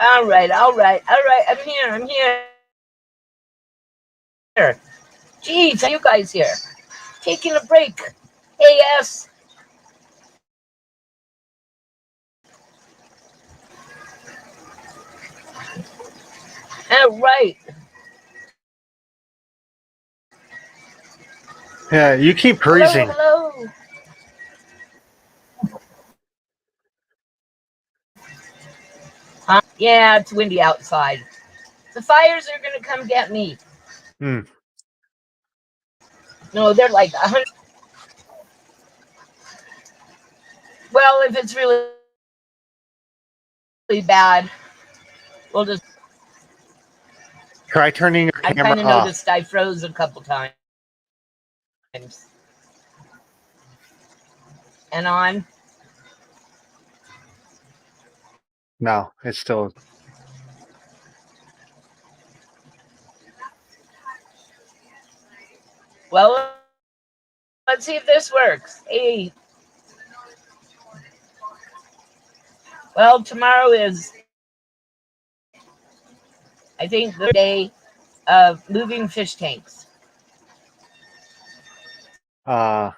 All right, all right, all right. I'm here. I'm here. Jeez, I see you guys here. Taking a break. AS. All right. Yeah, you keep Hello, freezing. hello. Yeah, it's windy outside. The fires are gonna come get me. Hmm. No, they're like 100. Well, if it's really bad, we'll just. Try turning your I camera kind of off. noticed I froze a couple times. And on. No, it's still. Well, let's see if this works. Hey, well, tomorrow is, I think, the day of moving fish tanks. Uh,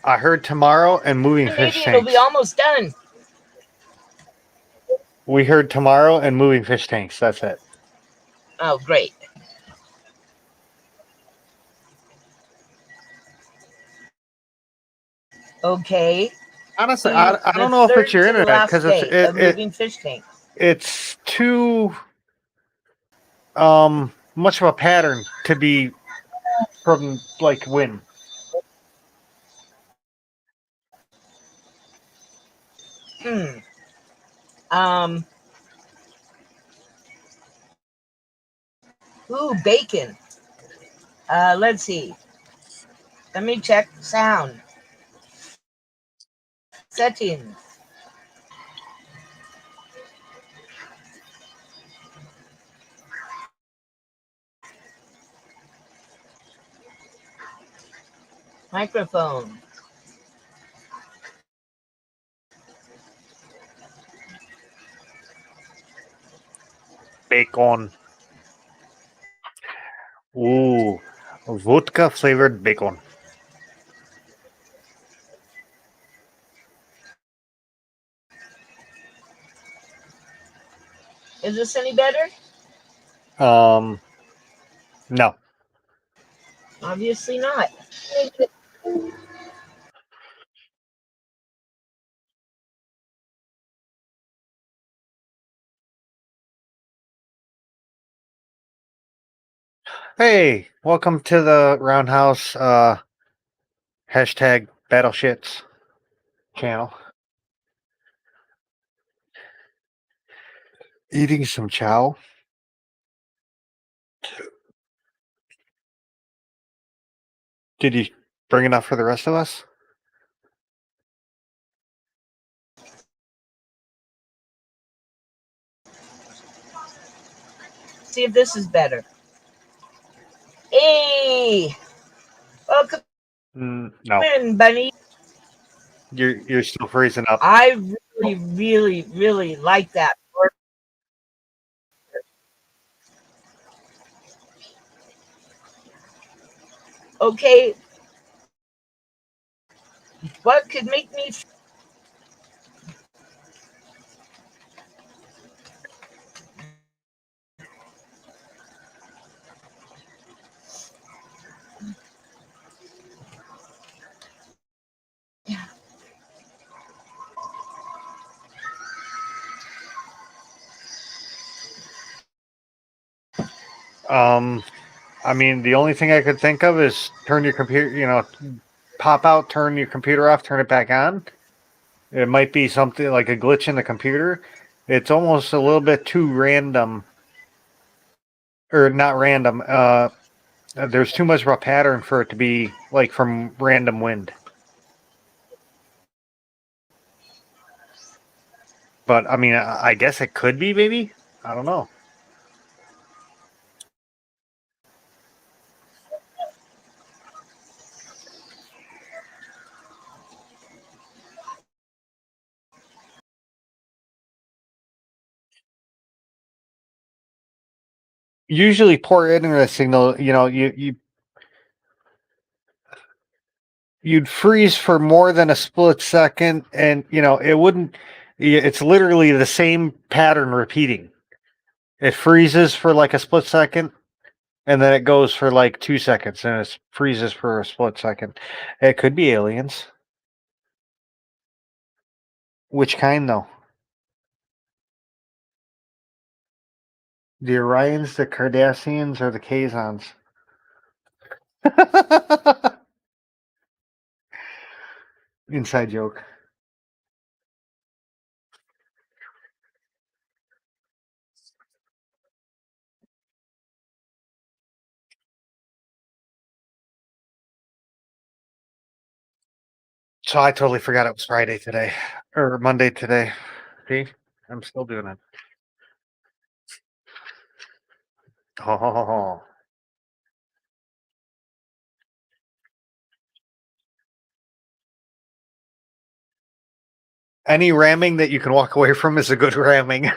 I heard tomorrow and moving And fish maybe it'll be tanks. almost done. We heard tomorrow and moving fish tanks. That's it. Oh, great. Okay. Honestly, To I the don't know if it's third your to the internet last because it's day of moving fish tanks. it's too much of a pattern to be from like wind. Hmm. Um. Ooh, bacon. Let's see. Let me check sound settings. Microphone. Bacon. Ooh, vodka flavored bacon. Is this any better? Um, no. Obviously not. Hey, welcome to the Roundhouse hashtag Battleshits channel. Eating some chow. Did you bring enough for the rest of us? See if this is better. Hey, welcome No, in, Bunny. you're still freezing up. I really, really, really like that. Okay, what could make me? Um, I mean, the only thing I could think of is turn your computer. Pop out, turn your computer off, turn it back on. It might be something like a glitch in the computer. It's almost a little bit too random, or not random. There's too much of a pattern for it to be like from random wind. But I mean, I guess it could be, maybe. I don't know. usually poor internet signal, you'd freeze for more than a split second, and it wouldn't. It's literally the same pattern repeating. It freezes for like a split second, and then it goes for like 2 seconds, and it freezes for a split second. It could be aliens. Which kind, though? The Orions, the Cardassians, or the Kazons? Inside joke. So I totally forgot it was Friday today, or Monday today. See, I'm still doing it. Oh, any ramming that you can walk away from is a good ramming.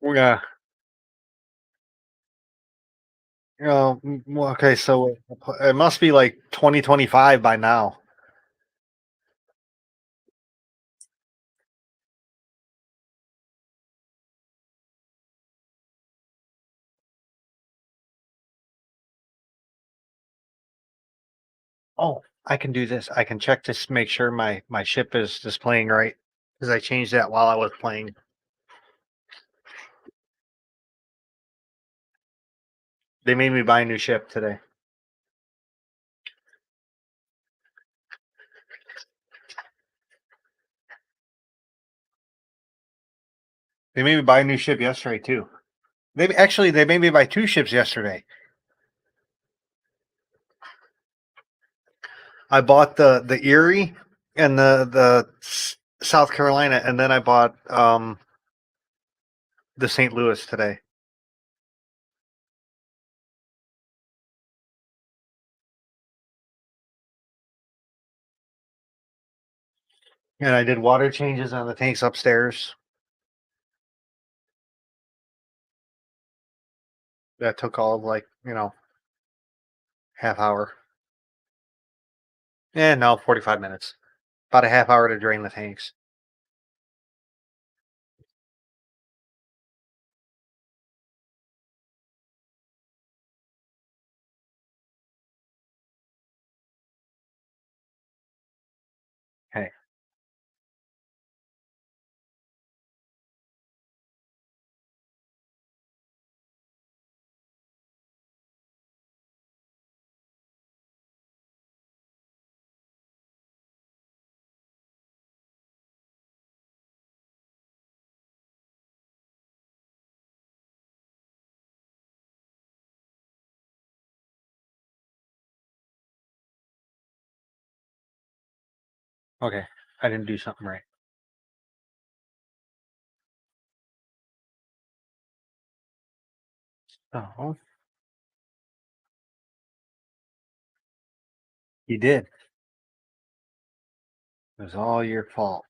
Yeah. Well, okay, so it must be like 2025 by now. Oh, I can do this. I can check to make sure my ship is displaying right because I changed that while I was playing. They made me buy a new ship today. They made me buy a new ship yesterday too. They made me buy two ships yesterday. I bought the Erie and the South Carolina, and then I bought the St. Louis today. And I did water changes on the tanks upstairs. That took all of like, half hour. And no, 45 minutes. About a half hour to drain the tanks. Hey, okay. I didn't do something right. Oh, you did. It was all your fault.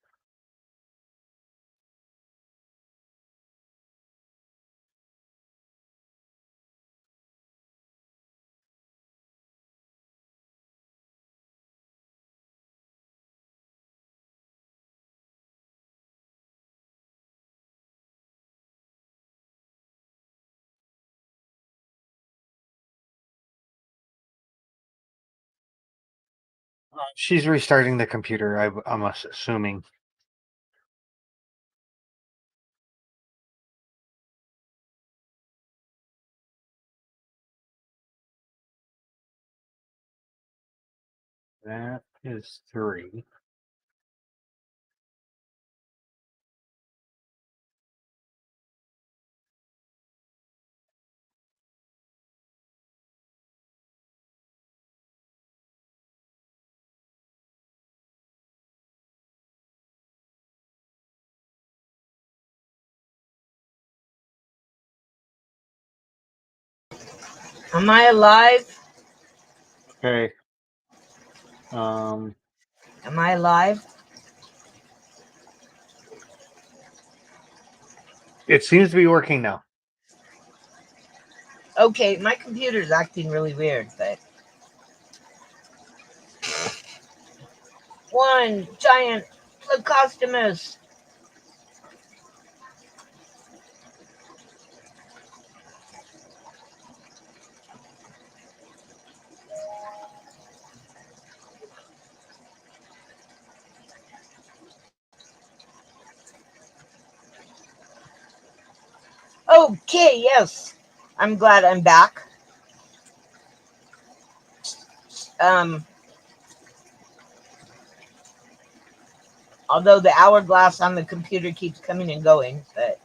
She's restarting the computer, I'm assuming. That is three. Am I alive? Okay. Am I alive? It seems to be working now. Okay, my computer's acting really weird, but one giant Plecostomus. Okay, yes. I'm glad I'm back. Um, Although the hourglass on the computer keeps coming and going, but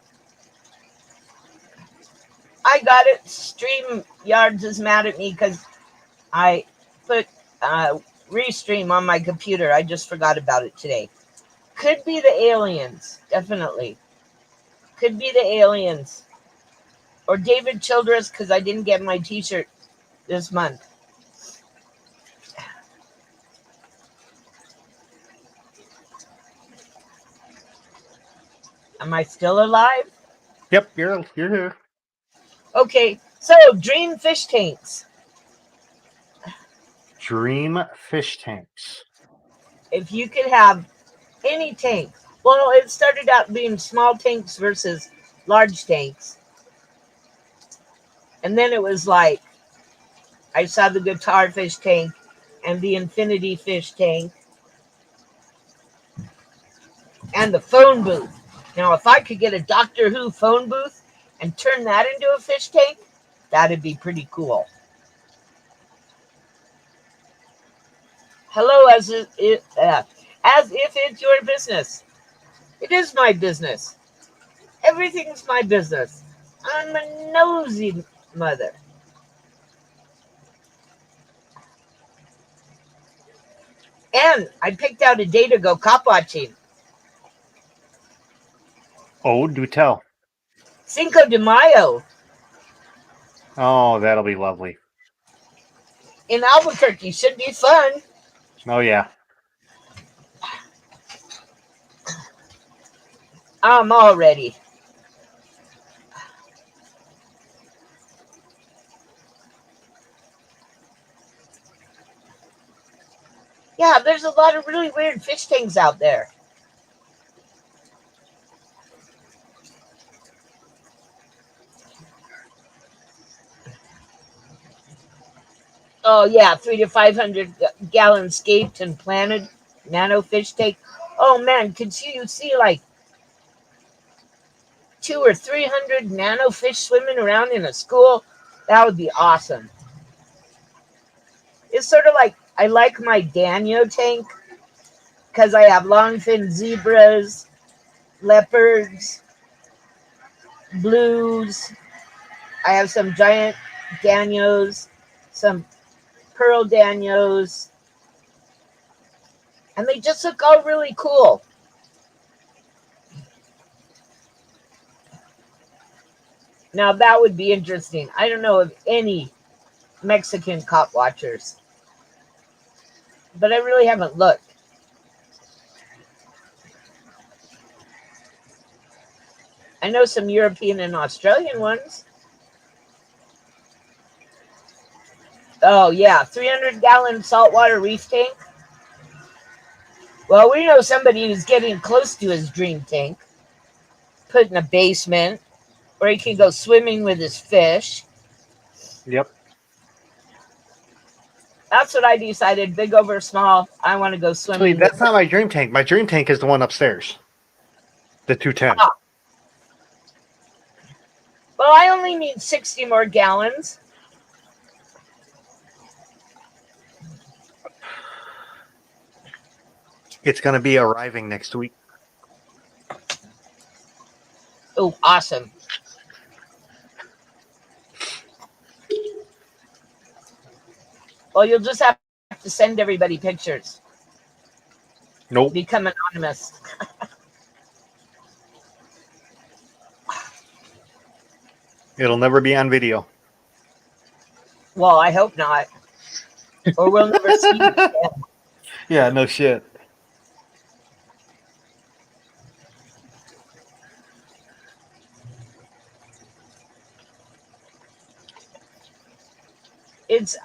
I got it. StreamYards is mad at me because I put Restream on my computer. I just forgot about it today. Could be the aliens, definitely. Could be the aliens. Or David Childress because I didn't get my t-shirt this month. Am I still alive? Yep, you're here. Okay, so dream fish tanks. Dream fish tanks. If you could have any tank, well, it started out being small tanks versus large tanks. And then it was like, I saw the guitar fish tank and the infinity fish tank and the phone booth. Now, if I could get a Doctor Who phone booth and turn that into a fish tank, that'd be pretty cool. Hello, as if it's your business. It is my business. Everything's my business. I'm a nosy mother. And I picked out a day to go cop watching. Oh, do tell. Cinco de Mayo Oh, that'll be lovely. in Albuquerque should be fun. Oh, yeah. I'm all ready. Yeah, there's a lot of really weird fish tanks out there. Oh yeah, 3 to 500 gallon scaped and planted nano fish tank. Oh man, could you see like 200 or 300 nano fish swimming around in a school? That would be awesome. It's sort of like I like my Danio tank because I have longfin zebras, leopards, blues. I have some giant Danios, some pearl Danios, and they just look all really cool. Now that would be interesting. I don't know of any Mexican cop watchers, but I really haven't looked. I know some European and Australian ones. Oh yeah, 300 gallon saltwater reef tank. Well, we know somebody who's getting close to his dream tank, put in a basement where he can go swimming with his fish. Yep. That's what I decided, big over small. I want to go Actually, swimming with. that's not my dream tank. My dream tank is the one upstairs. The 210. Ah, well, I only need 60 more gallons. It's going to be arriving next week. Oh, awesome. Well, you'll just have to send everybody pictures. Nope. Become anonymous. It'll never be on video. Well, I hope not, or we'll never see you again. Yeah, no shit.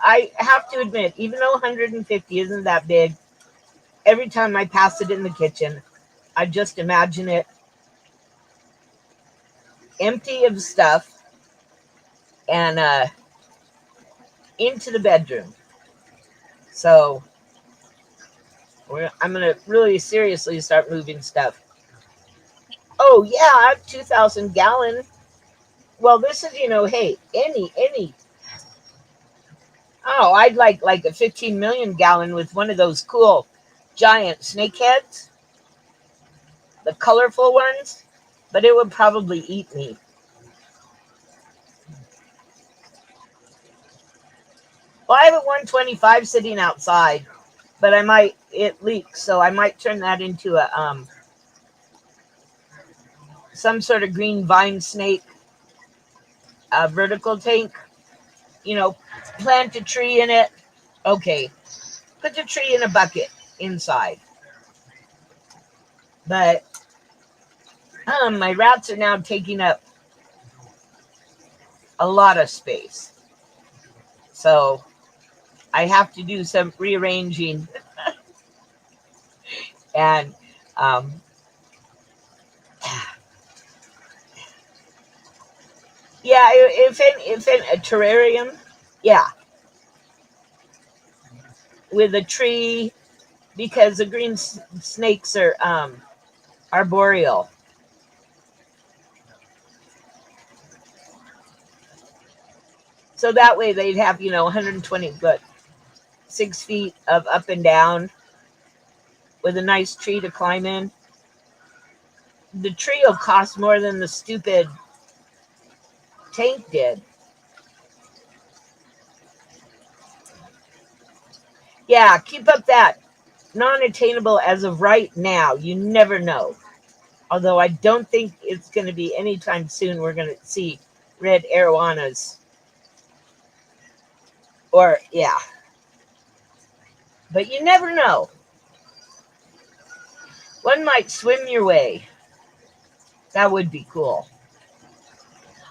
I have to admit, even though 150 isn't that big, every time I pass it in the kitchen, I just imagine it empty of stuff and into the bedroom. So I'm going to really seriously start moving stuff. Oh, yeah, 2,000 gallon. Well, this is, hey, any. Oh, I'd like a 15 million gallon with one of those cool giant snake heads, the colorful ones, but it would probably eat me. Well, I have a 125 sitting outside, but it leaks, so I might turn that into a some sort of green vine snake vertical tank. You know, plant a tree in it. Okay, put the tree in a bucket inside. But my rats are now taking up a lot of space, so I have to do some rearranging and um, yeah, if in a terrarium, yeah, with a tree because the green snakes are arboreal. So that way they'd have 120 foot, 6 feet of up and down with a nice tree to climb in. The tree will cost more than the stupid tank did. Yeah, keep up that. Non-attainable as of right now. You never know. Although I don't think it's going to be anytime soon we're going to see red arowanas. Or, yeah. But you never know. One might swim your way. That would be cool.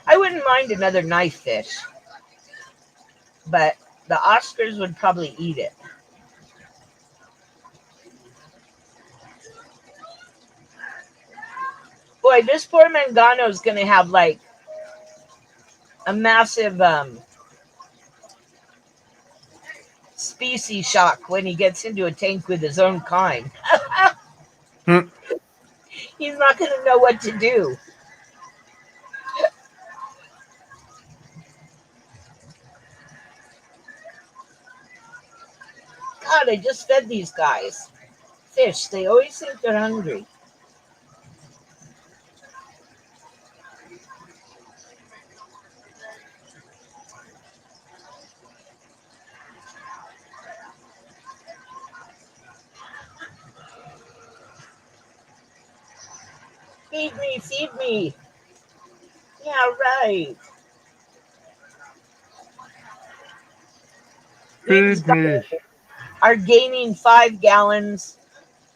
I wouldn't mind another knife fish, but the Oscars would probably eat it. Boy, this poor Mangano is going to have like a massive species shock when he gets into a tank with his own kind. Hmm. He's not going to know what to do. God, I just fed these guys fish. They always think they're hungry. Feed me, feed me. Yeah, right. These Feed guys me. are gaining 5 gallons.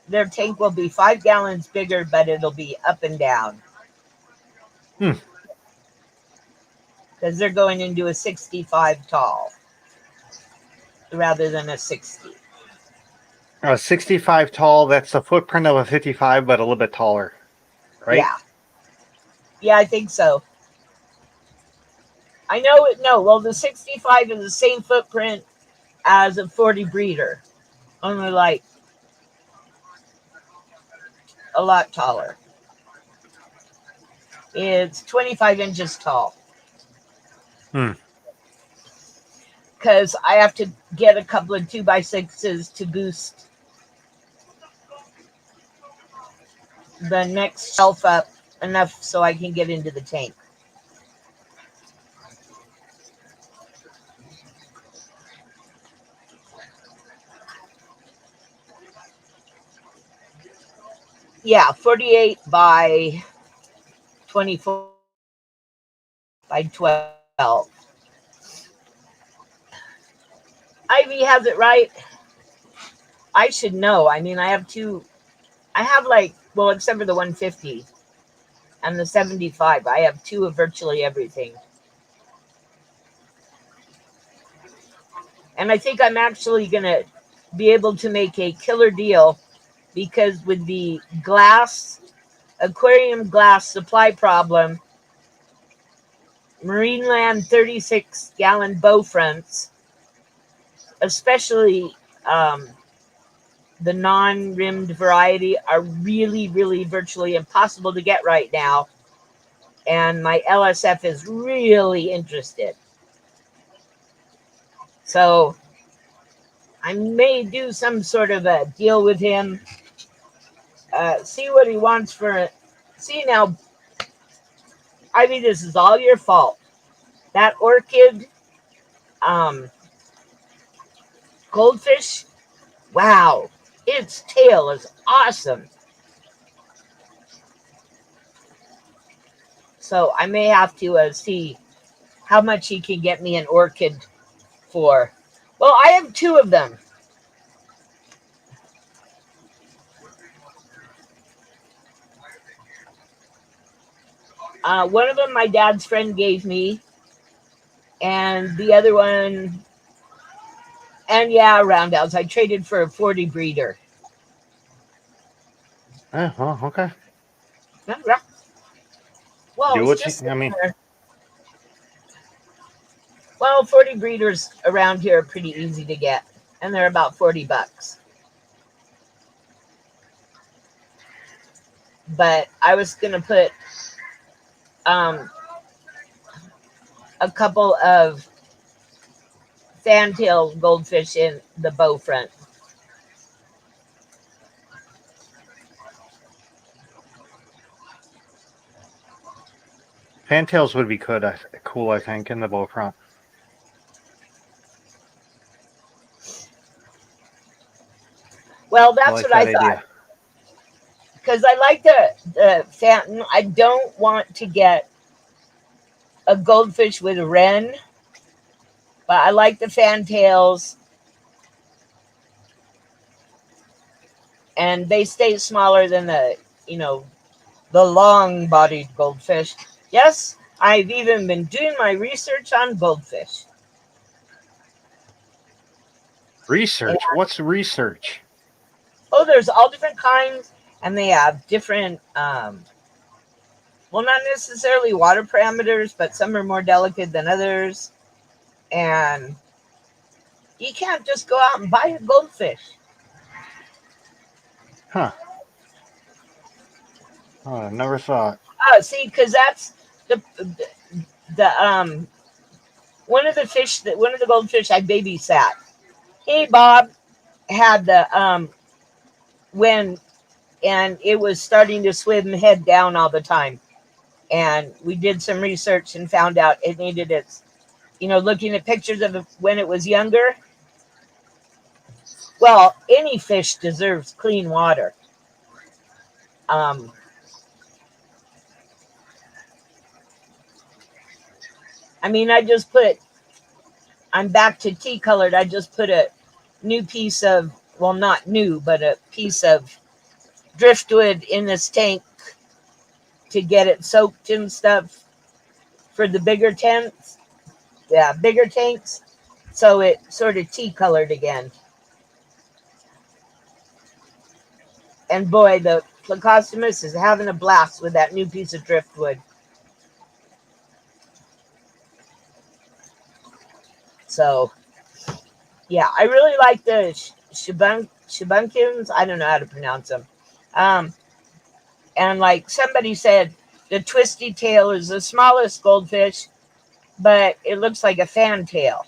Their tank will be 5 gallons bigger, but it'll be up and down Hmm. because they're going into a 65 tall rather than a 60. 65 tall, that's the footprint of a 55, but a little bit taller, right? Yeah, yeah, I think so. I know it. No, well, the 65 is the same footprint as a 40 breeder, only like a lot taller. It's 25 inches tall Hmm. because I have to get a couple of 2x6s to boost the next shelf up enough so I can get into the tank. Yeah, 48 by 24 by 12. Ivy has it right. I should know. I mean, I have two. I have like, well, except for the 150 and the 75. I have two of virtually everything. And I think I'm actually going to be able to make a killer deal because with the aquarium glass supply problem, Marineland 36-gallon bow fronts, especially the non-rimmed variety, are really, really virtually impossible to get right now. And my LSF is really interested. So I may do some sort of a deal with him. See what he wants for it. See now, Ivy, this is all your fault. That orchid goldfish, wow, its tail is awesome. So I may have to see how much he can get me an orchid for. Well, I have two of them. One of them my dad's friend gave me, and the other one, and yeah, roundouts. I traded for a 40 breeder. Oh, well, okay. Well, Do it's what you. just I mean, there. Well, 40 breeders around here are pretty easy to get, and they're about $40. But I was gonna put a couple of fantail goldfish in the bow front. fantails would be cool, I think, in the bow front. Well, I that's like what I that thought. idea. Because I like the phantom. I don't want to get a goldfish with a wren, but I like the fantails. And they stay smaller than the long-bodied goldfish. Yes, I've even been doing my research on goldfish. And, Research? What's research? oh, there's all different kinds, and they have different, well, not necessarily water parameters, but some are more delicate than others. And you can't just go out and buy a goldfish. Huh. Oh, I never thought. See, because that's the one of the goldfish I babysat. Hey, Bob had the when and it was starting to swim head down all the time. And we did some research and found out it needed its, looking at pictures of it when it was younger. Well, any fish deserves clean water. Um, I mean, I'm back to tea colored. I just put a new piece of, well, not new, but a piece of driftwood in this tank to get it soaked and stuff for the bigger tents. Yeah, bigger tanks. So it sort of tea colored again. And boy, the Plecostomus is having a blast with that new piece of driftwood. So, yeah, I really like the shibunkins. I don't know how to pronounce them. And like somebody said, the twisty tail is the smallest goldfish, but it looks like a fantail.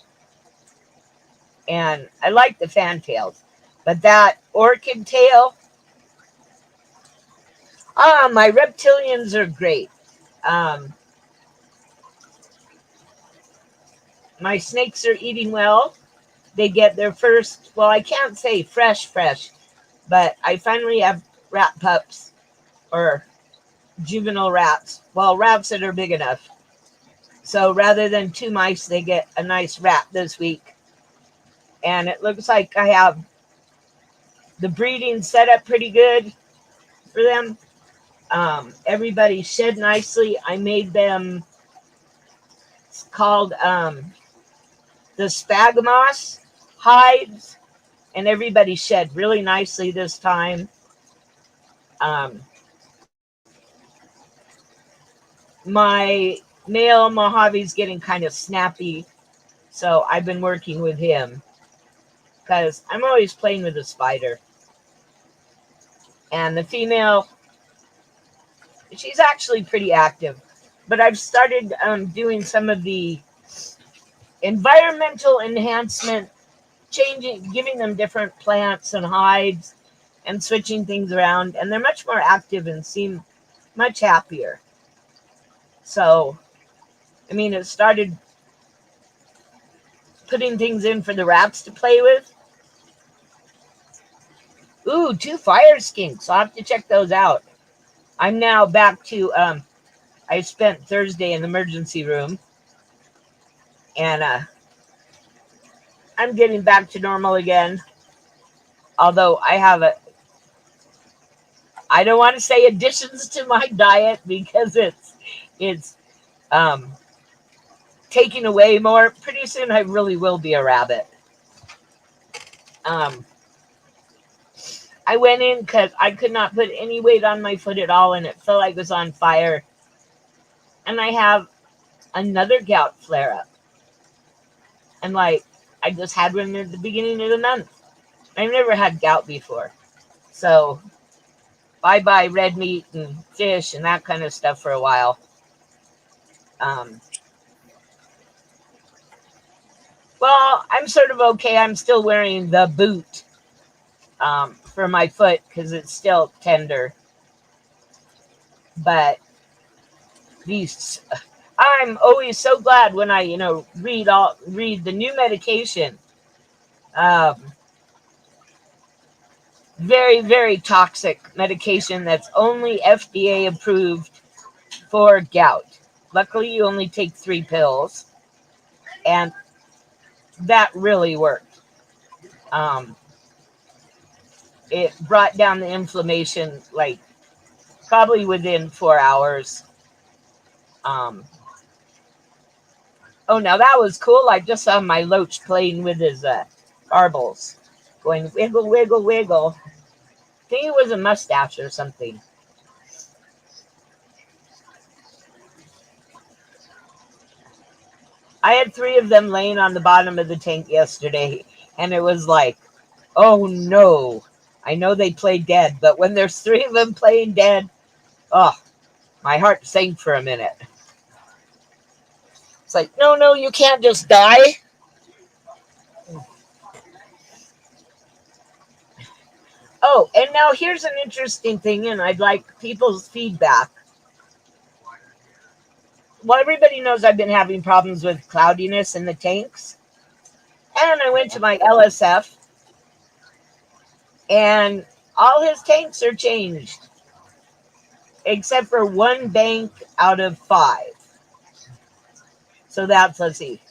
And I like the fantails. But that orchid tail, my reptilians are great. Um, my snakes are eating well. They get their first, well, I can't say fresh, but I finally have rat pups or juvenile rats. Well, rats that are big enough. So rather than two mice, they get a nice rat this week. And it looks like I have the breeding set up pretty good for them. Everybody shed nicely. I made them, it's called the sphagnous hides, and everybody shed really nicely this time. Um, my male Mojave's getting kind of snappy, so I've been working with him because I'm always playing with a spider. And the female, she's actually pretty active, but I've started doing some of the environmental enhancement, changing, giving them different plants and hides and switching things around, and they're much more active and seem much happier. So, I mean, it started putting things in for the rats to play with. Ooh, 2 fire skinks. I'll have to check those out. I'm now back to, I spent Thursday in the emergency room, and I'm getting back to normal again. Although I don't want to say additions to my diet because it's taking away more. Pretty soon I really will be a rabbit. I went in because I could not put any weight on my foot at all, and it felt like it was on fire. And I have another gout flare up. And like, I just had one at the beginning of the month. I've never had gout before. So, bye-bye red meat and fish and that kind of stuff for a while. Well, I'm sort of okay. I'm still wearing the boot for my foot because it's still tender. But these, I'm always so glad when I, read the new medication. Very, very toxic medication that's only FDA approved for gout. Luckily, you only take 3 pills, and that really worked. It brought down the inflammation like probably within 4 hours. Oh, now that was cool. I just saw my Loach playing with his garbles, going wiggle, wiggle, wiggle. I think it was a mustache or something. I had 3 of them laying on the bottom of the tank yesterday, and it was like, oh no. I know they play dead, but when there's 3 of them playing dead, oh, my heart sank for a minute. It's like, no, you can't just die. Oh, and now here's an interesting thing, and I'd like people's feedback. Well, everybody knows I've been having problems with cloudiness in the tanks. And I went to my LSF, and all his tanks are changed, except for 1 bank out of 5. So that's, let's see,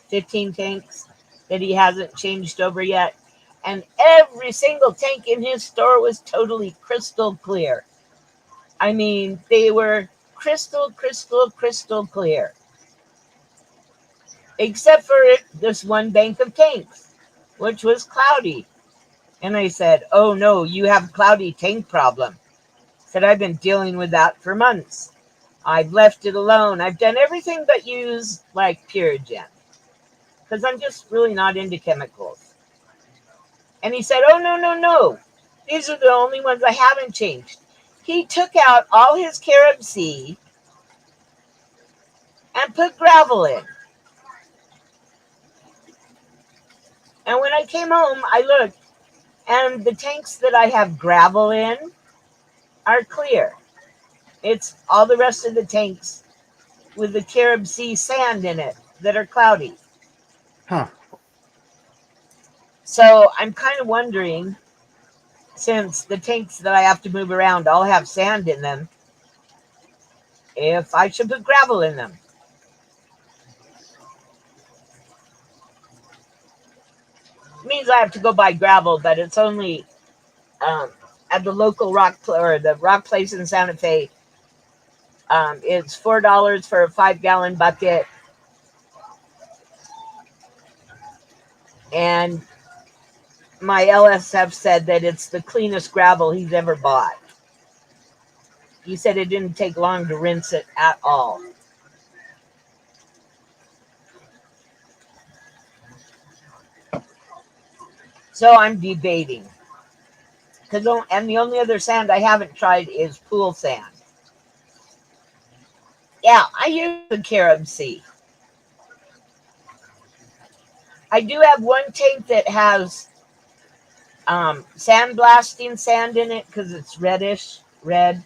15 tanks that he hasn't changed over yet. And every single tank in his store was totally crystal clear. I mean, they were crystal clear. Except for this 1 bank of tanks, which was cloudy. And I said, oh no, you have a cloudy tank problem. I said, I've been dealing with that for months. I've left it alone. I've done everything but use like Purigen, because I'm just really not into chemicals. And he said, oh, no. These are the only ones I haven't changed. He took out all his carob sea and put gravel in. And when I came home, I looked, and the tanks that I have gravel in are clear. It's all the rest of the tanks with the carob sea sand in it that are cloudy. Huh. So I'm kind of wondering, since the tanks that I have to move around all have sand in them, if I should put gravel in them. means I have to go buy gravel, but it's only at the local or the rock place in Santa Fe. It's $4 for a 5-gallon bucket, and my LSF said that it's the cleanest gravel he's ever bought. He said it didn't take long to rinse it at all. So I'm debating. And the only other sand I haven't tried is pool sand. Yeah, I use the carob sea. I do have one tank that has sandblasting sand in it because it's reddish. Red.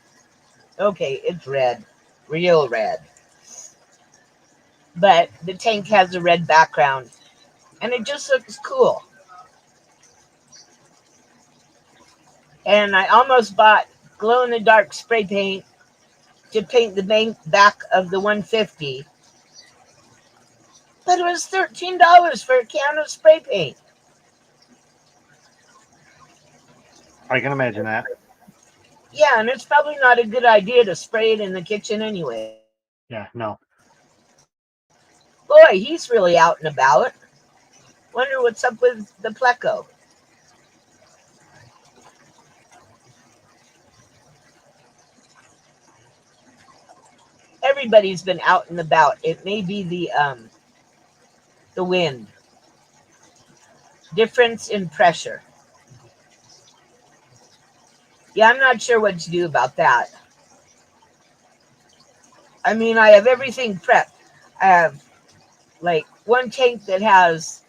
Okay, it's red. Real red. But the tank has a red background. And it just looks cool. And I almost bought glow-in-the-dark spray paint to paint the back of the 150. But it was $13 for a can of spray paint. I can imagine that. Yeah, and it's probably not a good idea to spray it in the kitchen anyway. Yeah, no. Boy, he's really out and about. Wonder what's up with the pleco. Everybody's been out and about. It may be the wind. Difference in pressure. Yeah, I'm not sure what to do about that. I mean, I have everything prepped. I have like one tank that has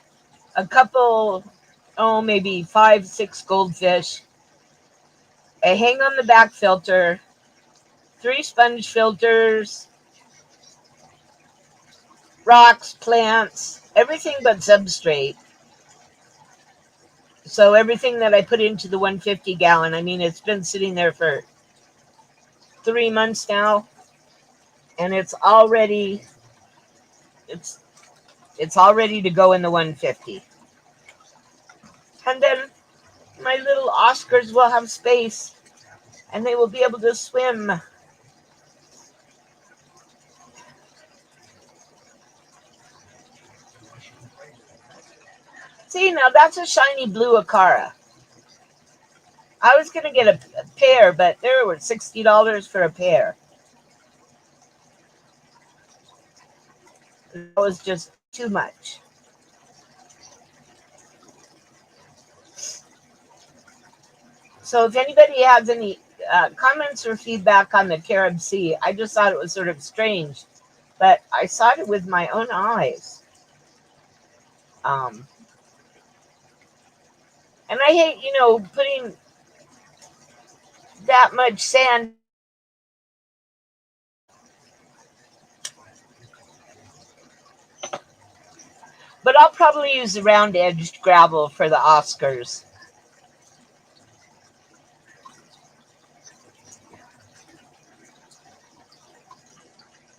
a couple, maybe 5, 6 goldfish, a hang on the back filter, 3 sponge filters, rocks, plants, everything but substrate. So everything that I put into the 150 gallon, I mean, it's been sitting there for 3 months now, and it's all ready to go in the 150. And then my little Oscars will have space, and they will be able to swim. See, now that's a shiny blue Acara. I was going to get a pair, but they were $60 for a pair. That was just too much. So if anybody has any comments or feedback on the carob sea, I just thought it was sort of strange, but I saw it with my own eyes. And I hate, putting that much sand. But I'll probably use the round-edged gravel for the Oscars.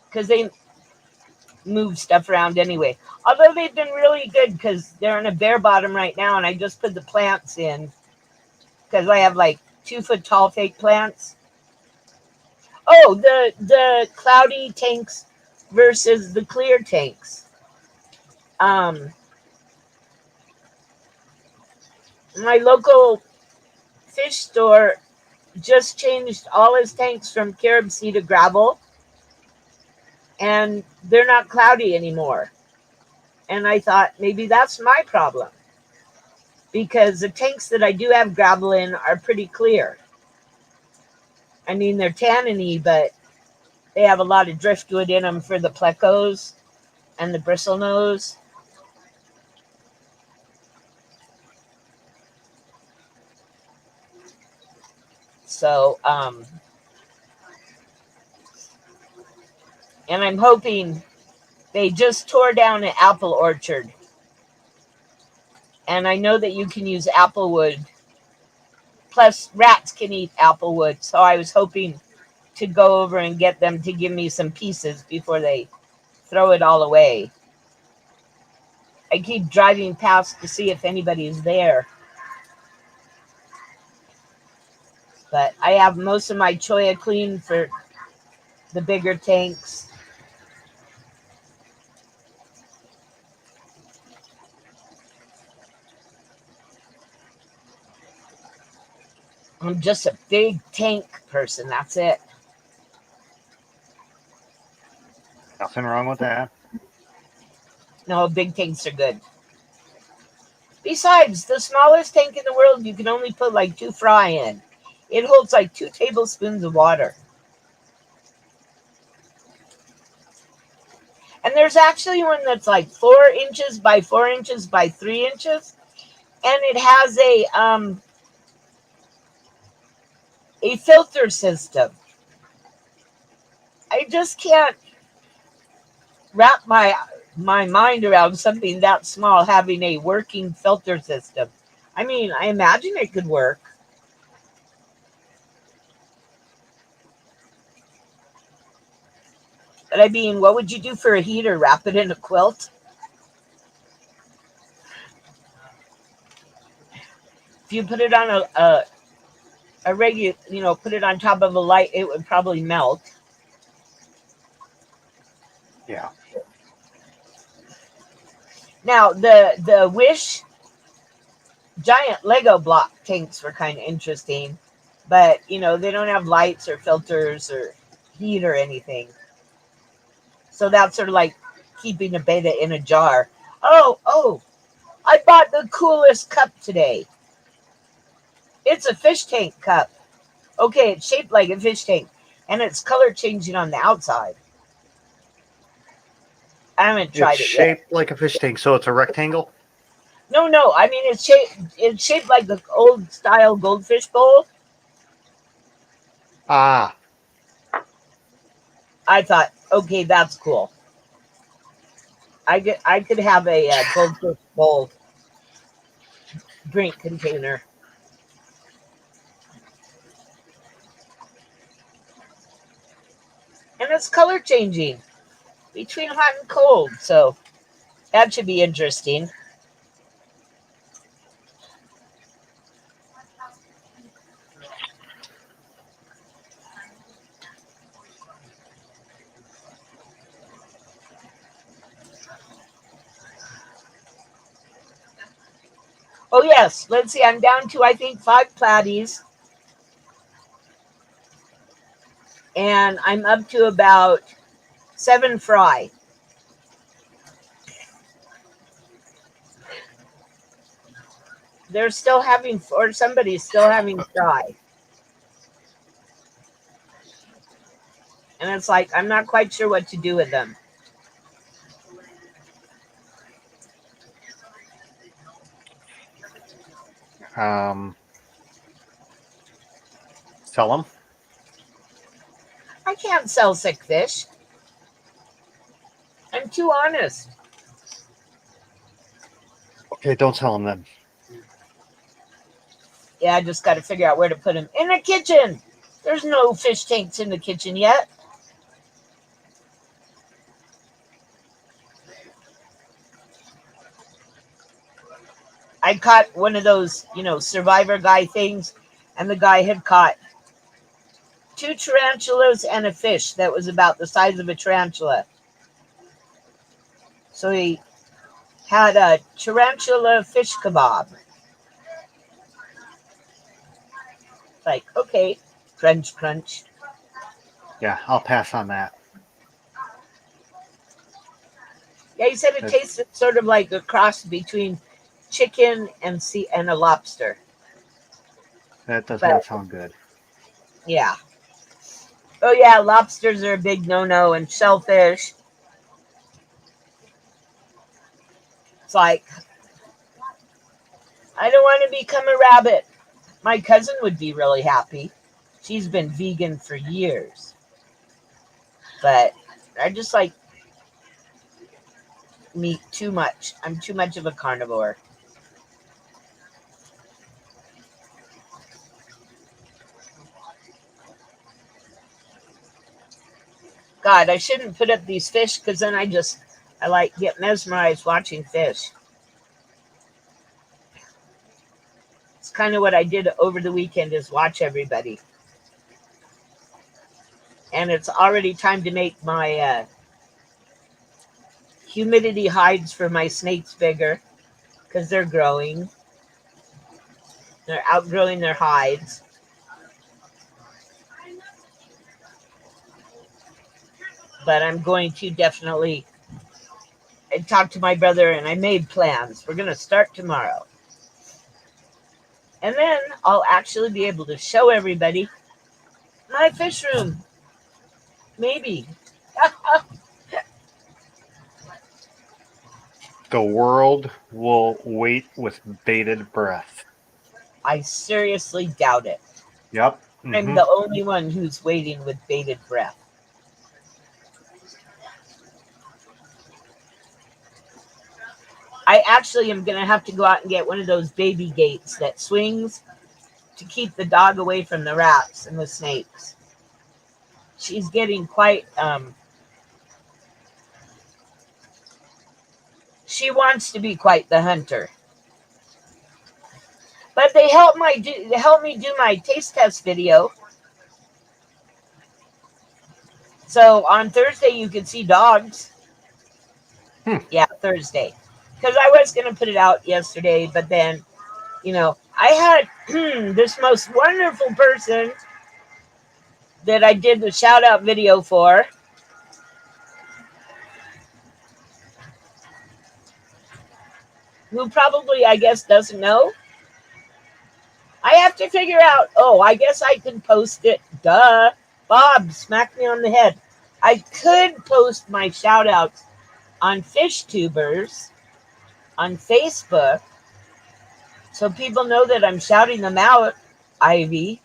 Because they move stuff around anyway. Although they've been really good because they're in a bare bottom right now, and I just put the plants in because I have like 2-foot tall fake plants. Oh, the cloudy tanks versus the clear tanks. My local fish store just changed all his tanks from carob sea to gravel, and they're not cloudy anymore. And I thought maybe that's my problem, because the tanks that I do have gravel in are pretty clear. I mean, they're tanniny, but they have a lot of driftwood in them for the plecos and the bristlenose. So, and I'm hoping they just tore down an apple orchard. And I know that you can use apple wood. Plus, rats can eat apple wood. So I was hoping to go over and get them to give me some pieces before they throw it all away. I keep driving past to see if anybody's there. But I have most of my choya clean for the bigger tanks. I'm just a big tank person. That's it. Nothing wrong with that. No, big tanks are good. Besides, the smallest tank in the world, you can only put like 2 fry in. It holds like 2 tablespoons of water. And there's actually one that's like 4 inches by 4 inches by 3 inches. And it has a filter system. I just can't wrap my mind around something that small having a working filter system. I mean, I imagine it could work. But I mean, what would you do for a heater? Wrap it in a quilt? If you put it on a regular, put it on top of a light, it would probably melt. Yeah. Now, the Wish giant Lego block tanks were kind of interesting, but they don't have lights or filters or heat or anything. So that's sort of like keeping a beta in a jar. Oh, I bought the coolest cup today. It's a fish tank cup. Okay, it's shaped like a fish tank, and it's color changing on the outside. I haven't tried It's it yet. shaped like a fish tank, so it's a rectangle. No. I mean, it's shaped like the old style goldfish bowl. Ah, I thought, okay, that's cool. I could have a goldfish bowl drink container. And it's color changing between hot and cold, so that should be interesting. Oh yes, let's see. I'm down to I think 5 platies, and I'm up to about 7 fry. They're still having, or somebody's still having fry, and it's like I'm not quite sure what to do with them. sell them. I can't sell sick fish. I'm too honest. Okay, don't sell them then. Yeah, I just got to figure out where to put them in the kitchen. There's no fish tanks in the kitchen yet. I caught one of those, survivor guy things, and the guy had caught 2 tarantulas and a fish that was about the size of a tarantula. So he had a tarantula fish kebab. Like, okay, crunch, crunch. Yeah, I'll pass on that. Yeah, he said it tasted sort of like a cross between chicken and a lobster. That does not sound good. Yeah. Oh yeah, lobsters are a big no-no, and shellfish. It's like, I don't want to become a rabbit. My cousin would be really happy. She's been vegan for years. But I just like meat too much. I'm too much of a carnivore. God, I shouldn't put up these fish because then I like get mesmerized watching fish. kind of what I did over the weekend, is watch everybody. And it's already time to make my humidity hides for my snakes bigger, because they're growing. They're outgrowing their hides. But I'm going to definitely talk to my brother, and I made plans. We're going to start tomorrow. And then I'll actually be able to show everybody my fish room. Maybe. The world will wait with bated breath. I seriously doubt it. Yep. I'm the only one who's waiting with bated breath. I actually am going to have to go out and get one of those baby gates that swings to keep the dog away from the rats and the snakes. She's getting quite, she wants to be quite the hunter. But they help me do my taste test video. So on Thursday you can see dogs. Yeah, Thursday. Because I was going to put it out yesterday, but then, I had this most wonderful person that I did the shout out video for. Who probably, I guess, doesn't know. I have to figure out, I guess I could post it. Duh. Bob smacked me on the head. I could post my shout outs on FishTubers on Facebook so people know that I'm shouting them out, Ivy.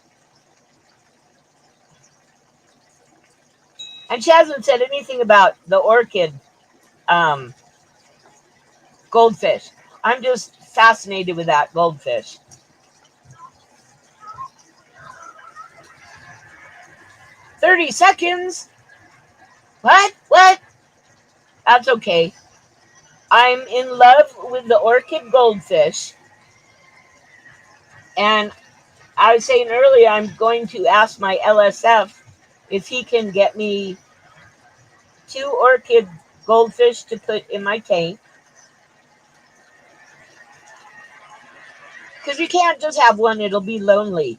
And she hasn't said anything about the orchid goldfish. I'm just fascinated with that goldfish. "30 seconds? What? That's okay. I'm in love with the orchid goldfish. And I was saying earlier, I'm going to ask my LSF if he can get me 2 orchid goldfish to put in my tank. Because you can't just have one, it'll be lonely.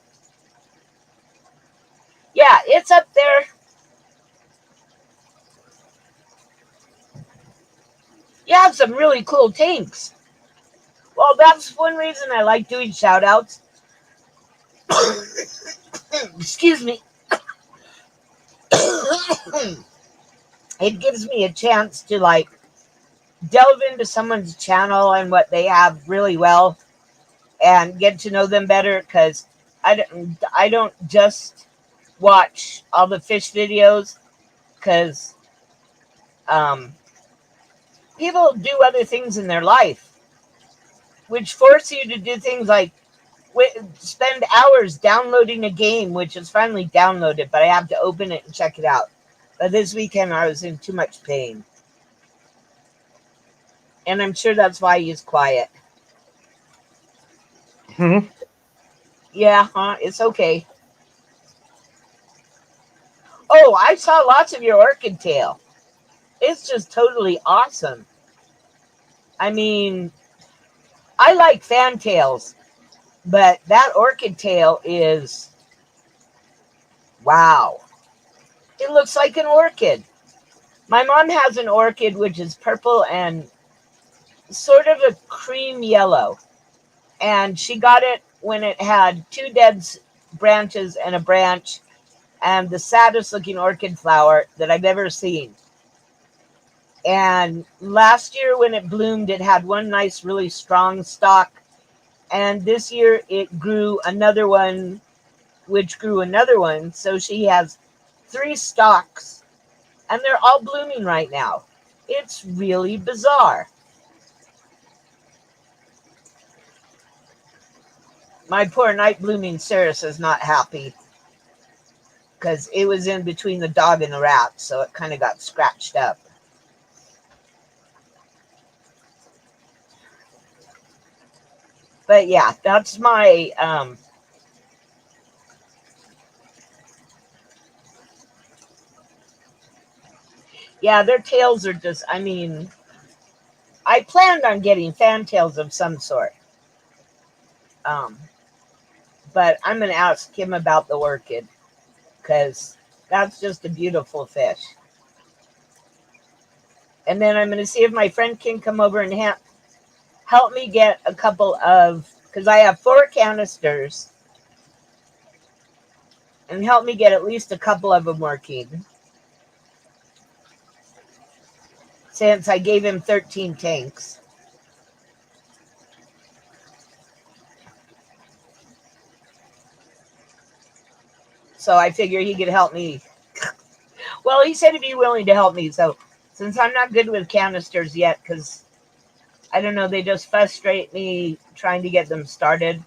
Yeah, it's up there. You have some really cool tanks. Well, that's one reason I like doing shout outs. Excuse me. It gives me a chance to delve into someone's channel and what they have really well and get to know them better, because I don't just watch all the fish videos, because people do other things in their life which force you to do things like spend hours downloading a game, which is finally downloaded, but I have to open it and check it out. But this weekend I was in too much pain. And I'm sure that's why he's quiet. Yeah, it's okay. Oh, I saw lots of your orchid tail. It's just totally awesome. I mean, I like fantails, but that orchid tail is, wow. It looks like an orchid. My mom has an orchid which is purple and sort of a cream yellow. And she got it when it had 2 dead branches and a branch, and the saddest looking orchid flower that I've ever seen. And last year when it bloomed, it had one nice, really strong stalk. And this year it grew another one, which grew another one. So she has 3 stalks, and they're all blooming right now. It's really bizarre. My poor night blooming Ceres is not happy, because it was in between the dog and the rat, so it kind of got scratched up. But yeah, that's my yeah, their tails are just, I mean, I planned on getting fantails of some sort. Um, but I'm going to ask him about the orchid because that's just a beautiful fish. And then I'm going to see if my friend can come over and help me get a couple of, because I have 4 canisters, and help me get at least a couple of them working. Since I gave him 13 tanks. So I figure he could help me. Well, he said he'd be willing to help me. So since I'm not good with canisters yet, because I don't know, they just frustrate me trying to get them started.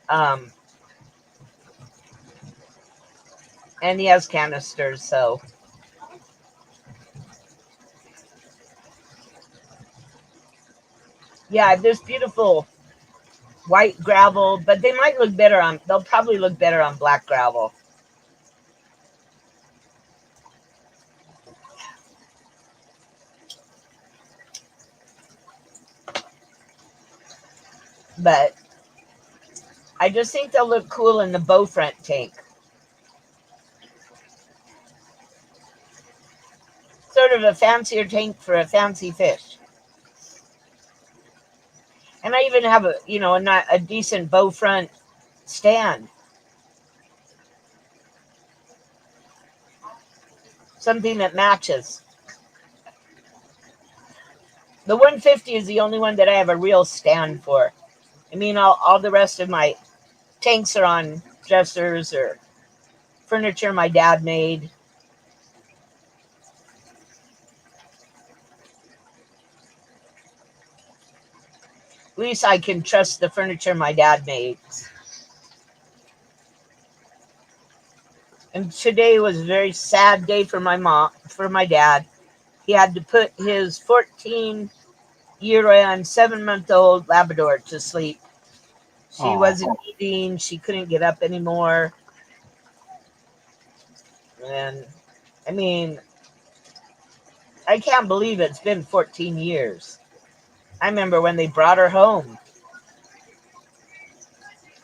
And he has canisters, so. Yeah, I have this beautiful white gravel, but they might look better on, they'll probably look better on black gravel. But I just think they'll look cool in the bow front tank. Sort of a fancier tank for a fancy fish. And I even have a decent bow front stand. Something that matches. The 150 is the only one that I have a real stand for. I mean, all the rest of my tanks are on dressers or furniture my dad made. At least I can trust the furniture my dad made. And today was a very sad day for my dad. He had to put his 14-year-old, 7-month-old Labrador to sleep. She wasn't eating. She couldn't get up anymore. And I mean, I can't believe it's been 14 years. I remember when they brought her home.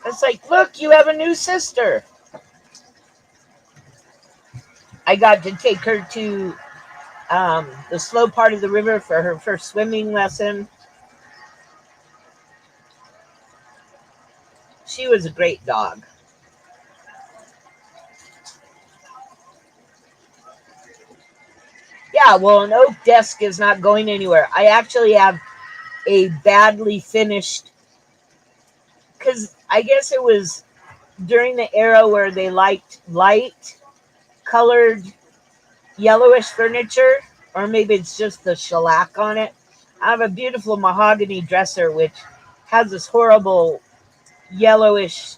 It's like, look, you have a new sister. I got to take her to the slow part of the river for her first swimming lesson. She was a great dog. Yeah, well, an oak desk is not going anywhere. I actually have a badly finished, because I guess it was during the era where they liked light colored yellowish furniture, or maybe it's just the shellac on it. I have a beautiful mahogany dresser which has this horrible yellowish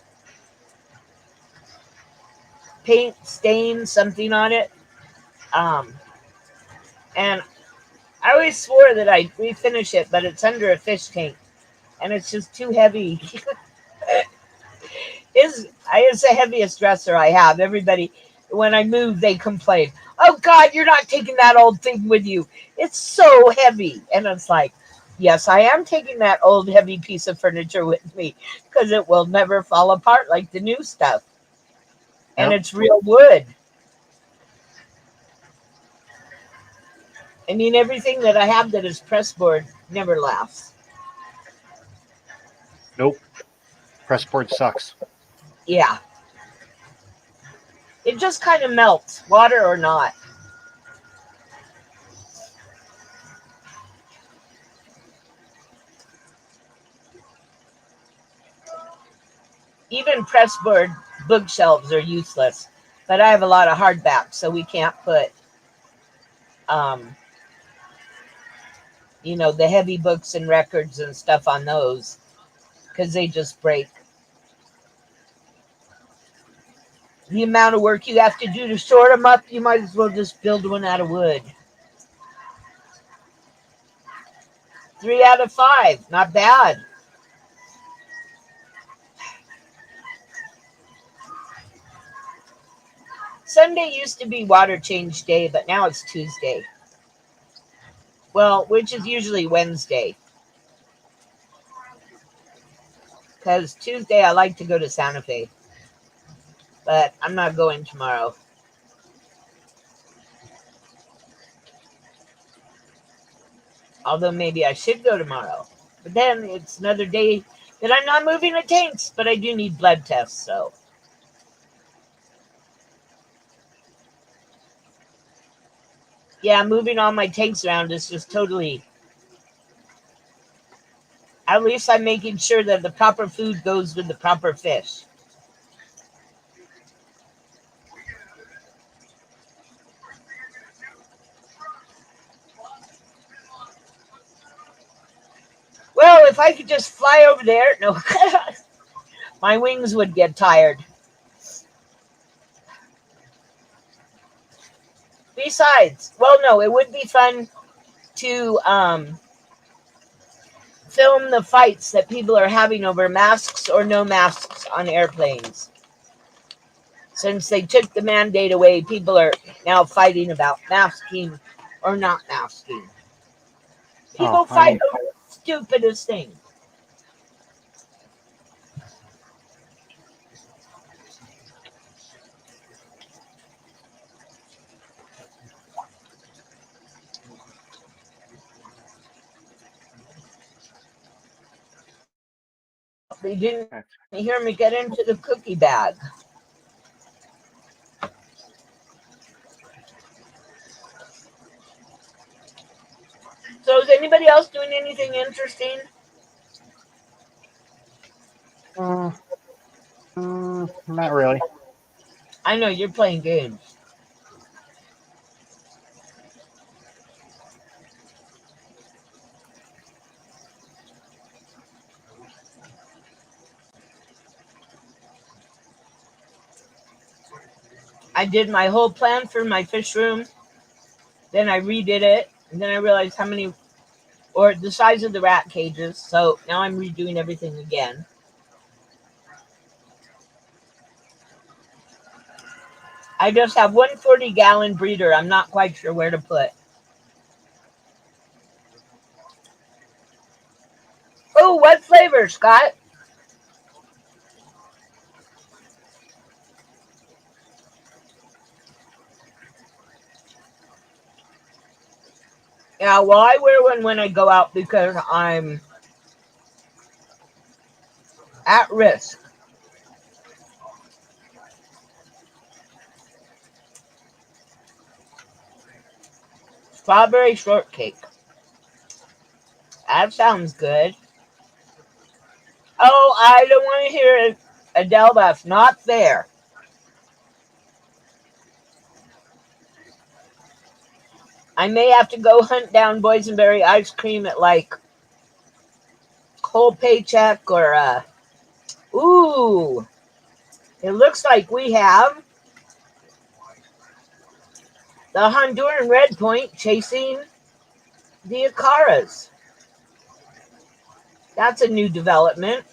paint stain something on it. And I always swore that I'd refinish it, but it's under a fish tank and it's just too heavy. It's the heaviest dresser I have. Everybody, when I move, they complain, oh God, you're not taking that old thing with you. It's so heavy. And it's like, yes, I am taking that old heavy piece of furniture with me because it will never fall apart like the new stuff. And It's real wood. I mean, everything that I have that is pressboard never lasts. Nope. Pressboard sucks. Yeah. It just kind of melts, water or not. Even pressboard bookshelves are useless. But I have a lot of hardbacks, so we can't put, the heavy books and records and stuff on those because they just break. The amount of work you have to do to sort them up, you might as well just build one out of wood. 3 out of 5, not bad. Sunday used to be water change day, but now it's Tuesday. Well, which is usually Wednesday. Because Tuesday I like to go to Santa Fe. But I'm not going tomorrow. Although maybe I should go tomorrow. But then it's another day that I'm not moving the tanks, but I do need blood tests, so. Yeah, moving all my tanks around is just totally. At least I'm making sure that the proper food goes with the proper fish. Well, if I could just fly over there, no, my wings would get tired. Besides, well, no, it would be fun to film the fights that people are having over masks or no masks on airplanes. Since they took the mandate away, people are now fighting about masking or not masking. People fight over the stupidest thing. They didn't hear me get into the cookie bag. So is anybody else doing anything interesting? Not really. I know you're playing games. I did my whole plan for my fish room. Then I redid it. And then I realized how many, or the size of the rat cages. So now I'm redoing everything again. I just have 140-gallon breeder. I'm not quite sure where to put. Oh, what flavor, Scott? Yeah, well, I wear one when I go out because I'm at risk. Strawberry shortcake. That sounds good. Oh, I don't want to hear it. Adele, that's not fair. I may have to go hunt down boysenberry ice cream at like Whole Paycheck or ooh, it looks like we have the Honduran Red Point chasing the Acaras. That's a new development.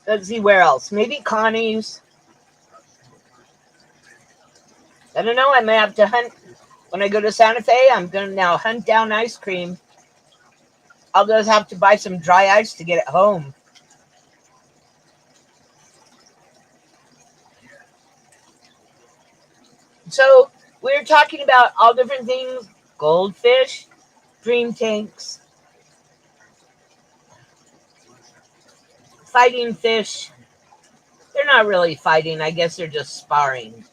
Let's see where else. Maybe Connie's. I don't know. I may have to hunt. When I go to Santa Fe, I'm going to now hunt down ice cream. I'll just have to buy some dry ice to get it home. So we're talking about all different things. Goldfish, dream tanks, fighting fish. They're not really fighting. I guess they're just sparring.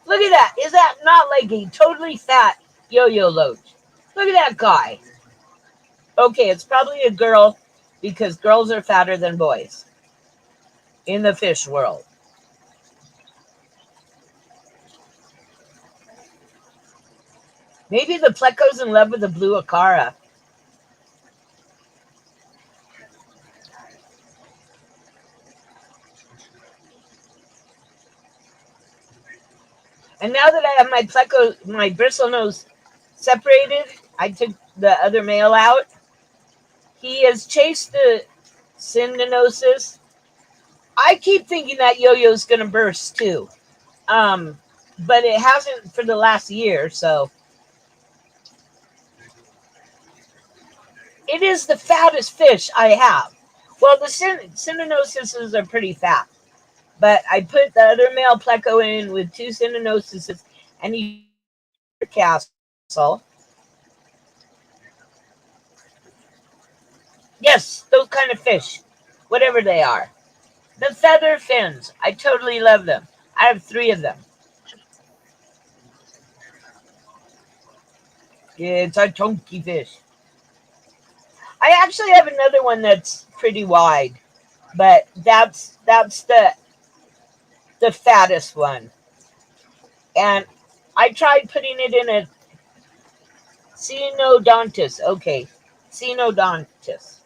Look at that. Is that not like a totally fat yo-yo Loach? Look at that guy. Okay, it's probably a girl because girls are fatter than boys in the fish world. Maybe the pleco's in love with the blue Acara. And now that I have my pleco, my bristlenose separated, I took the other male out. He has chased the synonosis. I keep thinking that yo-yo's going to burst too. But it hasn't for the last year, so. It is the fattest fish I have. Well, the synonosises are pretty fat, but I put the other male pleco in with 2 synonosises, and he castle. Yes, those kind of fish, whatever they are. The feather fins, I totally love them. I have 3 of them. Yeah, it's a chunky fish. I actually have another one that's pretty wide, but that's the fattest one. And I tried putting it in a Cenodontis. Okay, Cenodontis.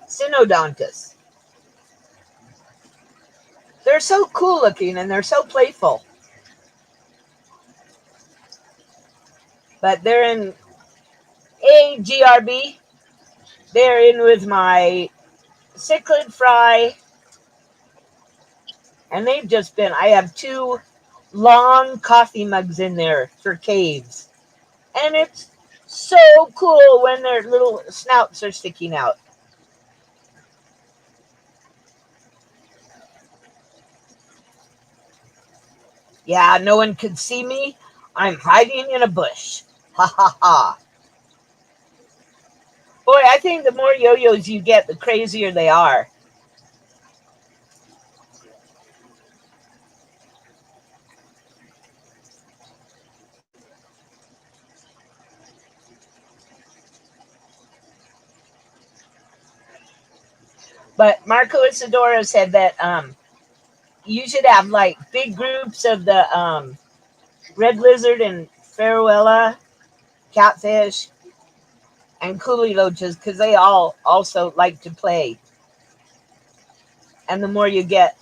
Cenodontis. They're so cool looking and they're so playful. But they're in AGRB. They're in with my cichlid fry. And they've just been, I have 2 long coffee mugs in there for caves. And it's so cool when their little snouts are sticking out. Yeah, no one could see me. I'm hiding in a bush. Ha ha ha. Boy, I think the more yo-yos you get, the crazier they are. But Marco Isadora said that you should have like big groups of the red lizard and farewella catfish and coolie loaches because they all also like to play. And the more you get,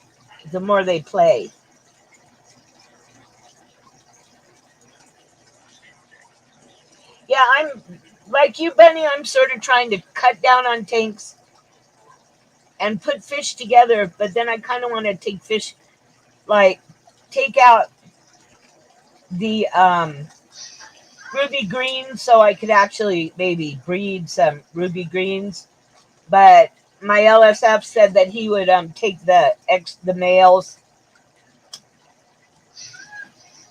the more they play. Yeah, I'm like you, Bunny. I'm sort of trying to cut down on tanks and put fish together, but then I kind of want to take fish, like take out the ruby greens so I could actually maybe breed some ruby greens. But my LSF said that he would take the males,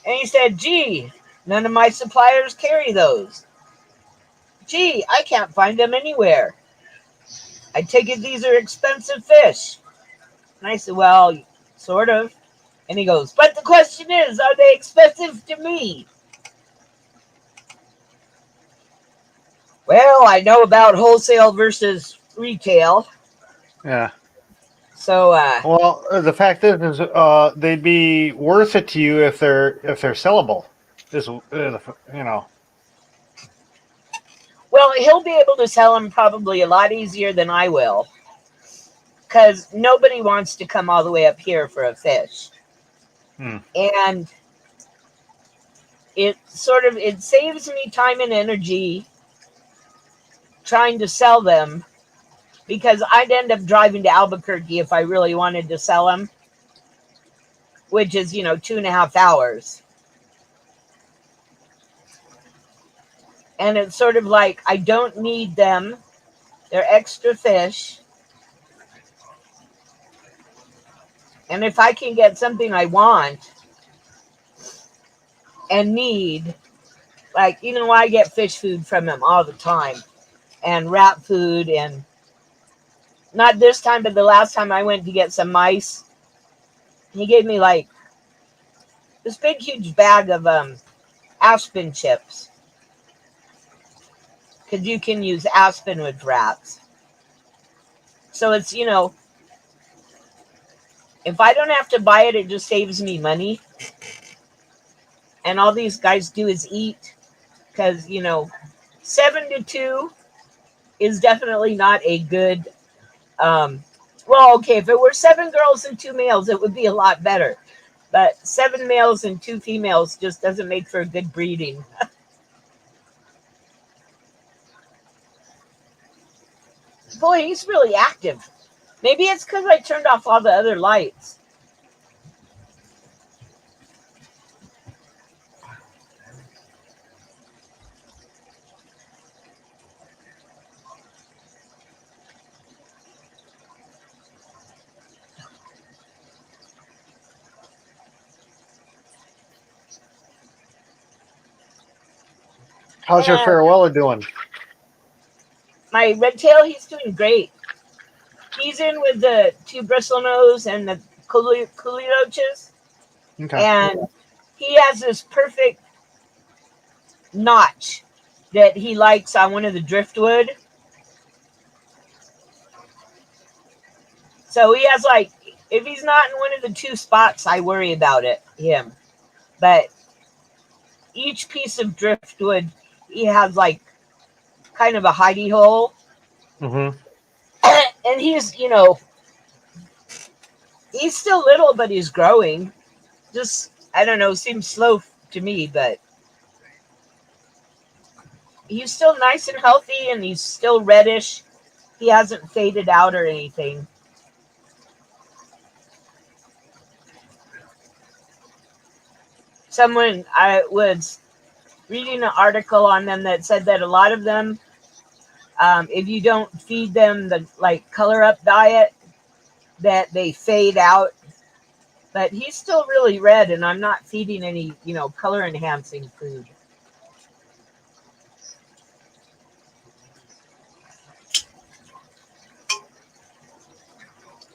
and he said, "Gee, none of my suppliers carry those. Gee, I can't find them anywhere. I take it these are expensive fish." And I said, "Well, sort of." And he goes, "But the question is, are they expensive to me?" Well, I know about wholesale versus retail. Yeah. So, well, the fact is, they'd be worth it to you if they're sellable. Is you know. Well, he'll be able to sell them probably a lot easier than I will, because nobody wants to come all the way up here for a fish. And it saves me time and energy trying to sell them, because I'd end up driving to Albuquerque if I really wanted to sell them, which is 2.5 hours. And it's sort of like I don't need them. They're extra fish. And if I can get something I want and need, like, I get fish food from him all the time, and rat food, and not this time, but the last time I went to get some mice, he gave me like this big, huge bag of aspen chips, because you can use aspen with rats. So it's, if I don't have to buy it, it just saves me money. And all these guys do is eat, because 7 to 2 is definitely not a good well, okay, if it were 7 girls and 2 males, it would be a lot better. But 7 males and 2 females just doesn't make for a good breeding. Boy, he's really active. Maybe it's because I turned off all the other lights. How's your farewell doing? My red tail, he's doing great. He's in with the 2 bristlenose and the coolioches. Okay. And he has this perfect notch that he likes on one of the driftwood. So he has like, if he's not in one of the 2 spots, I worry about him. But each piece of driftwood, he has like kind of a hidey hole. Mm-hmm. And he's, he's still little, but he's growing. Just, I don't know, seems slow to me, but he's still nice and healthy, and he's still reddish. He hasn't faded out or anything. I was reading an article on them that said that a lot of them, if you don't feed them the like color up diet, that they fade out. But he's still really red, and I'm not feeding any, color enhancing food.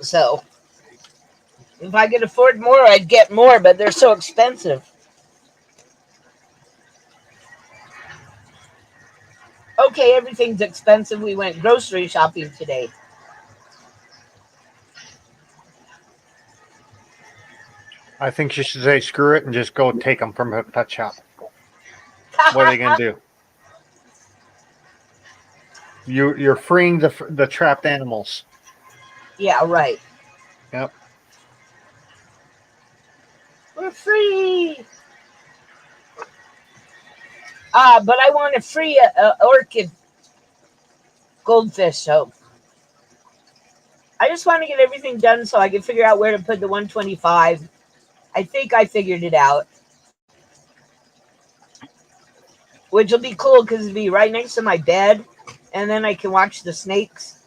So if I could afford more, I'd get more, but they're so expensive. Okay, everything's expensive. We went grocery shopping today. I think you should say screw it and just go take them from a pet shop. What are they going to do? You're freeing the trapped animals. Yeah, right. Yep. We're free. But I want to free a orchid goldfish, so I just want to get everything done so I can figure out where to put the 125. I think I figured it out, which will be cool because it'll be right next to my bed, and then I can watch the snakes.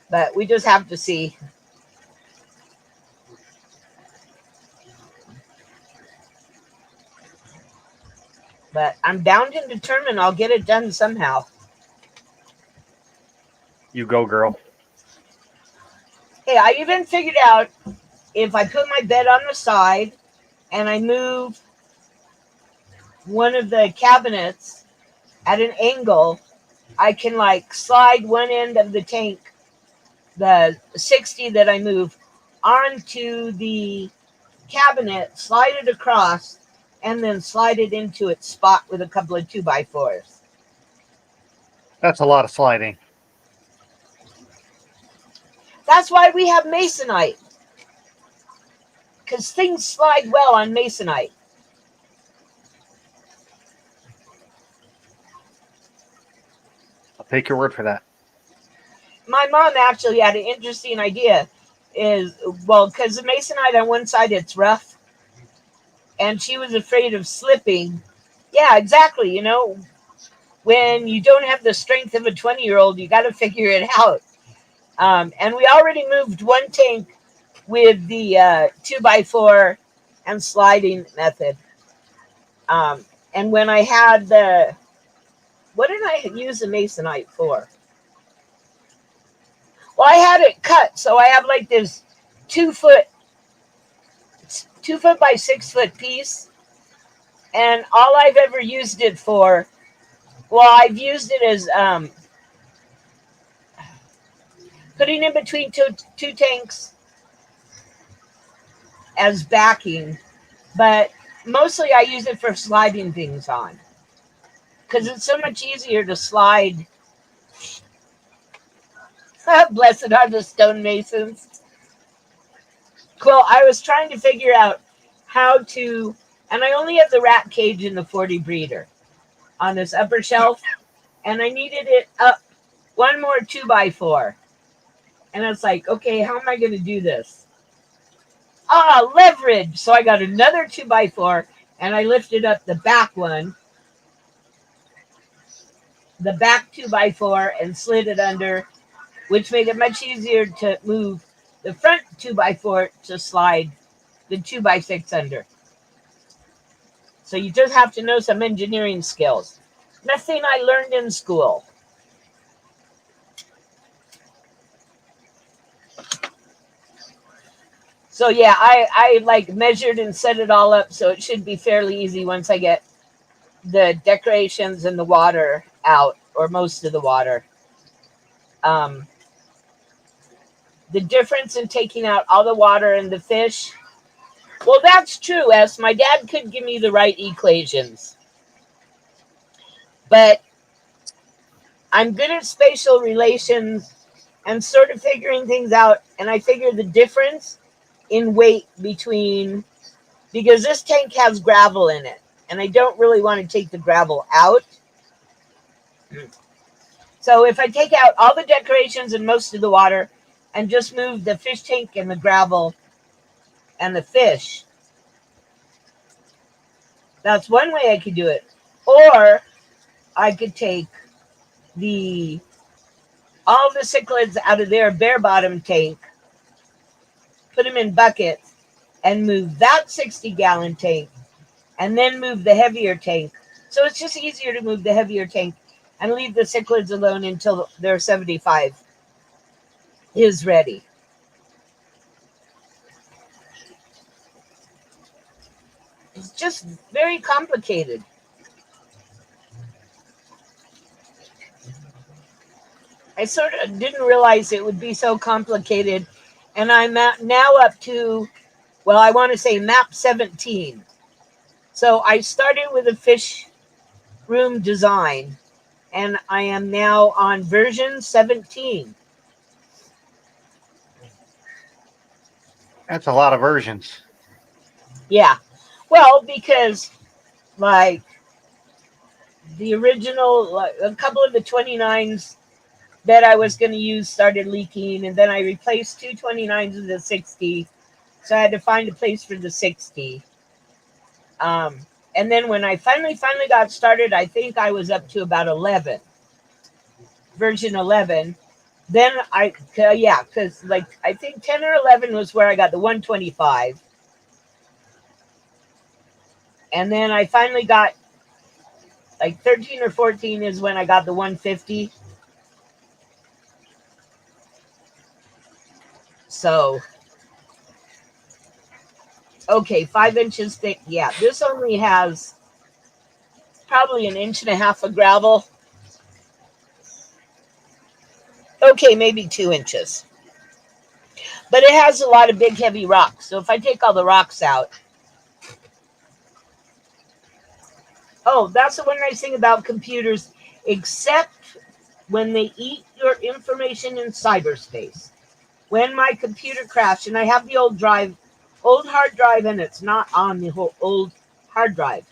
But we just have to see. But I'm bound and determined I'll get it done somehow. You go, girl. Hey, I even figured out if I put my bed on the side and I move one of the cabinets at an angle, I can like slide one end of the tank, the 60 that I move, onto the cabinet, slide it across, and then slide it into its spot with a couple of 2x4s. That's a lot of sliding. That's why we have masonite. Because things slide well on masonite. I'll take your word for that. My mom actually had an interesting idea. Because the masonite on one side, it's rough. And she was afraid of slipping. Yeah, exactly. When you don't have the strength of a 20-year-old, you got to figure it out. And we already moved one tank with the 2x4 and sliding method. And when I had what did I use the masonite for? Well, I had it cut, so I have like this 2 foot by 6 foot piece, and all I've ever used it for, I've used it as putting in between two tanks as backing, but mostly I use it for sliding things on because it's so much easier to slide Blessed are the stonemasons. Well, I was trying to figure out how to, and I only have the rat cage in the 40 breeder on this upper shelf, and I needed it up one more 2x4. And I was like, okay, how am I going to do this? Leverage. So I got another 2x4, and I lifted up the back one, the back 2x4, and slid it under, which made it much easier to move the front 2x4 to slide the 2x6 under. So you just have to know some engineering skills. Nothing I learned in school. So yeah, I like measured and set it all up, so it should be fairly easy once I get the decorations and the water out, or most of the water. The difference in taking out all the water and the fish, well, that's true, as my dad could give me the right equations. But I'm good at spatial relations and sort of figuring things out, and I figure the difference in weight between, because this tank has gravel in it, and I don't really want to take the gravel out. So if I take out all the decorations and most of the water and just move the fish tank and the gravel and the fish, that's one way I could do it. Or I could take all the cichlids out of their bare bottom tank, put them in buckets, and move that 60-gallon tank, and then move the heavier tank. So it's just easier to move the heavier tank and leave the cichlids alone until their 75 is ready. It's just very complicated. I sort of didn't realize it would be so complicated. And I'm now up to, well, I want to say map 17. So I started with a fish room design, and I am now on version 17. That's a lot of versions. Yeah. Well, because like the original, like, a couple of the 29s that I was going to use started leaking, and then I replaced two 29s with a 60. So I had to find a place for the 60. And then when I finally got started, I think I was up to about 11, version 11. Then because like I think 10 or 11 was where I got the 125. And then I finally got like 13 or 14 is when I got the 150. So, okay, 5 inches thick. Yeah, this only has probably an inch and a half of gravel. Okay, maybe 2 inches. But it has a lot of big, heavy rocks. So if I take all the rocks out. Oh, that's the one nice thing about computers, except when they eat your information in cyberspace. When my computer crashed, and I have the old hard drive, and it's not on the whole old hard drive.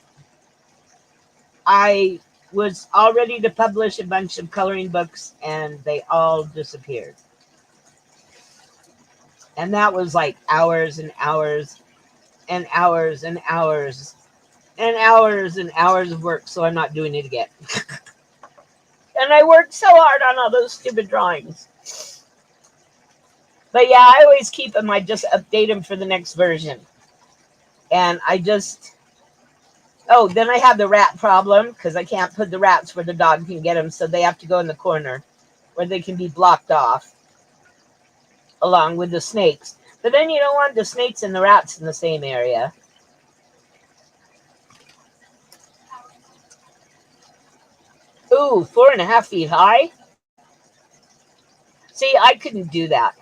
I was all ready to publish a bunch of coloring books, and they all disappeared. And that was like hours and hours and hours and hours and hours and hours of work, so I'm not doing it again. And I worked so hard on all those stupid drawings. But yeah, I always keep them. I just update them for the next version. And then I have the rat problem, because I can't put the rats where the dog can get them, so they have to go in the corner where they can be blocked off, along with the snakes. But then you don't want the snakes and the rats in the same area. Ooh, 4.5 feet high? See, I couldn't do that.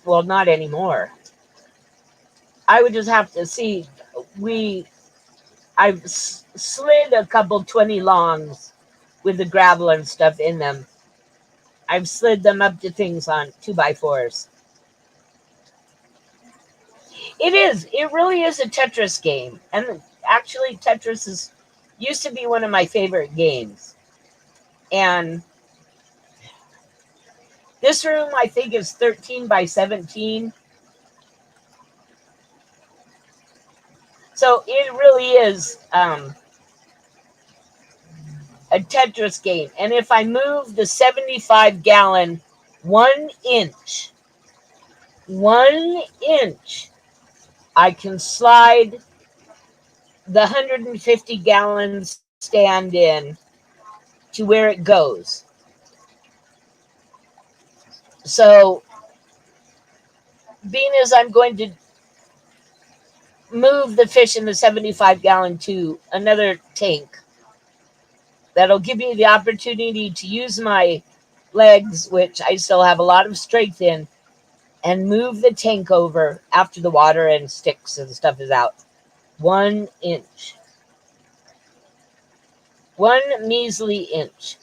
Well, not anymore. I would just have to see. I've slid a couple 20 longs with the gravel and stuff in them. I've slid them up to things on 2x4s. It is. It really is a Tetris game. And actually, Tetris used to be one of my favorite games. And this room, I think, is 13 by 17. So it really is a Tetris game. And if I move the 75-gallon 1 inch, I can slide the 150 gallons stand in to where it goes. So, being as I'm going to move the fish in the 75-gallon to another tank, that'll give me the opportunity to use my legs, which I still have a lot of strength in, and move the tank over after the water and sticks and stuff is out. 1 inch. 1 measly inch.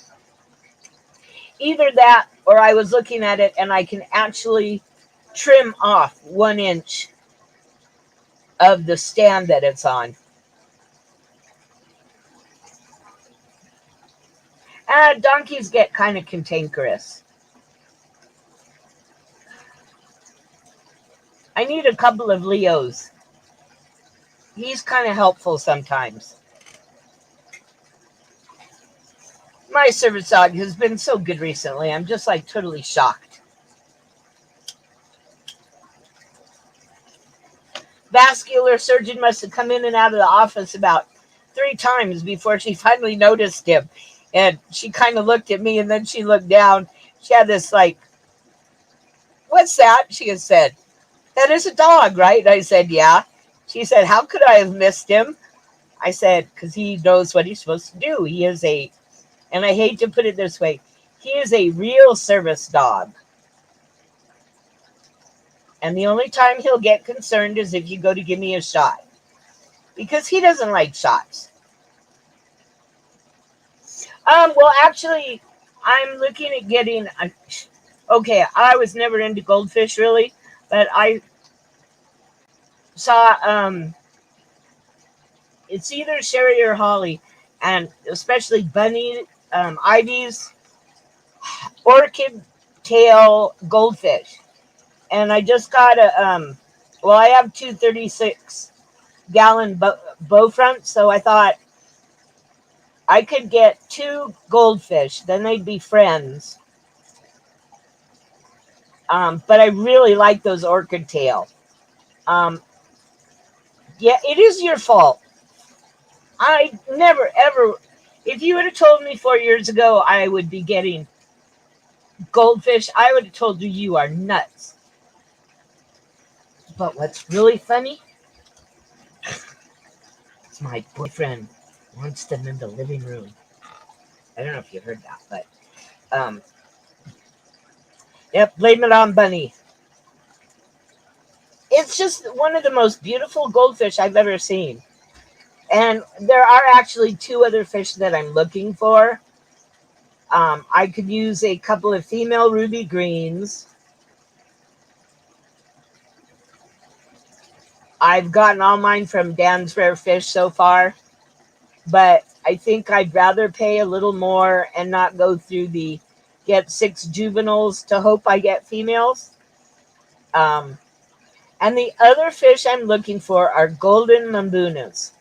Either that, or I was looking at it and I can actually trim off 1 inch of the stand that it's on. Donkeys get kind of cantankerous. I need a couple of Leos. He's kind of helpful sometimes. My service dog has been so good recently. I'm just like totally shocked. Vascular surgeon must have come in and out of the office about 3 times before she finally noticed him. And she kind of looked at me and then she looked down. She had this like, "What's that?" She had said. "That is a dog, right?" I said, "Yeah." She said, "How could I have missed him?" I said, "Because he knows what he's supposed to do. He is and I hate to put it this way, he is a real service dog. And the only time he'll get concerned is if you go to give me a shot. Because he doesn't like shots." Well, actually, I'm looking at getting... Okay, I was never into goldfish, really. But I saw... it's either Sherry or Holly. And especially bunny, Ivy's orchid tail goldfish. And I just got I have 2 36-gallon bow fronts, so I thought I could get 2 goldfish, then they'd be friends. But I really like those orchid tail. Yeah, it is your fault. I never, ever... If you would have told me 4 years ago I would be getting goldfish, I would have told you you are nuts. But what's really funny is my boyfriend wants them in the living room. I don't know if you heard that, but yep, blame it on Bunny. It's just one of the most beautiful goldfish I've ever seen. And there are actually 2 other fish that I'm looking for. I could use a couple of female ruby greens. I've gotten all mine from Dan's Rare Fish so far. But I think I'd rather pay a little more and not go through the get 6 juveniles to hope I get females. And the other fish I'm looking for are golden Mambunas.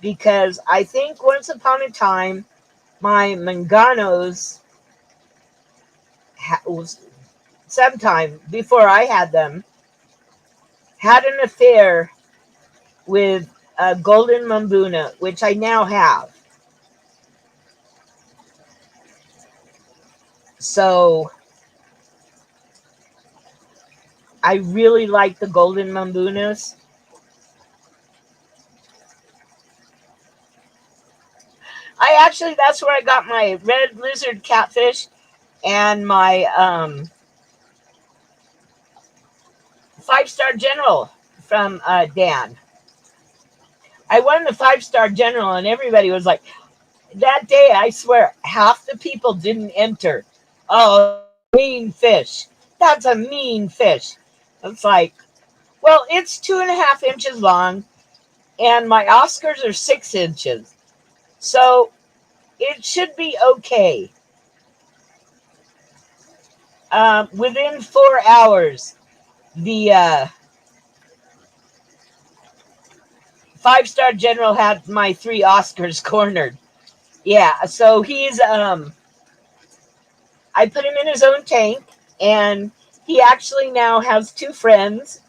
Because I think once upon a time, my Manganos, sometime before I had them, had an affair with a golden Mambuna, which I now have. So I really like the golden Mambunas. That's where I got my red lizard catfish and my 5-star general from Dan. I won the 5-star general and everybody was like, that day, I swear, half the people didn't enter. Oh, mean fish. That's a mean fish. It's like, well, it's 2.5 inches long, and my Oscars are 6 inches. So it should be okay. Within 4 hours, the 5-star general had my 3 Oscars cornered. Yeah, so I put him in his own tank, and he actually now has 2 friends.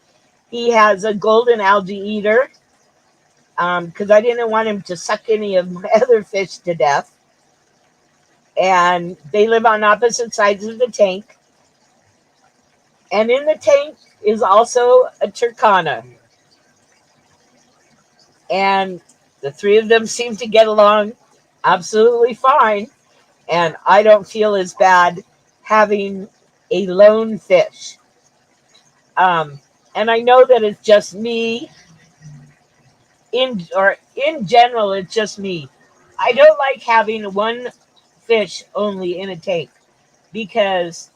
He has a golden algae eater, because I didn't want him to suck any of my other fish to death. And they live on opposite sides of the tank. And in the tank is also a turkana. And the 3 of them seem to get along absolutely fine. And I don't feel as bad having a lone fish. And I know that it's just me. In general, it's just me. I don't like having one fish only in a tank because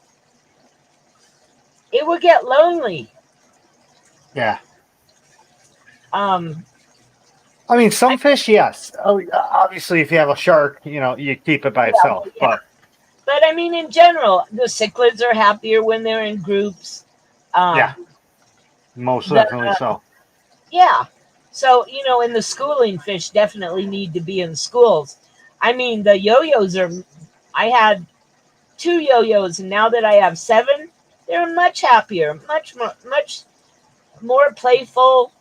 it would get lonely. Yeah. Um, I mean, some fish, yes. Oh, obviously, if you have a shark, you keep it by yeah, itself. yeah. But I mean, in general, the cichlids are happier when they're in groups. Yeah, Um, most the definitely so. Yeah. So, and the schooling fish definitely need to be in schools. I mean, the yo-yos I had 2 yo-yos, and now that I have 7, they're much happier, much more playful.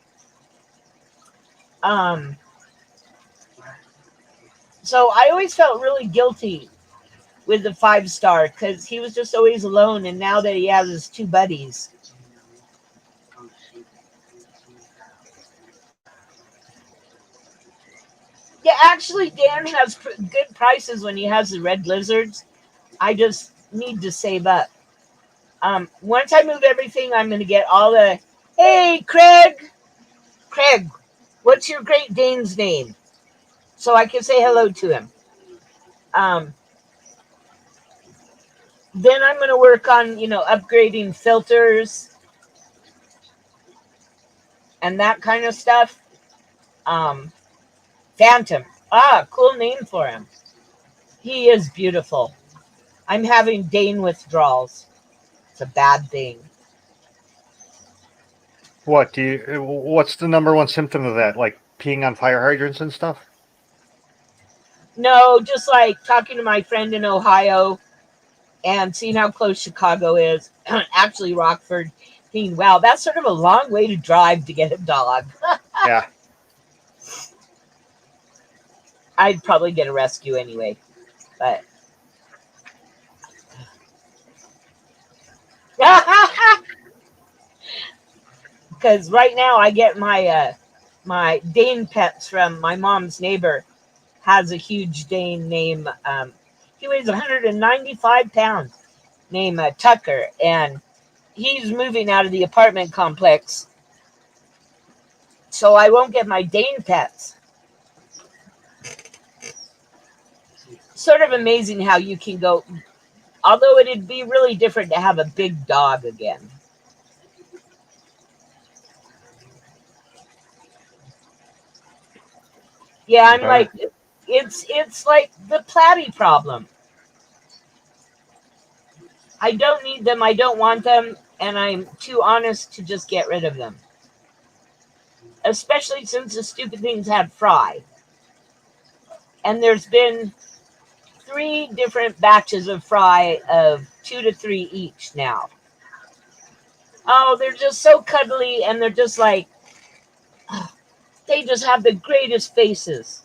Um, so I always felt really guilty with the 5-star because he was just always alone, and now that he has his 2 buddies. Yeah, actually, Dan has good prices when he has the red lizards. I just need to save up. Once I move everything, I'm going to get all the. Hey, Craig! Craig, what's your Great Dane's name? So I can say hello to him. Um, then I'm going to work on, upgrading filters and that kind of stuff. Um, Phantom. Ah, cool name for him. He is beautiful. I'm having Dane withdrawals. It's a bad thing. What's the number one symptom of that? Like peeing on fire hydrants and stuff? No, just like talking to my friend in Ohio and seeing how close Chicago is. Actually, Rockford. Thinking, wow, that's sort of a long way to drive to get a dog. Yeah. I'd probably get a rescue anyway, but because right now I get my Dane pets from my mom's neighbor. Has a huge Dane named he weighs 195 pounds. Named Tucker, and he's moving out of the apartment complex, so I won't get my Dane pets. Sort of amazing how you can go. Although it'd be really different to have a big dog again. Yeah, I'm Okay. like, it's like the platy problem. I don't need them, I don't want them, and I'm too honest to just get rid of them. Especially since the stupid things had fry. And there's been 3 different batches of fry of 2 to 3 each now. Oh, they're just so cuddly, and they're just like, they just have the greatest faces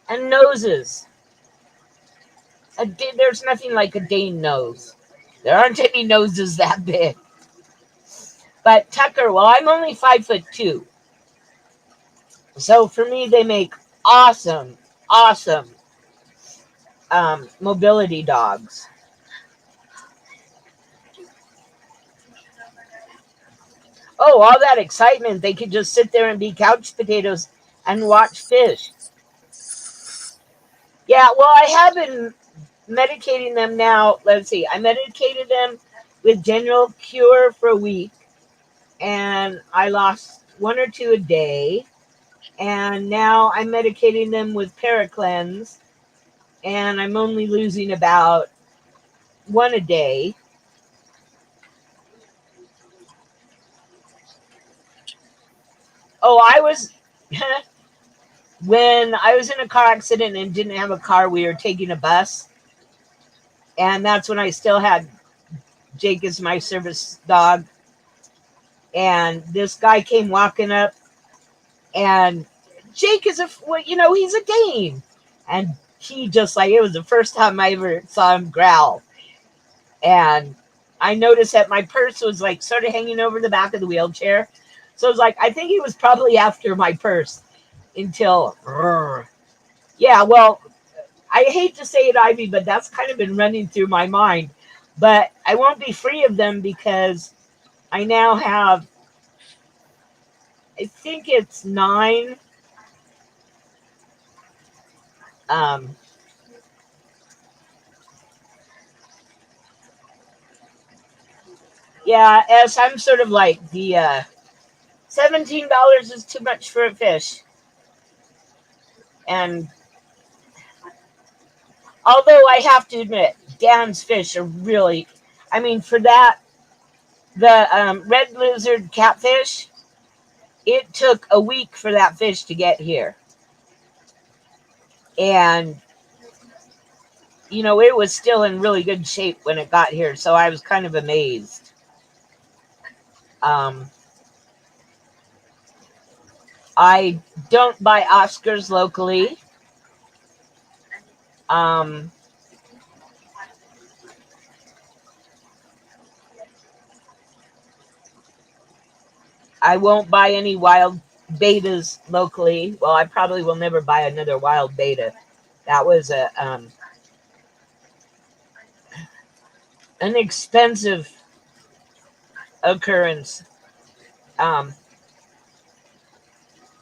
and noses. There's nothing like a Dane nose. There aren't any noses that big. But Tucker, well, I'm only 5'2". So for me, they make awesome mobility dogs. Oh, all that excitement. They could just sit there and be couch potatoes and watch fish. Yeah, well, I have been medicating them now. Let's see. I medicated them with general cure for a week, and I lost 1 or 2 a day. And now I'm medicating them with Paracleanse, and I'm only losing about 1 a day. Oh, I was when I was in a car accident and didn't have a car, we were taking a bus, and that's when I still had Jake as my service dog. And this guy came walking up, and Jake is he's a Dane, and he just like it was the first time I ever saw him growl. And I noticed that my purse was like sort of hanging over the back of the wheelchair, so I was like, I think he was probably after my purse until, yeah. Well, I hate to say it, Ivy, but that's kind of been running through my mind. But I won't be free of them because I now have, I think it's 9. Um, yeah, as I'm sort of like the $17 is too much for a fish. And although I have to admit, Dan's fish are really, I mean, for that, the red lizard catfish, it took a week for that fish to get here. And, it was still in really good shape when it got here. So I was kind of amazed. I don't buy Oscars locally. I won't buy any wild betas locally. Well, I probably will never buy another wild beta. That was an expensive occurrence.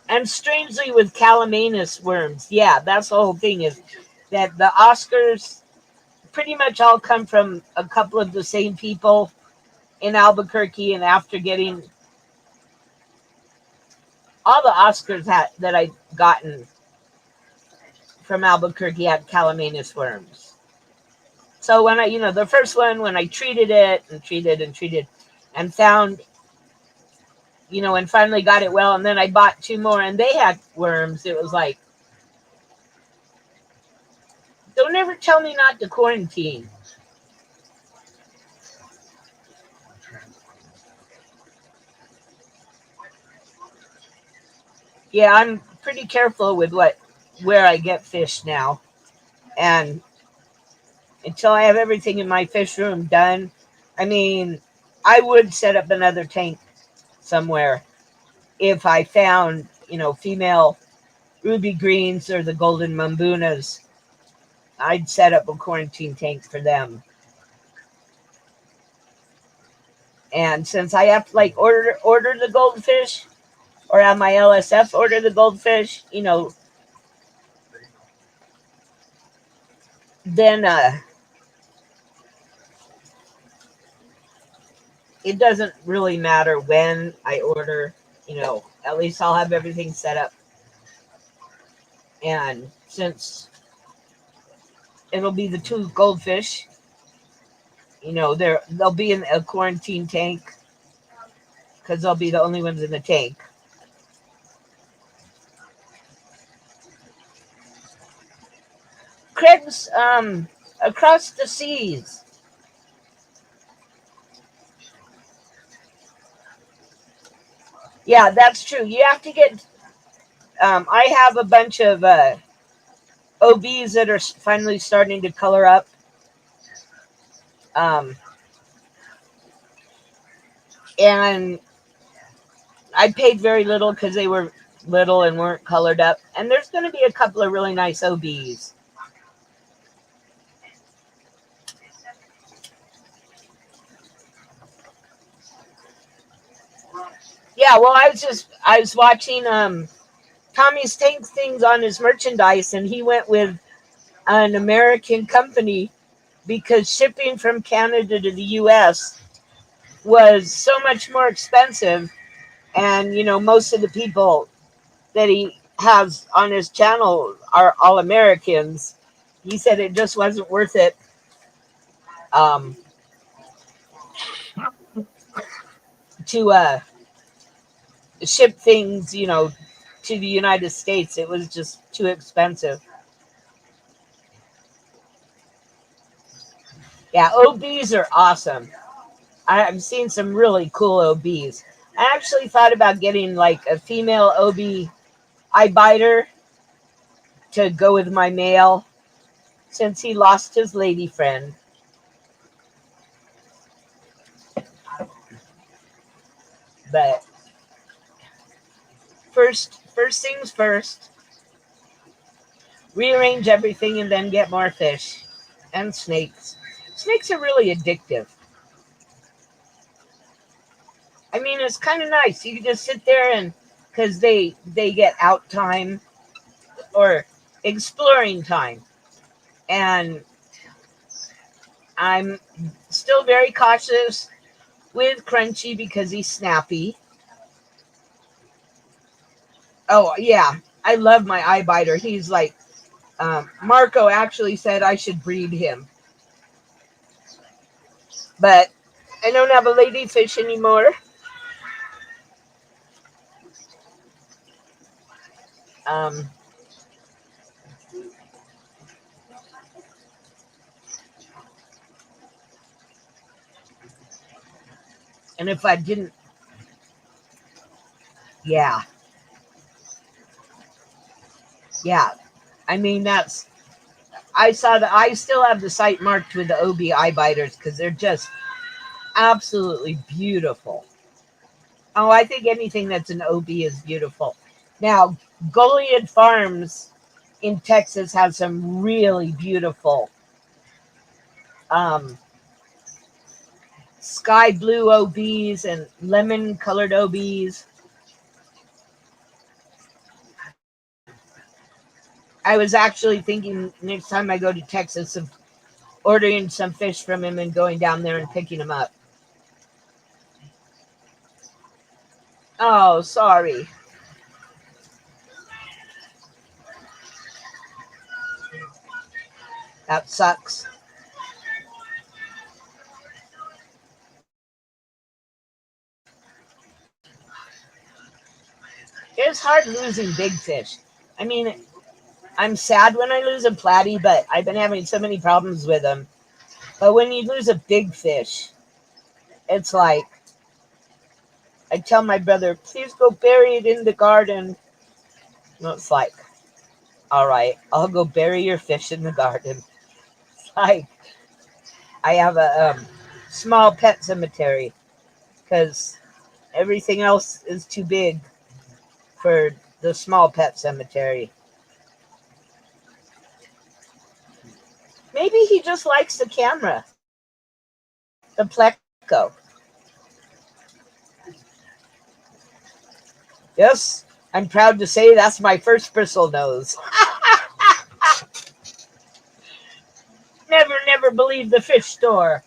And strangely, with Calamanus worms, yeah, that's the whole thing, is that the Oscars pretty much all come from a couple of the same people in Albuquerque, and after getting all the Oscars that I've gotten from Albuquerque had Calamanus worms. So when the first one, when I treated it and treated and found, and finally got it well, and then I bought 2 more and they had worms, it was like, don't ever tell me not to quarantine. Yeah, I'm pretty careful with where I get fish now. And until I have everything in my fish room done, I mean, I would set up another tank somewhere if I found, female ruby greens or the golden Mambunas. I'd set up a quarantine tank for them. And since I have to order the goldfish, or have my LSF order the goldfish, then it doesn't really matter when I order, at least I'll have everything set up. And since it'll be the 2 goldfish, they'll be in a quarantine tank because they'll be the only ones in the tank. Craig's across the seas. Yeah, that's true. You have to get. I have a bunch of OBs that are finally starting to color up. And I paid very little because they were little and weren't colored up. And there's going to be a couple of really nice OBs. Yeah, well, I was watching Tommy's Tank things on his merchandise, and he went with an American company because shipping from Canada to the US was so much more expensive. And, most of the people that he has on his channel are all Americans. He said it just wasn't worth it um, to ship things, to the United States. It was just too expensive. Yeah, OBs are awesome. I've seen some really cool OBs. I actually thought about getting like a female OB eye biter to go with my male since he lost his lady friend. But first things first, rearrange everything and then get more fish and snakes. Snakes are really addictive. I mean, it's kind of nice. You can just sit there and because they get out time or exploring time. And I'm still very cautious with Crunchy because he's snappy. Oh yeah, I love my eye biter. He's like Marco actually said I should breed him, but I don't have a ladyfish anymore. Um, and if I didn't, yeah, yeah. I mean, I saw that I still have the site marked with the OB eye biters because they're just absolutely beautiful. Oh, I think anything that's an OB is beautiful. Now, Goliad Farms in Texas has some really beautiful um, sky blue OBs and lemon colored OBs. I was actually thinking next time I go to Texas of ordering some fish from him and going down there and picking them up. Oh, sorry. That sucks. It's hard losing big fish. I mean, I'm sad when I lose a platy, but I've been having so many problems with them. But when you lose a big fish, it's like I tell my brother, please go bury it in the garden. No, it's like, all right, I'll go bury your fish in the garden. It's like I have a small pet cemetery because everything else is too big for the small pet cemetery. Maybe he just likes the camera, the Pleco. Yes, I'm proud to say that's my first bristle nose. Never believe the fish store.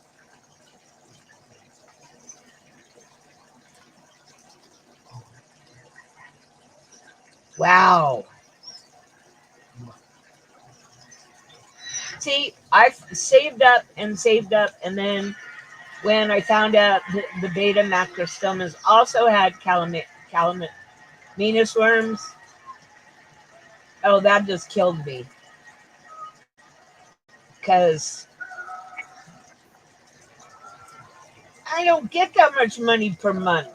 Wow. See, I've saved up, and then when I found out the beta macrostomas also had calaminus worms, oh, that just killed me. Because I don't get that much money per month.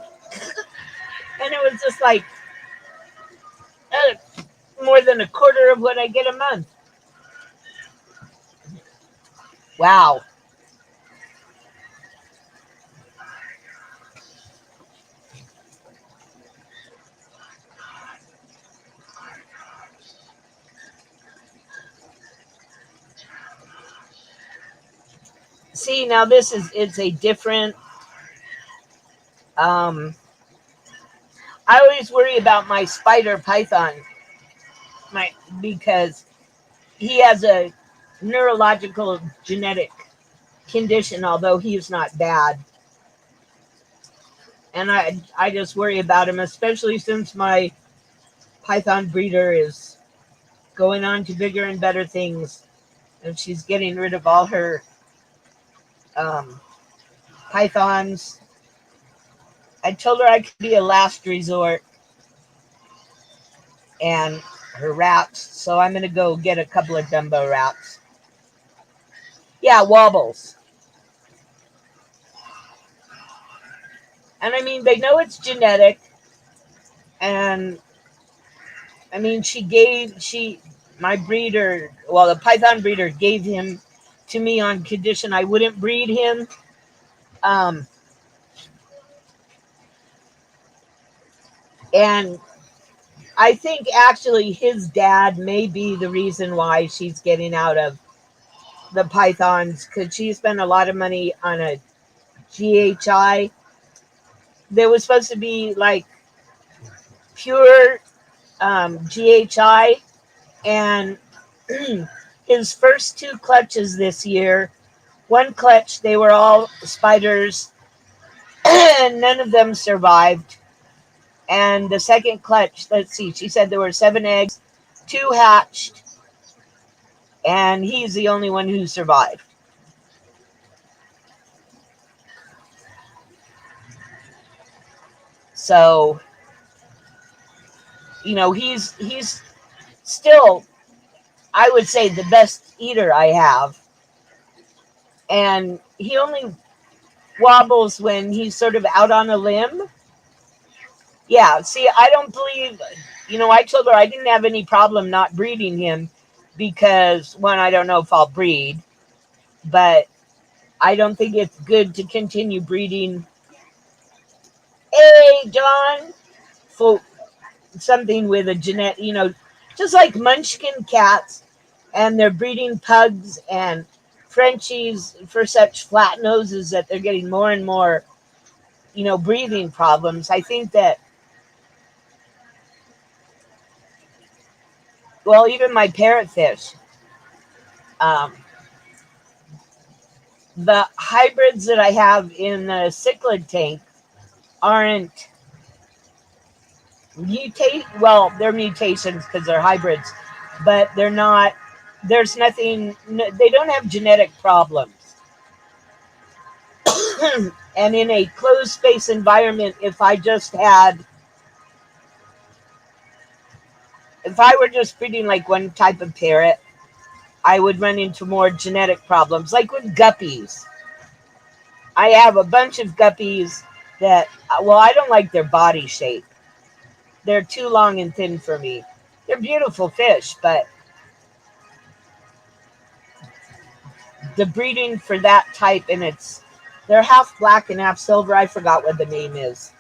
And it was just like more than a quarter of what I get a month. Wow. See, now it's a different I always worry about my spider python because he has a neurological genetic condition, although he's not bad. And I just worry about him, especially since my python breeder is going on to bigger and better things, and she's getting rid of all her pythons. I told her I could be a last resort, and her rats, so I'm going to go get a couple of Dumbo rats. Yeah, wobbles. And I mean, they know it's genetic, and I mean, my breeder, well, the python breeder gave him to me on condition I wouldn't breed him. And I think actually his dad may be the reason why she's getting out of the pythons, because she spent a lot of money on a GHI. There was supposed to be like pure GHI, and his first two clutches this year, one clutch, they were all spiders, and none of them survived. And the second clutch, let's see, she said there were 7 eggs, 2 hatched, and he's the only one who survived. So, you know, he's still, I would say, the best eater I have. And he only wobbles when he's sort of out on a limb. Yeah, see, I don't believe, you know, I told her I didn't have any problem not breeding him because, one, I don't know if I'll breed, but I don't think it's good to continue breeding. Hey, John, for something with a genetic, you know, just like Munchkin cats, and they're breeding pugs and Frenchies for such flat noses that they're getting more and more, you know, breathing problems. I think that, well, even my parrotfish, the hybrids that I have in the cichlid tank aren't well, they're mutations because they're hybrids, but they're not, there's nothing, they don't have genetic problems. And in a closed space environment, if I were just breeding like one type of parrot, I would run into more genetic problems, like with guppies. I have a bunch of guppies that, well, I don't like their body shape. They're too long and thin for me. They're beautiful fish, but the breeding for that type, and they're half black and half silver. I forgot what the name is.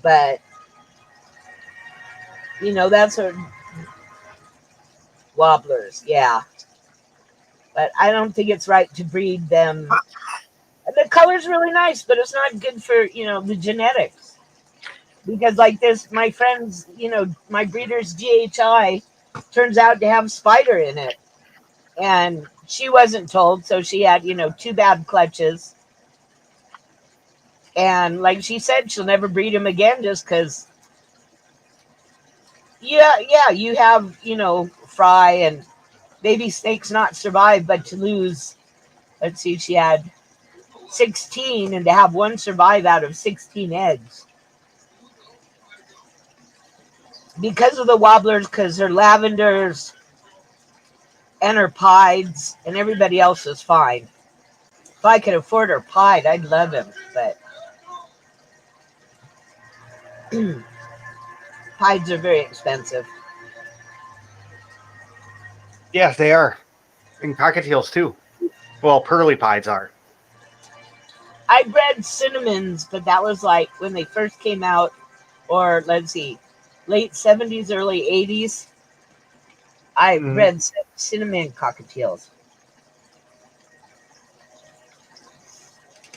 But you know, that's a wobblers, yeah. But I don't think it's right to breed them. The color's really nice, but it's not good for, you know, the genetics. Because like this, my friend's, you know, my breeder's GHI turns out to have spider in it. And she wasn't told, so she had, you know, 2 bad clutches. And like she said, she'll never breed him again just because, yeah, you have, you know, fry and baby snakes not survive, but to lose, let's see, she had 16, and to have 1 survive out of 16 eggs. Because of the wobblers, because they're lavenders and her pieds, and everybody else is fine. If I could afford her pied, I'd love him, but pieds are very expensive. Yes, they are. And cockatiels, too. Well, pearly pieds are. I bred cinnamons, but that was like when they first came out, or let's see, late 70s, early 80s. I bred cinnamon cockatiels.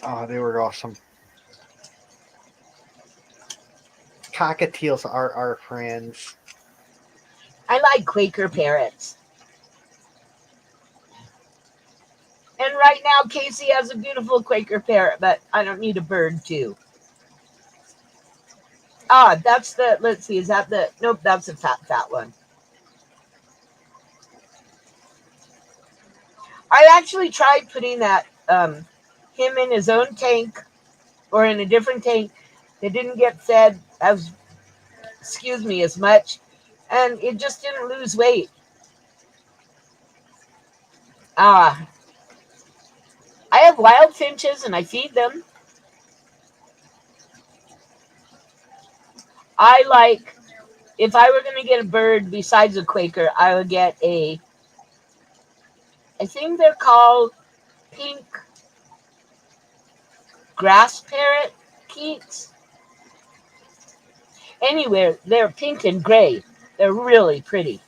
Oh, they were awesome. Cockatiels are our friends. I like Quaker parrots. And right now, Casey has a beautiful Quaker parrot, but I don't need a bird too. Ah, that's the, let's see, is that the, nope, that's a fat one. I actually tried putting that, him in his own tank or in a different tank that didn't get fed as, as much, and it just didn't lose weight. Ah, I have wild finches and I feed them. I like, if I were going to get a bird besides a Quaker, I would get I think they're called pink grass parrot keats. Anywhere, they're pink and gray. They're really pretty.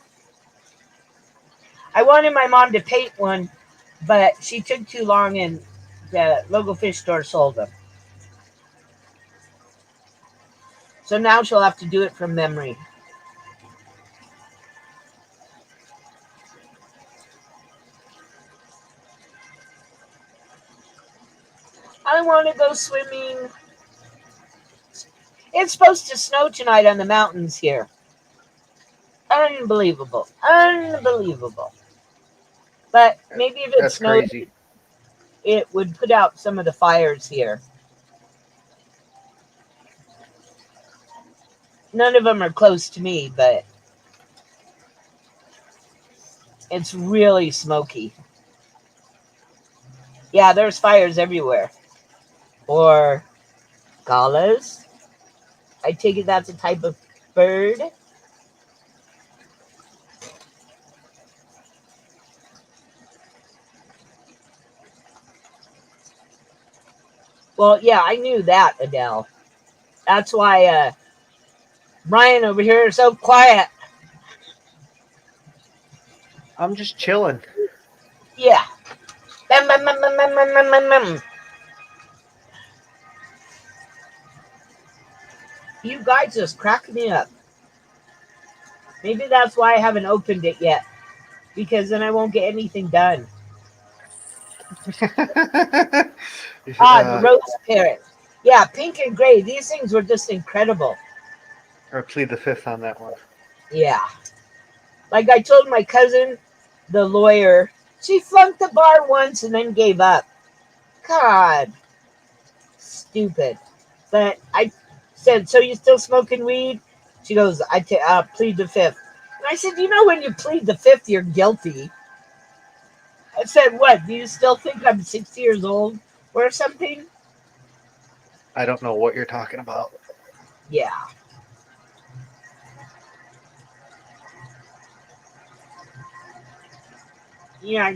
I wanted my mom to paint one, but she took too long and the local fish store sold them. So now she'll have to do it from memory. I want to go swimming. It's supposed to snow tonight on the mountains here. Unbelievable. Unbelievable. But maybe if it That's snowed, crazy. it would put out some of the fires here. None of them are close to me, but it's really smoky. Yeah, there's fires everywhere. Or galas. I take it that's a type of bird. Well, yeah, I knew that, Adele. That's why Brian over here is so quiet. I'm just chilling. Yeah. Bam, bam, bam, bam, bam, bam, bam, bam. You guys just crack me up. Maybe that's why I haven't opened it yet. Because then I won't get anything done. The rose parrot. Yeah, pink and gray. These things were just incredible. Or plead the fifth on that one. Yeah. Like I told my cousin, the lawyer, she flunked the bar once and then gave up. God. Stupid. But I said, so you still smoking weed? She goes, I plead the fifth. And I said, you know, when you plead the fifth, you're guilty. I said, what? Do you still think I'm 60 years old or something? I don't know what you're talking about. Yeah. Yeah.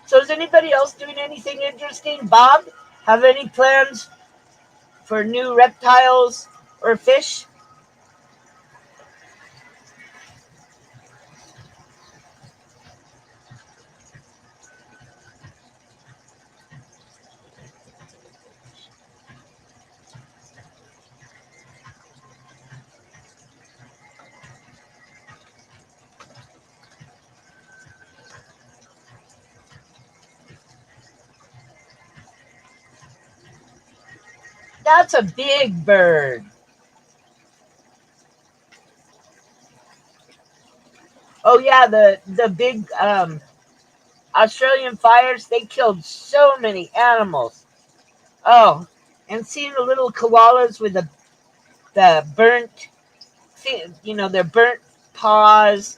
So is anybody else doing anything interesting? Bob, have any plans for new reptiles or fish? That's a big bird. Oh yeah, the big Australian fires, they killed so many animals. Oh, and seeing the little koalas with the burnt, their burnt paws,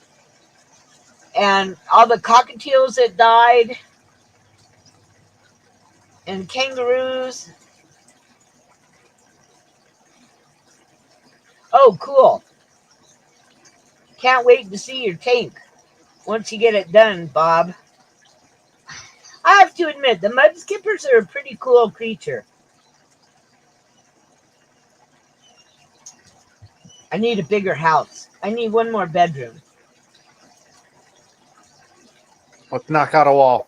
and all the cockatiels that died, and kangaroos. Oh, cool. Can't wait to see your tank once you get it done, Bob. I have to admit, the mud skippers are a pretty cool creature. I need a bigger house. I need one more bedroom. Let's knock out a wall.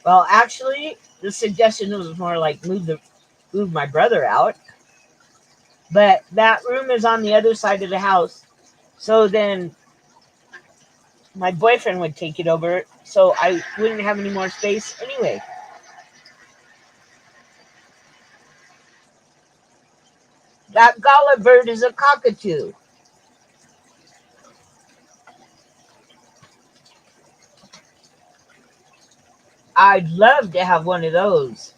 Well, actually, the suggestion was more like move my brother out. But that room is on the other side of the house. So then my boyfriend would take it over, so I wouldn't have any more space anyway. That gala bird is a cockatoo. I'd love to have one of those.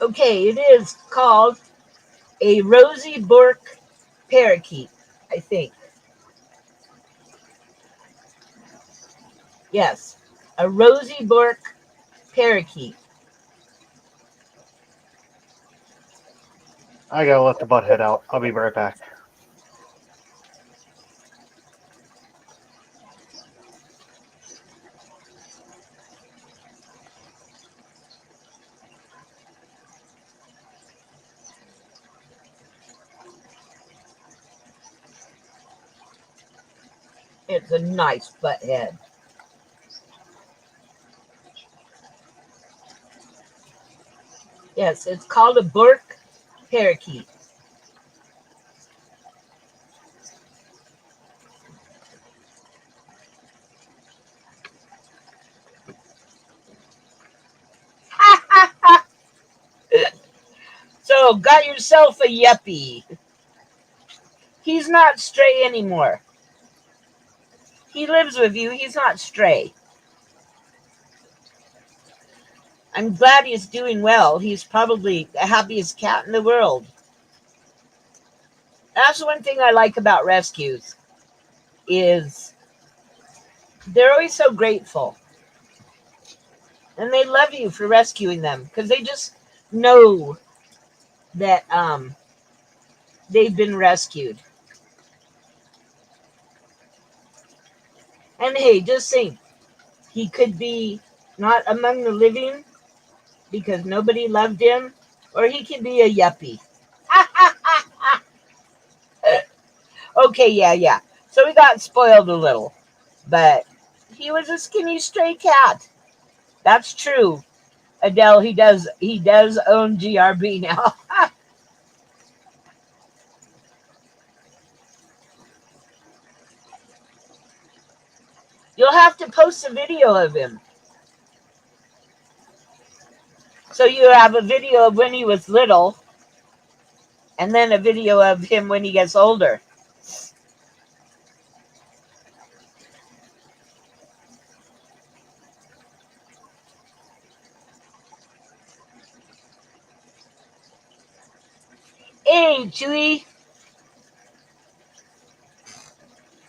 Okay, it is called a rosy bork parakeet, I think. Yes, a rosy bork parakeet. I gotta let the butt head out. I'll be right back. It's a nice butt head. Yes, it's called a bork parakeet. So, got yourself a yuppie. He's not stray anymore. He lives with you. He's not stray. I'm glad he's doing well. He's probably the happiest cat in the world. That's one thing I like about rescues is they're always so grateful. And they love you for rescuing them because they just know that they've been rescued. And hey, just think, he could be not among the living because nobody loved him, or he could be a yuppie. Okay, yeah. So we got spoiled a little, but he was a skinny stray cat. That's true, Adele. He does own GRB now. You'll have to post a video of him. So you have a video of when he was little, and then a video of him when he gets older. Hey, Chewy.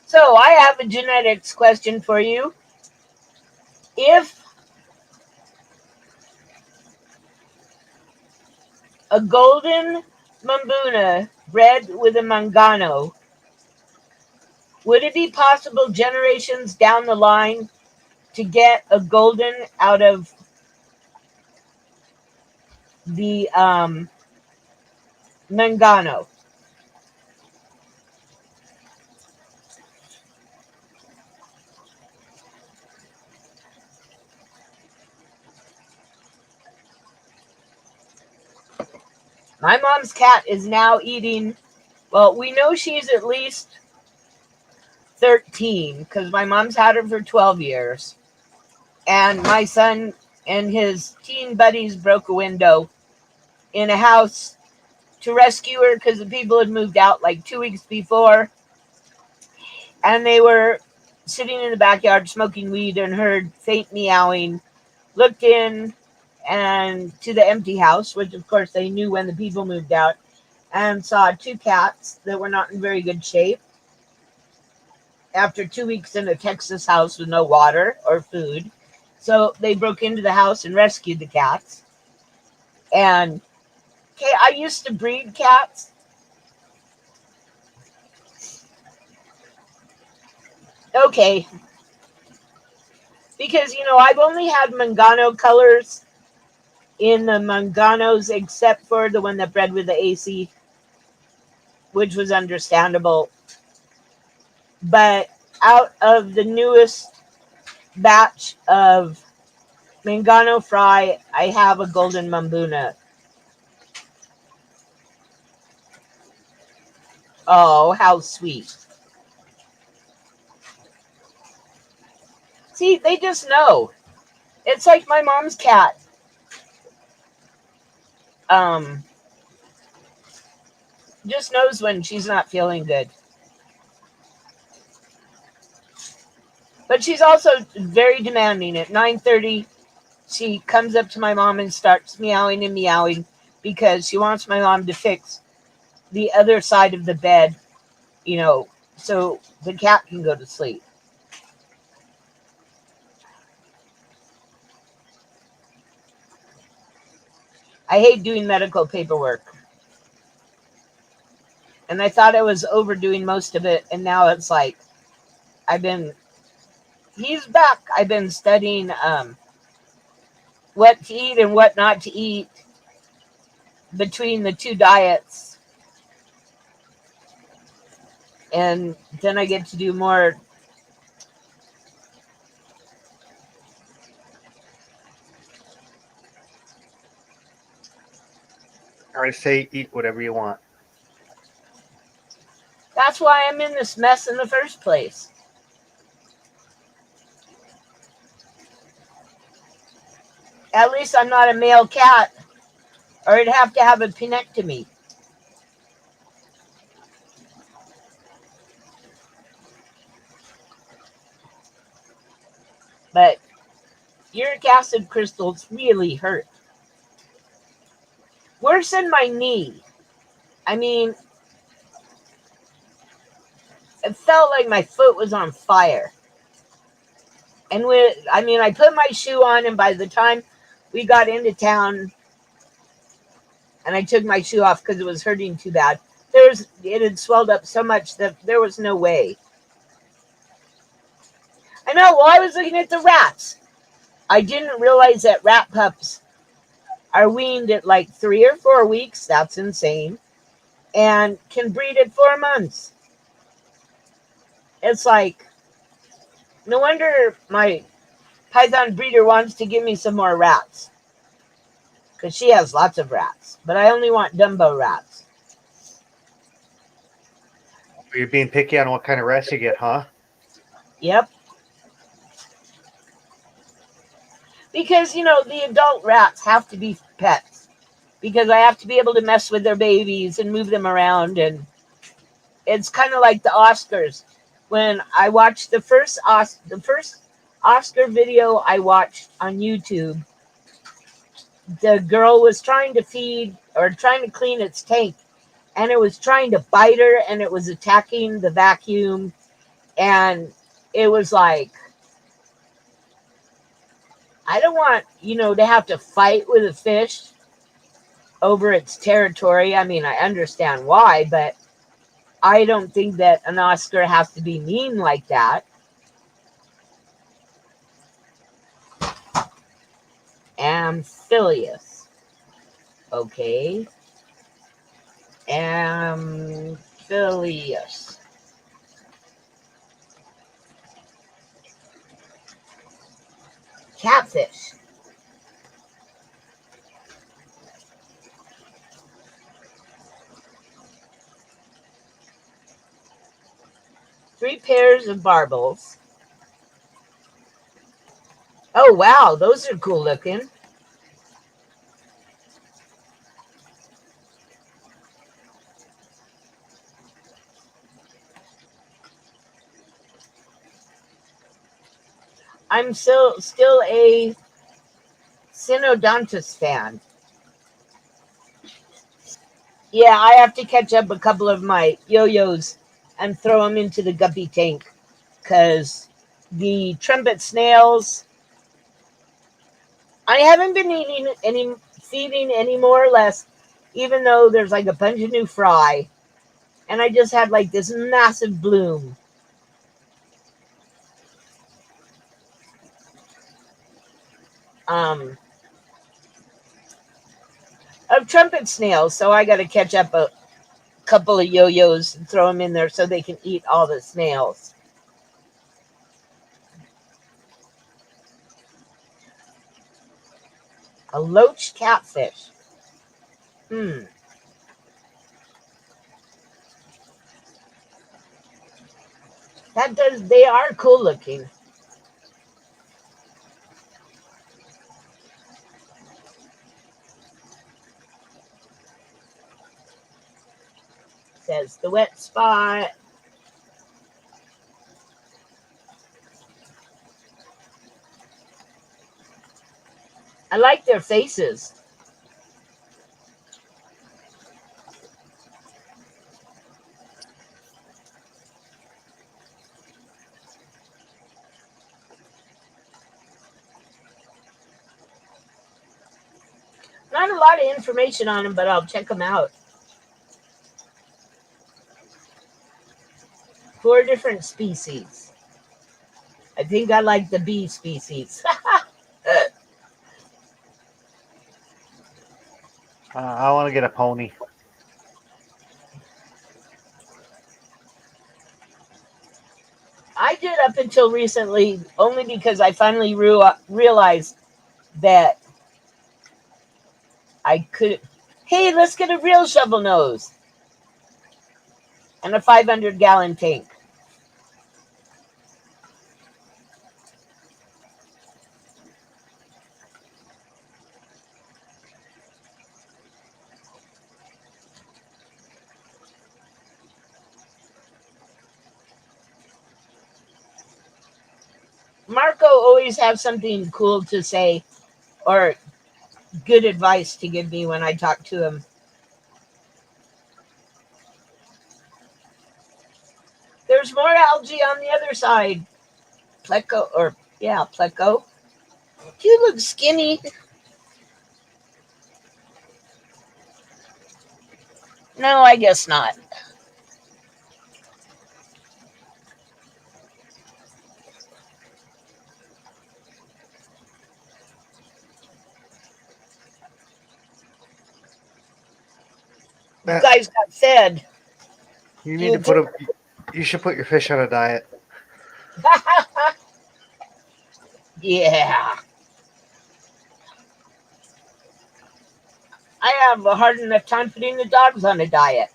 So I have a genetics question for you. If a golden Mambuna bred with a Mangano, would it be possible generations down the line to get a golden out of the Mangano? My mom's cat is now eating, well, we know she's at least 13 because my mom's had her for 12 years. And my son and his teen buddies broke a window in a house to rescue her because the people had moved out like 2 weeks before. And they were sitting in the backyard smoking weed and heard faint meowing, looked in and to the empty house, which of course they knew when the people moved out, and saw two cats that were not in very good shape. After 2 weeks in a Texas house with no water or food. So they broke into the house and rescued the cats. And okay, I used to breed cats. Okay. Because, I've only had Mangano colors in the Manganos except for the one that bred with the AC, which was understandable. But out of the newest batch of Mangano Fry, I have a golden Mambuna. Oh, how sweet. See, they just know. It's like my mom's cat. Um, just knows when she's not feeling good. But she's also very demanding. At 9:30, she comes up to my mom and starts meowing and meowing because she wants my mom to fix the other side of the bed, so the cat can go to sleep. I hate doing medical paperwork. And I thought I was overdoing most of it. And now it's like, I've been, he's back. I've been studying what to eat and what not to eat between the two diets. And then I get to do more. I say eat whatever you want. That's why I'm in this mess in the first place. At least I'm not a male cat, or I'd have to have a penectomy. But uric acid crystals really hurt. Worse than my knee. I mean, it felt like my foot was on fire. And I put my shoe on, and by the time we got into town, and I took my shoe off because it was hurting too bad, it had swelled up so much that there was no way. I know. Well, I was looking at the rats. I didn't realize that rat pups are weaned at like 3 or 4 weeks. That's insane. And can breed at 4 months. It's like, no wonder my python breeder wants to give me some more rats. Because she has lots of rats. But I only want Dumbo rats. You're being picky on what kind of rats you get, huh? Yep. Because, the adult rats have to be pets. Because I have to be able to mess with their babies and move them around. And it's kind of like the Oscars. When I watched the first Oscar video I watched on YouTube, the girl was trying to feed or trying to clean its tank, and it was trying to bite her, and it was attacking the vacuum, and it was like, I don't want, to have to fight with a fish over its territory. I mean, I understand why, but I don't think that an Oscar has to be mean like that. Amphibious. Okay. Amphibious. Catfish. Three pairs of barbels. Oh, wow. Those are cool looking. I'm still a Synodontus fan. Yeah, I have to catch up a couple of my yo-yos and throw them into the guppy tank because the trumpet snails, I haven't been feeding any more or less, even though there's like a bunch of new fry, and I just had like this massive bloom. Of trumpet snails, so I got to catch up a couple of yo-yos and throw them in there so they can eat all the snails. A Loach Catfish. They are cool looking. Says the wet spot. I like their faces. Not a lot of information on them, but I'll check them out. 4 different species. I think I like the bee species. I want to get a pony. I did up until recently, only because I finally realized that I could. Hey, let's get a real shovel nose and a 500-gallon tank. Marco always has something cool to say or good advice to give me when I talk to him. There's more algae on the other side. Pleco. You look skinny. No, I guess not. You guys got fed. You need to put you should put your fish on a diet. Yeah. I have a hard enough time putting the dogs on a diet.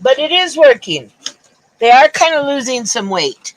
But it is working. They are kind of losing some weight.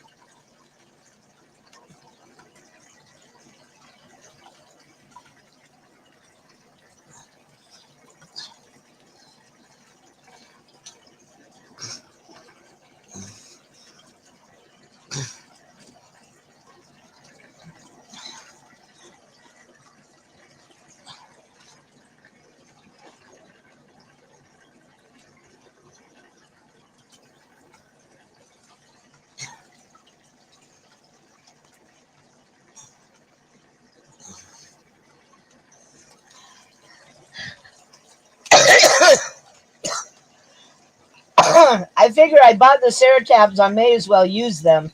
I figure I bought the Ceratabs. I may as well use them.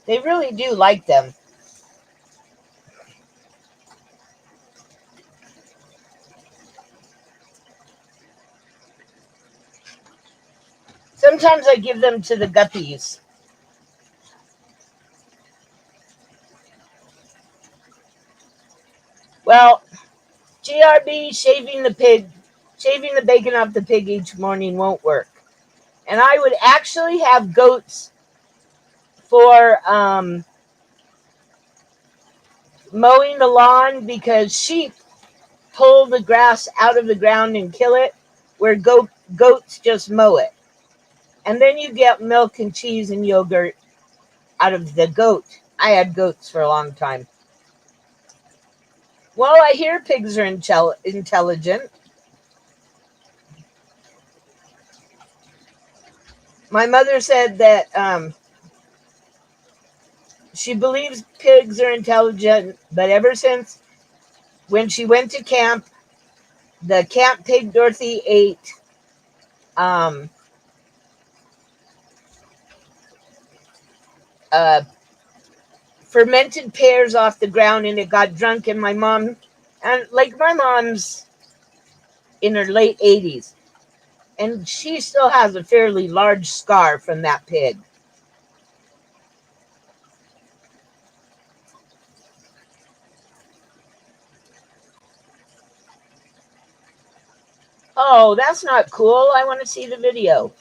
They really do like them. Sometimes I give them to the guppies. Well, GRB shaving the bacon off the pig each morning won't work. And I would actually have goats for mowing the lawn, because sheep pull the grass out of the ground and kill it, where goats just mow it. And then you get milk and cheese and yogurt out of the goat. I had goats for a long time. Well, I hear pigs are intelligent. My mother said that she believes pigs are intelligent, but ever since when she went to camp, the camp pig Dorothy ate fermented pears off the ground, and it got drunk, and my mom's in her late 80s, And she still has a fairly large scar from that pig. Oh, that's not cool. I want to see the video.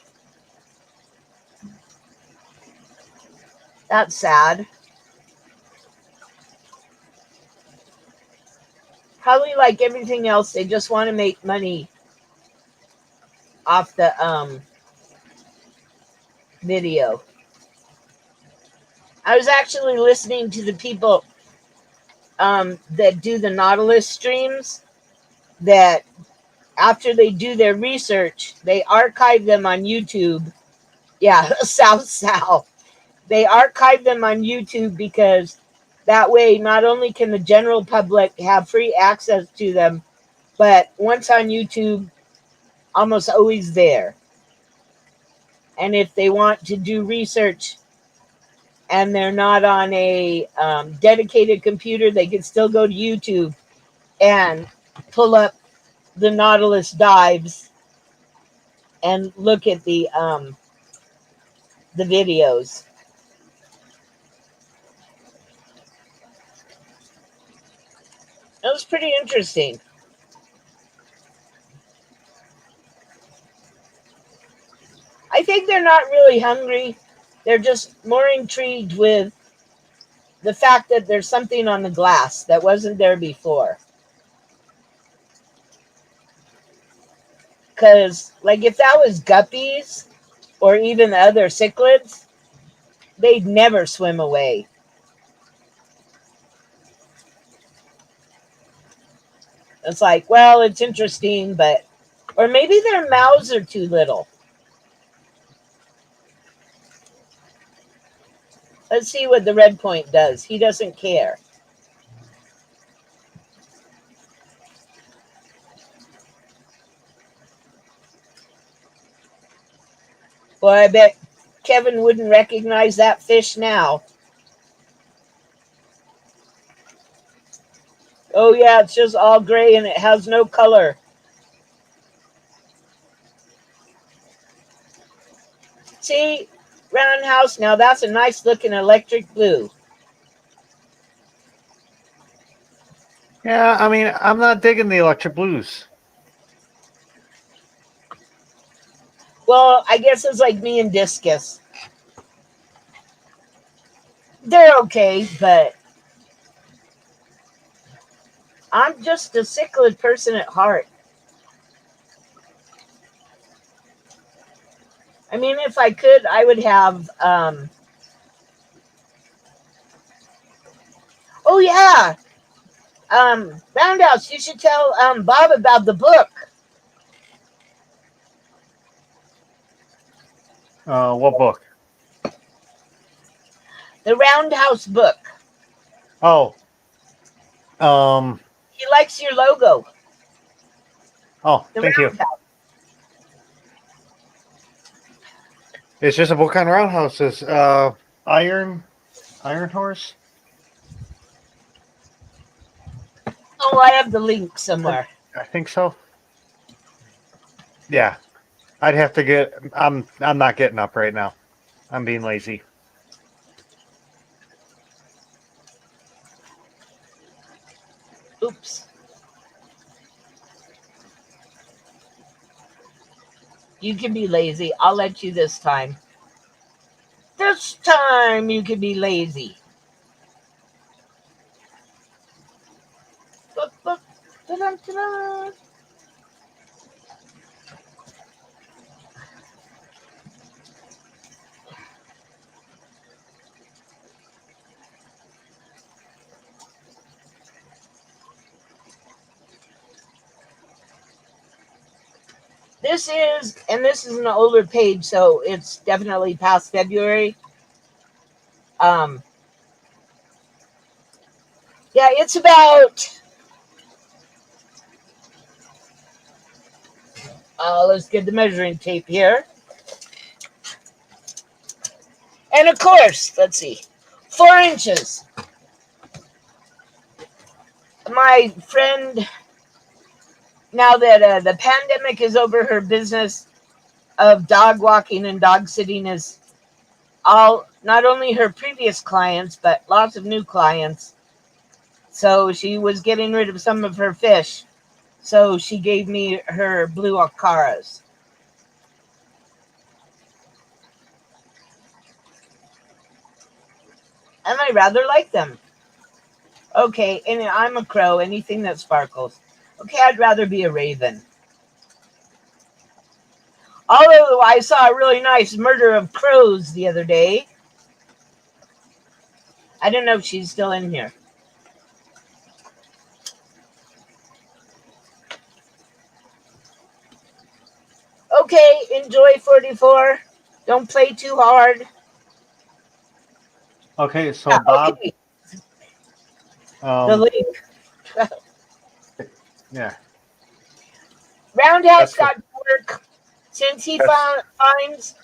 That's sad. Probably like everything else, they just want to make money off the video. I was actually listening to the people that do the Nautilus streams, that after they do their research, they archive them on YouTube. Yeah, South. They archive them on YouTube because that way not only can the general public have free access to them, but once on YouTube, almost always there. And if they want to do research and they're not on a dedicated computer, they can still go to YouTube and pull up the Nautilus dives and look at the videos. It was pretty interesting. I think they're not really hungry. They're just more intrigued with the fact that there's something on the glass that wasn't there before. Because, like, if that was guppies or even other cichlids, they'd never swim away. It's like, well, it's interesting, but... Or maybe their mouths are too little. Let's see what the red point does. He doesn't care. Boy, I bet Kevin wouldn't recognize that fish now. Oh, yeah, it's just all gray and it has no color. See, roundhouse, now that's a nice looking electric blue. Yeah, I mean, I'm not digging the electric blues. Well, I guess it's like me and discus. They're okay, but I'm just a cichlid person at heart. I mean, if I could, I would have... Oh, yeah. Roundhouse, you should tell Bob about the book. What book? The Roundhouse book. Oh. He likes your logo. Oh, The thank you. Roundhouse. It's just a book on roundhouses. Iron Horse. Oh, I have the link somewhere. I think so. Yeah, I'd have to get. I'm not getting up right now. I'm being lazy. Oops. You can be lazy. I'll let you this time. This time you can be lazy. Look, look. Ta-da, ta-da. This is an older page, so it's definitely past February. Yeah, it's about... let's get the measuring tape here. And of course, let's see, 4 inches. My friend, now that the pandemic is over, her business of dog walking and dog sitting is all, not only her previous clients, but lots of new clients. So she was getting rid of some of her fish. So she gave me her blue Acaras. And I rather like them. Okay, and I'm a crow, anything that sparkles. Okay, I'd rather be a raven. Although I saw a really nice murder of crows the other day. I don't know if she's still in here. Okay, enjoy 44. Don't play too hard. Okay, so Bob. Okay. The link. Yeah. Roundhouse got to work since he finds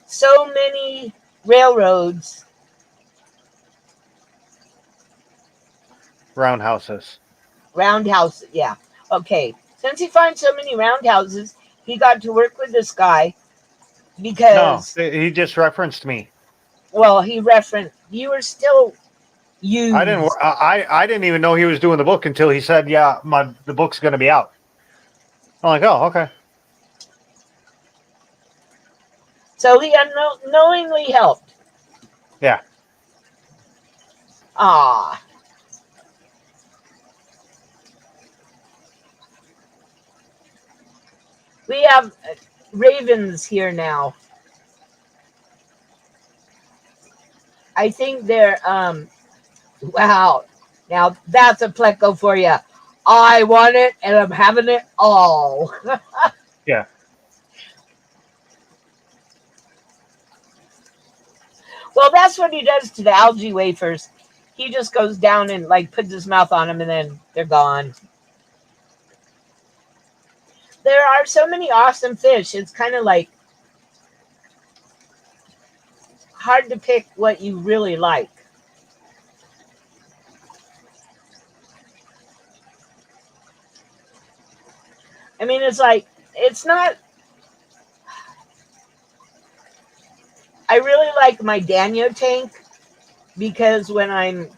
so many railroads. Roundhouses. Roundhouse, yeah. Okay. Since he finds so many roundhouses, he got to work with this guy because. No, he just referenced me. Well, he referenced. You were still used. I didn't even know he was doing the book until he said, "Yeah, the book's going to be out." I'm like, "Oh, okay." So he unknowingly helped. Yeah. Ah. We have ravens here now. I think they're wow. Now that's a pleco for you. I want it and I'm having it all. Yeah. Well, that's what he does to the algae wafers. He just goes down and like puts his mouth on them and then they're gone. There are so many awesome fish. It's kind of like hard to pick what you really like. I mean, it's like, it's not. I really like my Danio tank because when I'm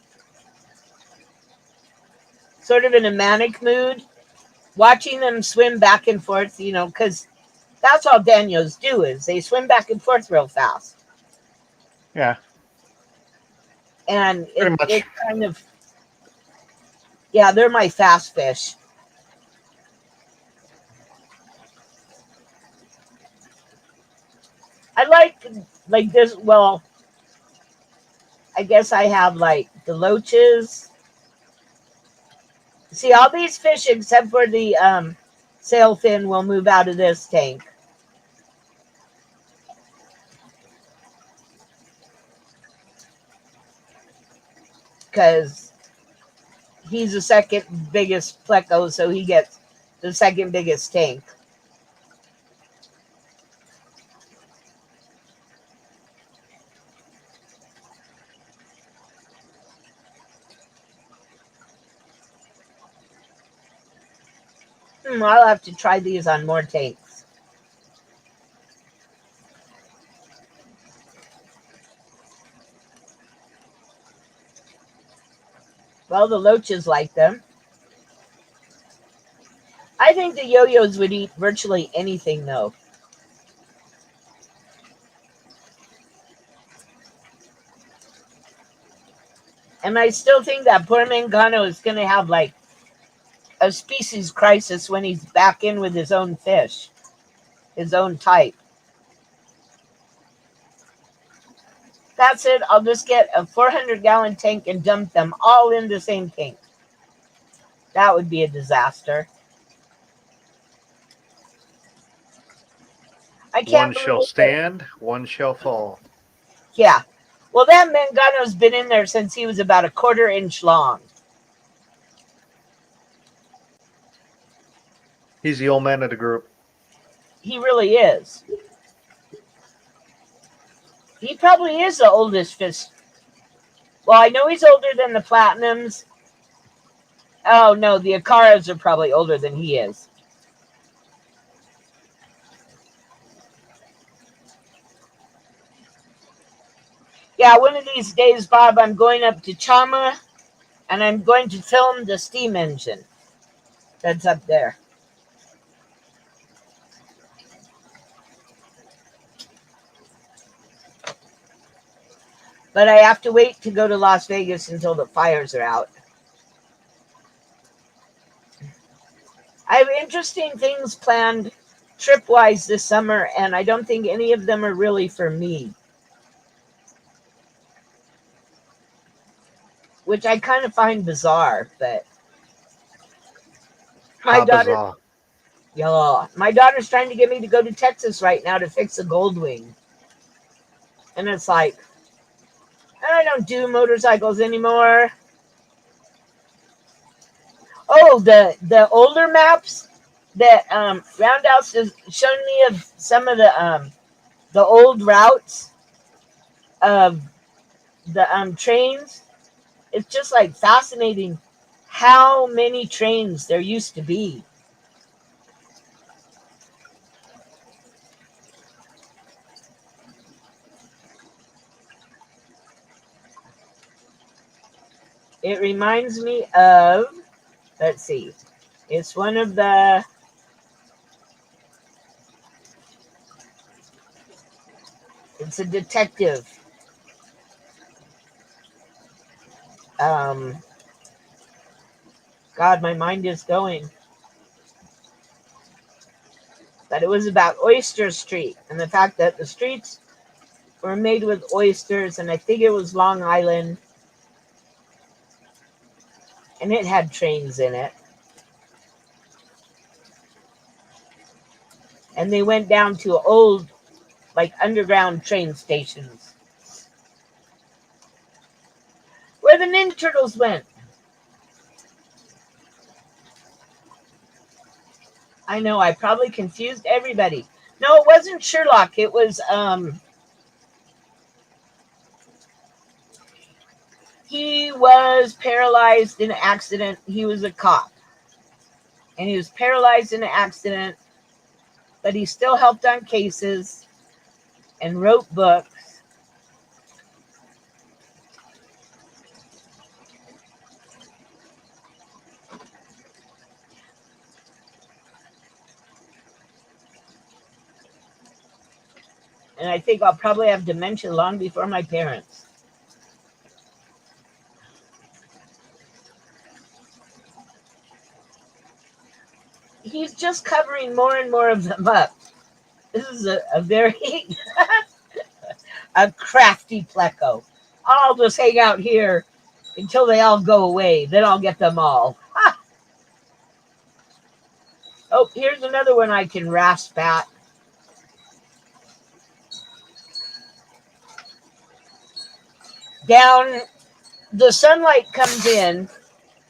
sort of in a manic mood, watching them swim back and forth, because that's all Danios do is they swim back and forth real fast. Yeah. And it kind of, yeah, they're my fast fish. I like this. Well, I guess I have like the loaches. See, all these fish except for the sailfin will move out of this tank. Because he's the second biggest pleco, so he gets the second biggest tank. I'll have to try these on more tanks. Well, the loaches like them. I think the yo-yos would eat virtually anything, though. And I still think that poor Mangano is going to have like a species crisis when he's back in with his own fish, his own type. That's it. I'll just get a 400-gallon tank and dump them all in the same tank. That would be a disaster. I can't. One shall stand, one shall fall. Yeah. Well, that Mangano's been in there since he was about a quarter-inch long. He's the old man of the group. He really is. He probably is the oldest fish. Well, I know he's older than the Platinums. Oh, no, the Acaras are probably older than he is. Yeah, one of these days, Bob, I'm going up to Chama and I'm going to film the steam engine that's up there. But I have to wait to go to Las Vegas until the fires are out. I have interesting things planned trip-wise this summer, and I don't think any of them are really for me. Which I kind of find bizarre, but my daughter, bizarre. yeah, my daughter's trying to get me to go to Texas right now to fix a Goldwing. And it's like, I don't do motorcycles anymore. Oh, the older maps that Roundhouse has shown me of some of the old routes of the trains. It's just like fascinating how many trains there used to be. It reminds me of, let's see, it's one of it's a detective. God, my mind is going. But it was about Oyster Street and the fact that the streets were made with oysters, and I think it was Long Island, and it had trains in it. And they went down to old, like, underground train stations where the Ninja Turtles went. I know, I probably confused everybody. No, it wasn't Sherlock. It was, he was paralyzed in an accident. He was a cop. And he was paralyzed in an accident, but he still helped on cases and wrote books. And I think I'll probably have dementia long before my parents. He's just covering more and more of them up. This is a very a crafty pleco. I'll just hang out here until they all go away. Then I'll get them all. Ha! Oh, here's another one I can rasp at. Down, the sunlight comes in.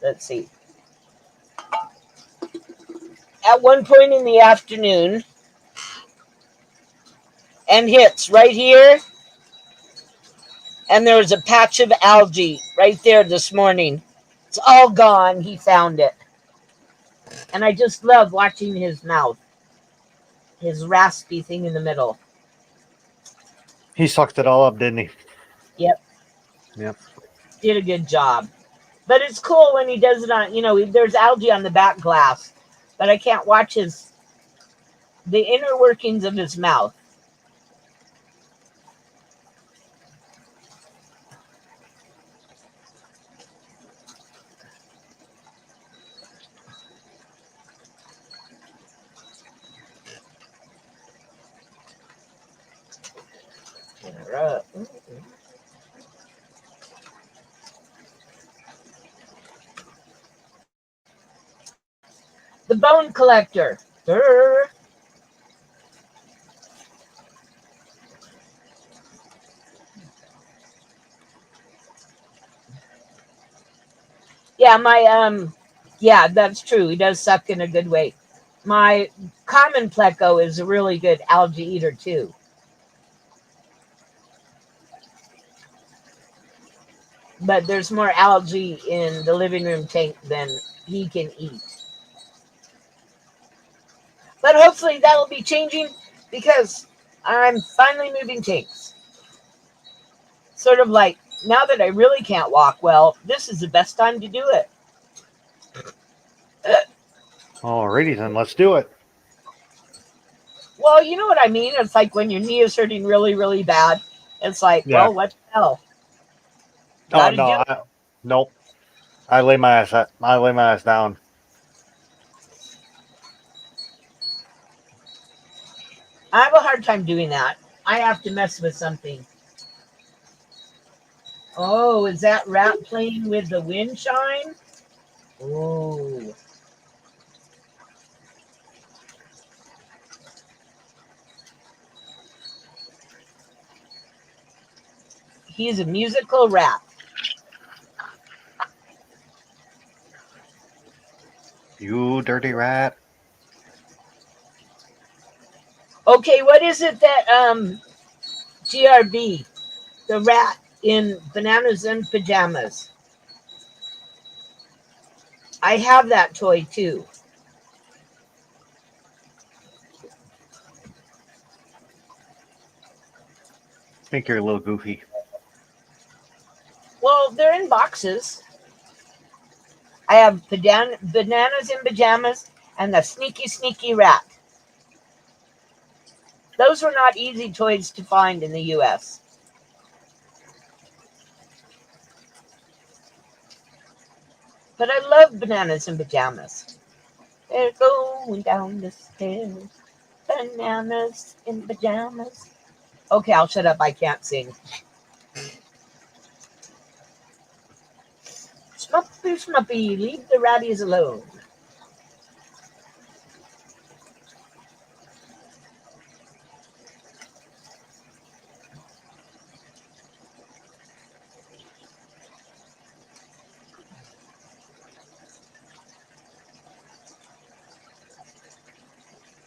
Let's see. At one point in the afternoon, and hits right here. And there was a patch of algae right there this morning. It's all gone. He found it. And I just love watching his mouth. His raspy thing in the middle. He sucked it all up, didn't he? Yep. Yep. Did a good job. But it's cool when he does it on, there's algae on the back glass. But I can't watch the inner workings of his mouth. The bone collector. Durr. Yeah, yeah, that's true. He does suck in a good way. My common pleco is a really good algae eater too. But there's more algae in the living room tank than he can eat. But hopefully that'll be changing because I'm finally moving tanks. Sort of like, now that I really can't walk well, this is the best time to do it. Alrighty then, let's do it. Well, you know what I mean? It's like when your knee is hurting really, really bad. It's like, Yeah. well, what the hell? Oh Gotta no, do it. nope. I lay my ass down. I have a hard time doing that. I have to mess with something. Oh, is that rat playing with the wind chime? Oh. He's a musical rat. You dirty rat. Okay, what is it that GRB, the rat in Bananas and Pajamas? I have that toy too. I think you're a little goofy. Well, they're in boxes. I have Bananas in Pajamas and the Sneaky Sneaky Rat. Those were not easy toys to find in the US. But I love Bananas in Pajamas. They're going down the stairs. Bananas in Pajamas. Okay, I'll shut up. I can't sing. Smuppy, Smuppy, leave the ratties alone.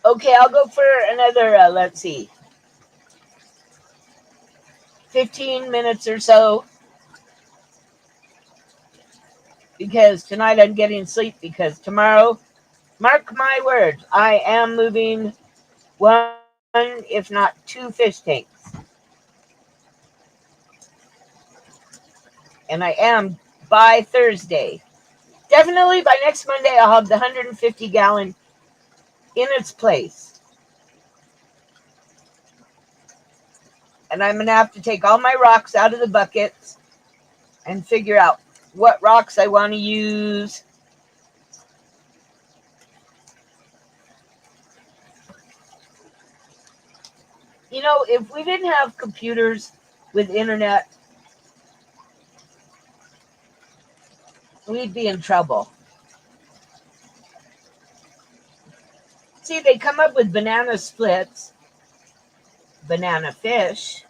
Okay, I'll go for another, let's see, 15 minutes or so. Because tonight I'm getting sleep because tomorrow, mark my words, I am moving one, if not two fish tanks. And I am by Thursday. Definitely by next Monday, I'll have the 150-gallon in its place. And I'm going to have to take all my rocks out of the buckets and figure out what rocks I want to use. You know, if we didn't have computers with internet, we'd be in trouble. See, they come up with banana splits, banana fish,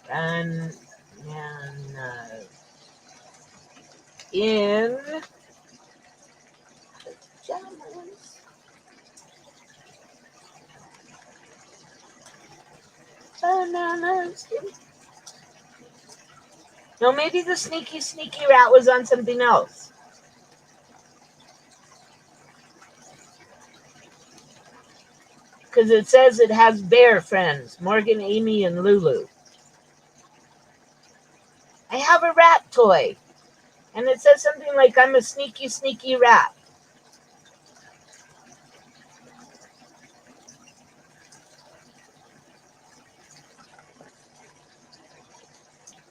and in pajamas. Bananas. No, maybe the sneaky, sneaky rat was on something else. Because it says it has bear friends, Morgan, Amy, and Lulu. I have a rat toy. And it says something like, I'm a sneaky, sneaky rat.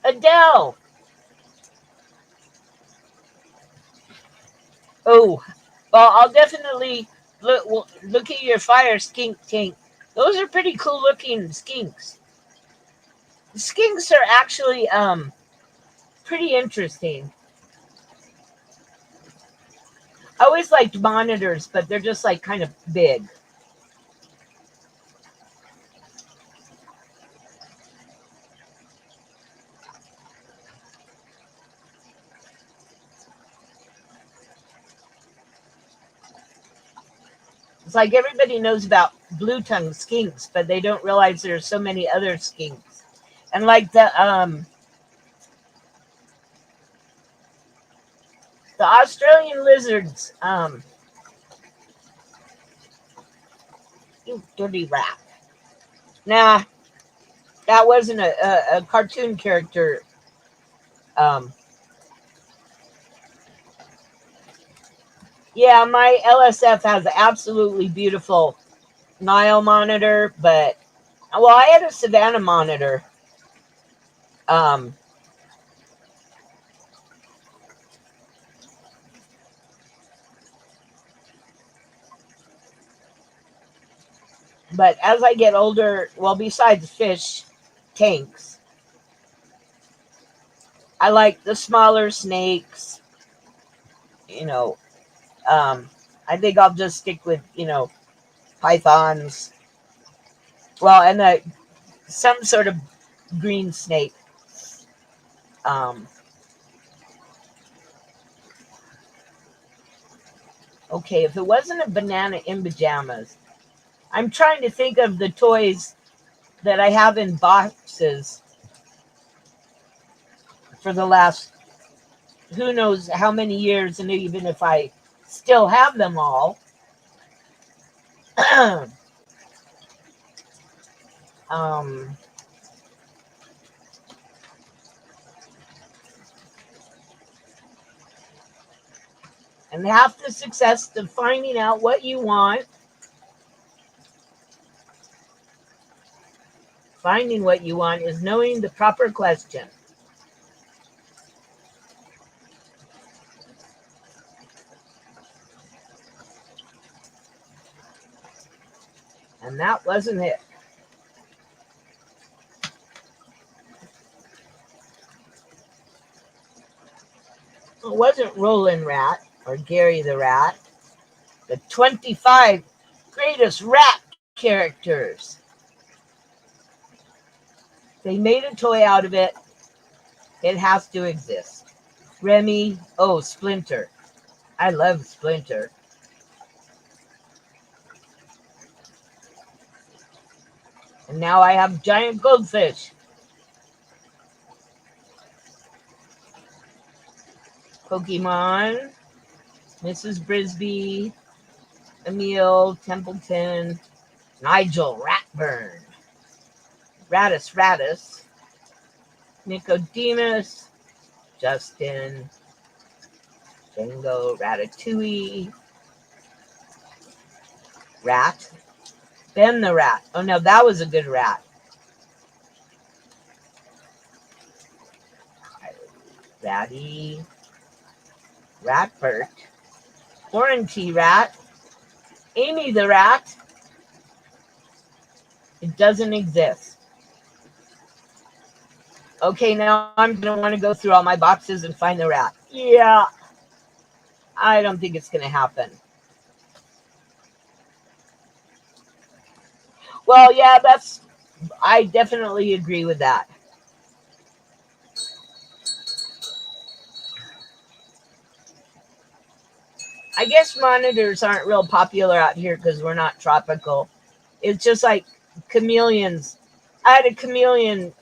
Adele. Oh, well, I'll definitely look at your fire skink tank. Those are pretty cool looking skinks. The skinks are actually pretty interesting. I always liked monitors, but they're just like kind of big. It's like everybody knows about blue tongue skinks, but they don't realize there are so many other skinks. And like the Australian lizards, you dirty rat. Nah, That wasn't a cartoon character. Um, yeah, my LSF has an absolutely beautiful Nile monitor, but well, I had a Savannah monitor. Um, but as I get older, well, besides fish tanks, I like the smaller snakes. You know, I think I'll just stick with pythons. Well, and some sort of green snake. Um, okay, if it wasn't a banana in pajamas, I'm trying to think of the toys that I have in boxes for the last who knows how many years, and even if I still have them all. um, and half the success of finding out what you want, finding what you want, is knowing the proper question. And that wasn't it. It wasn't Roland Rat or Gary the Rat. The 25 greatest rat characters. They made a toy out of it. It has to exist. Remy, oh, Splinter. I love Splinter. And now I have giant goldfish. Pokemon, Mrs. Brisby, Emil Templeton, Nigel Ratburn, Radis, Nicodemus, Justin, Django Ratatouille, Rat, Ben the Rat. Oh no, that was a good rat. Ratty, Ratbert, Warranty Rat, Amy the Rat. It doesn't exist. Okay, now I'm going to want to go through all my boxes and find the rat. Yeah, I don't think it's going to happen. Well, yeah, I definitely agree with that. I guess monitors aren't real popular out here because we're not tropical. It's just like chameleons. I had a chameleon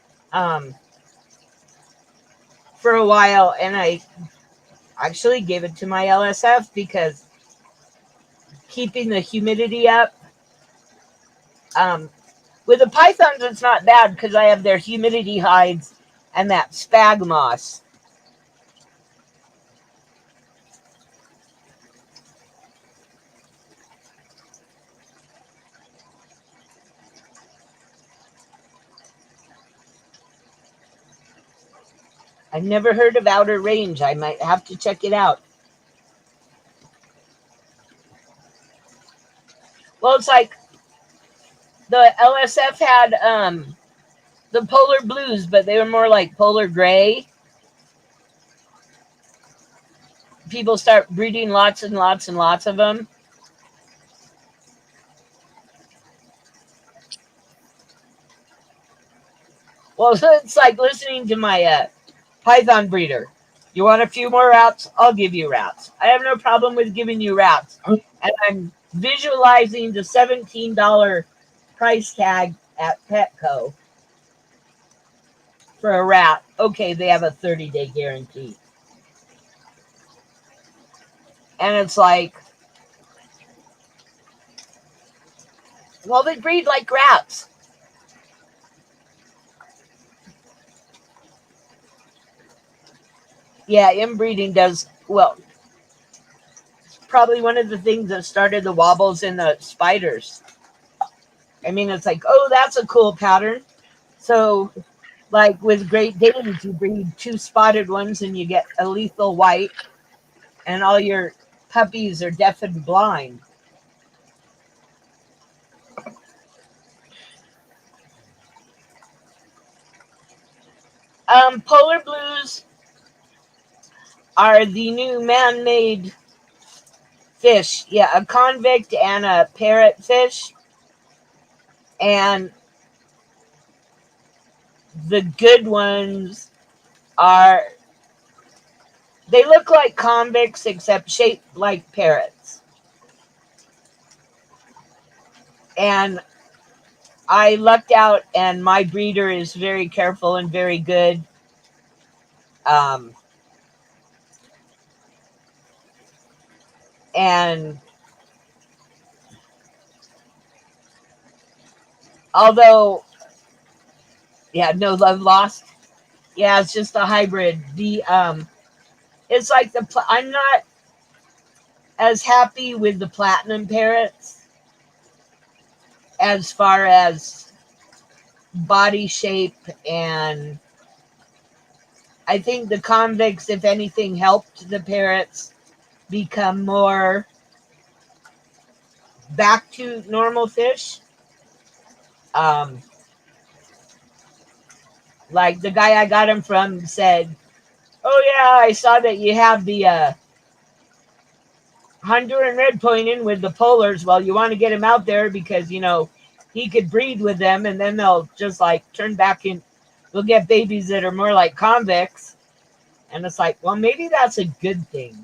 for a while, and I actually gave it to my LSF because keeping the humidity up. With the pythons, it's not bad because I have their humidity hides and that spag moss. I've never heard of Outer Range. I might have to check it out. Well, it's like the LSF had the polar blues, but they were more like polar gray. People start breeding lots and lots and lots of them. Well, it's like listening to my python breeder. You want a few more rats? I'll give you rats. I have no problem with giving you rats. And I'm visualizing the $17 price tag at Petco for a rat. Okay, they have a 30-day guarantee. And it's like, well, they breed like rats. Yeah, inbreeding does, well, probably one of the things that started the wobbles in the spiders. I mean, it's like, oh, that's a cool pattern. So, like with Great Danes, you breed two spotted ones and you get a lethal white, and all your puppies are deaf and blind. Polar blues are the new man made fish. Yeah, a convict and a parrotfish. And the good ones are, they look like convicts except shaped like parrots. And I lucked out, and my breeder is very careful and very good. Um, and although, yeah, no love lost. Yeah, it's just a hybrid. It's like I'm not as happy with the platinum parrots as far as body shape, and I think the convicts, if anything, helped the parrots become more back to normal fish. Um, like the guy I got him from said, "Oh yeah, I saw that you have the Honduran red pointing with the polars. Well, you want to get him out there because he could breed with them, and then they'll just like turn back in. We'll get babies that are more like convicts." And it's like, well, maybe that's a good thing.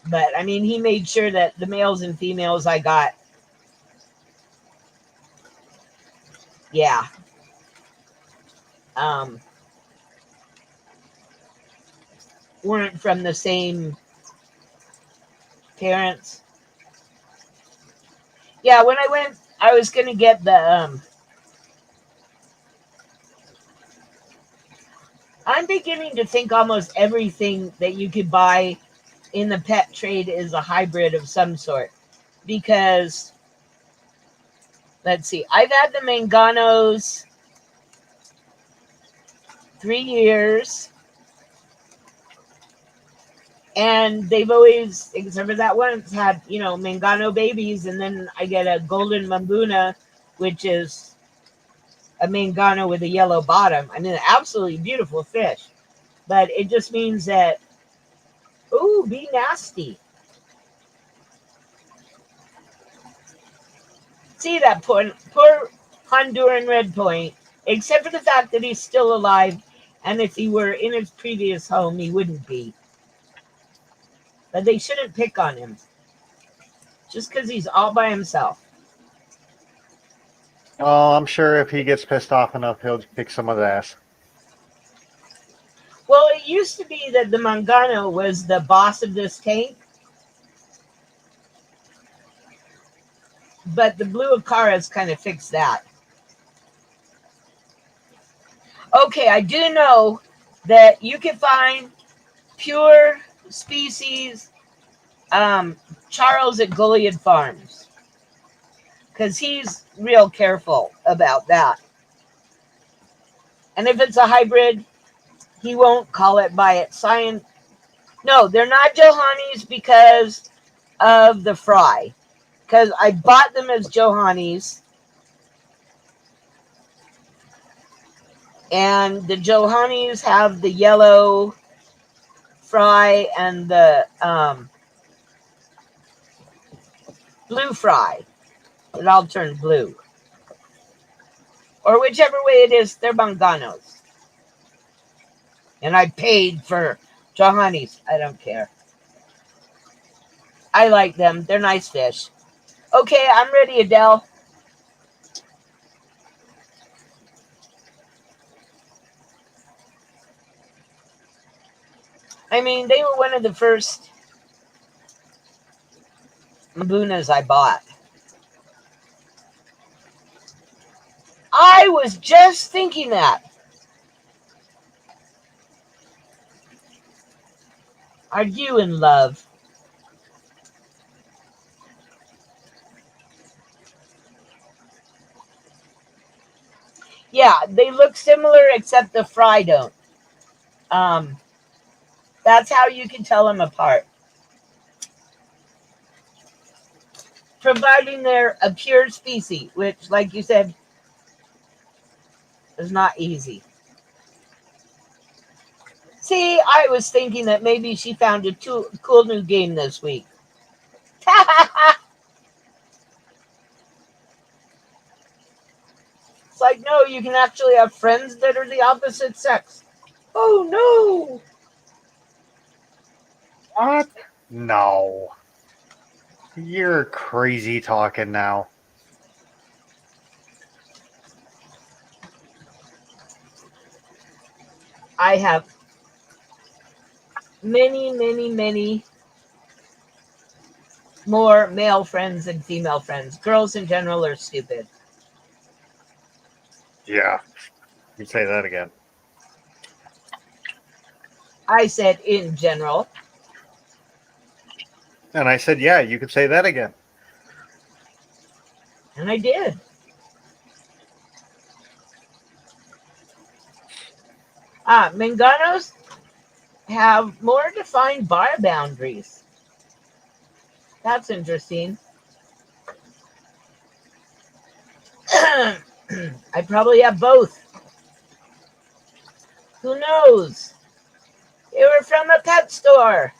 But I mean, he made sure that the males and females I got, yeah, um, weren't from the same parents. Yeah, when I went, I was going to get I'm beginning to think almost everything that you could buy in the pet trade is a hybrid of some sort. Because, let's see, I've had the Manganos 3 years, and they've always, except for that once, had, Mangano babies, and then I get a golden Mambuna, which is a Mangano with a yellow bottom. I mean, an absolutely beautiful fish. But it just means that, ooh, be nasty. See that poor Honduran red point, except for the fact that he's still alive, and if he were in his previous home, he wouldn't be. But they shouldn't pick on him just because he's all by himself. Oh, I'm sure if he gets pissed off enough, he'll kick some of the ass. Well, it used to be that the Mangano was the boss of this tank, but the blue Acaras kind of fixed that. Okay, I do know that you can find pure species Charles at Goliad Farms, because he's real careful about that. And if it's a hybrid, he won't call it by its science. No, they're not Johannies because of the fry. Because I bought them as Johannies, and the Johannies have the yellow fry and the blue fry. It all turned blue. Or whichever way it is, they're Manganos. And I paid for Johannies. I don't care. I like them. They're nice fish. Okay, I'm ready, Adele. I mean, they were one of the first Mambunas I bought. I was just thinking that. Are you in love? Yeah, they look similar except the fry don't. Um, that's how you can tell them apart. Providing they're a pure species, which, like you said, is not easy. See, I was thinking that maybe she found a cool new game this week. It's like, no, you can actually have friends that are the opposite sex. Oh, no. What? No. You're crazy talking now. I have many, many, many more male friends than female friends. Girls in general are stupid. Yeah. You say that again. I said in general. And I said, yeah, you could say that again. And I did. Manganos have more defined bar boundaries. That's interesting. I probably have both. Who knows? They were from a pet store.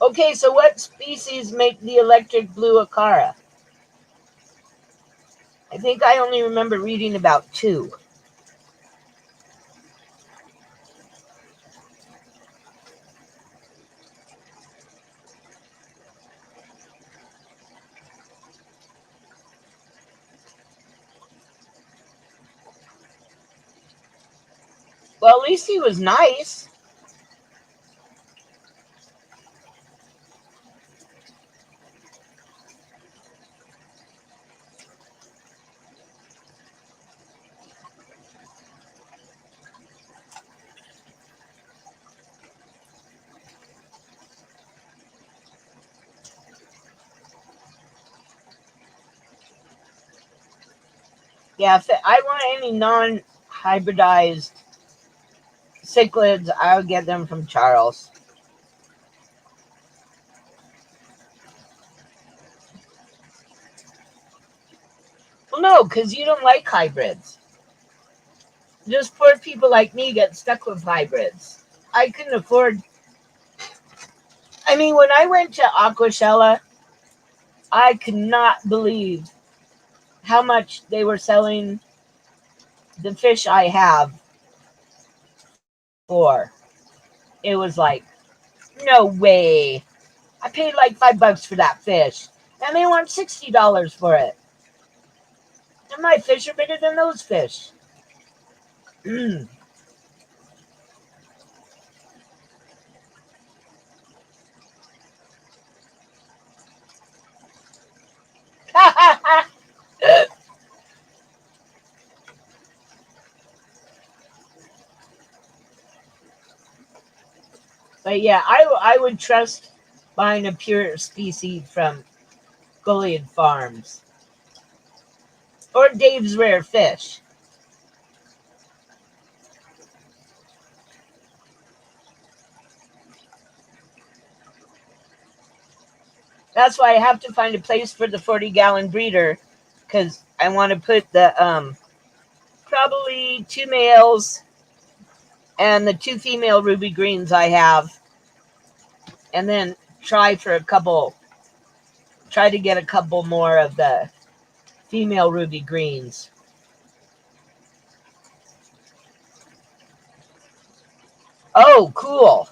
Okay, so what species make the electric blue Acara? I think I only remember reading about 2. Well, at least he was nice. Yeah, if I want any non-hybridized cichlids, I'll get them from Charles. Well, no, because you don't like hybrids. Just poor people like me get stuck with hybrids. I couldn't afford. I mean, when I went to Aquashella, I could not believe how much they were selling the fish I have for. It was like, no way. I paid like $5 for that fish, and they want $60 for it. And my fish are bigger than those fish. But yeah, I would trust buying a pure species from Goliad Farms or Dave's Rare Fish. That's why I have to find a place for the 40-gallon breeder, because I want to put the probably 2 males and the 2 female ruby greens I have, and then try to get a couple more of the female ruby greens. Oh, cool.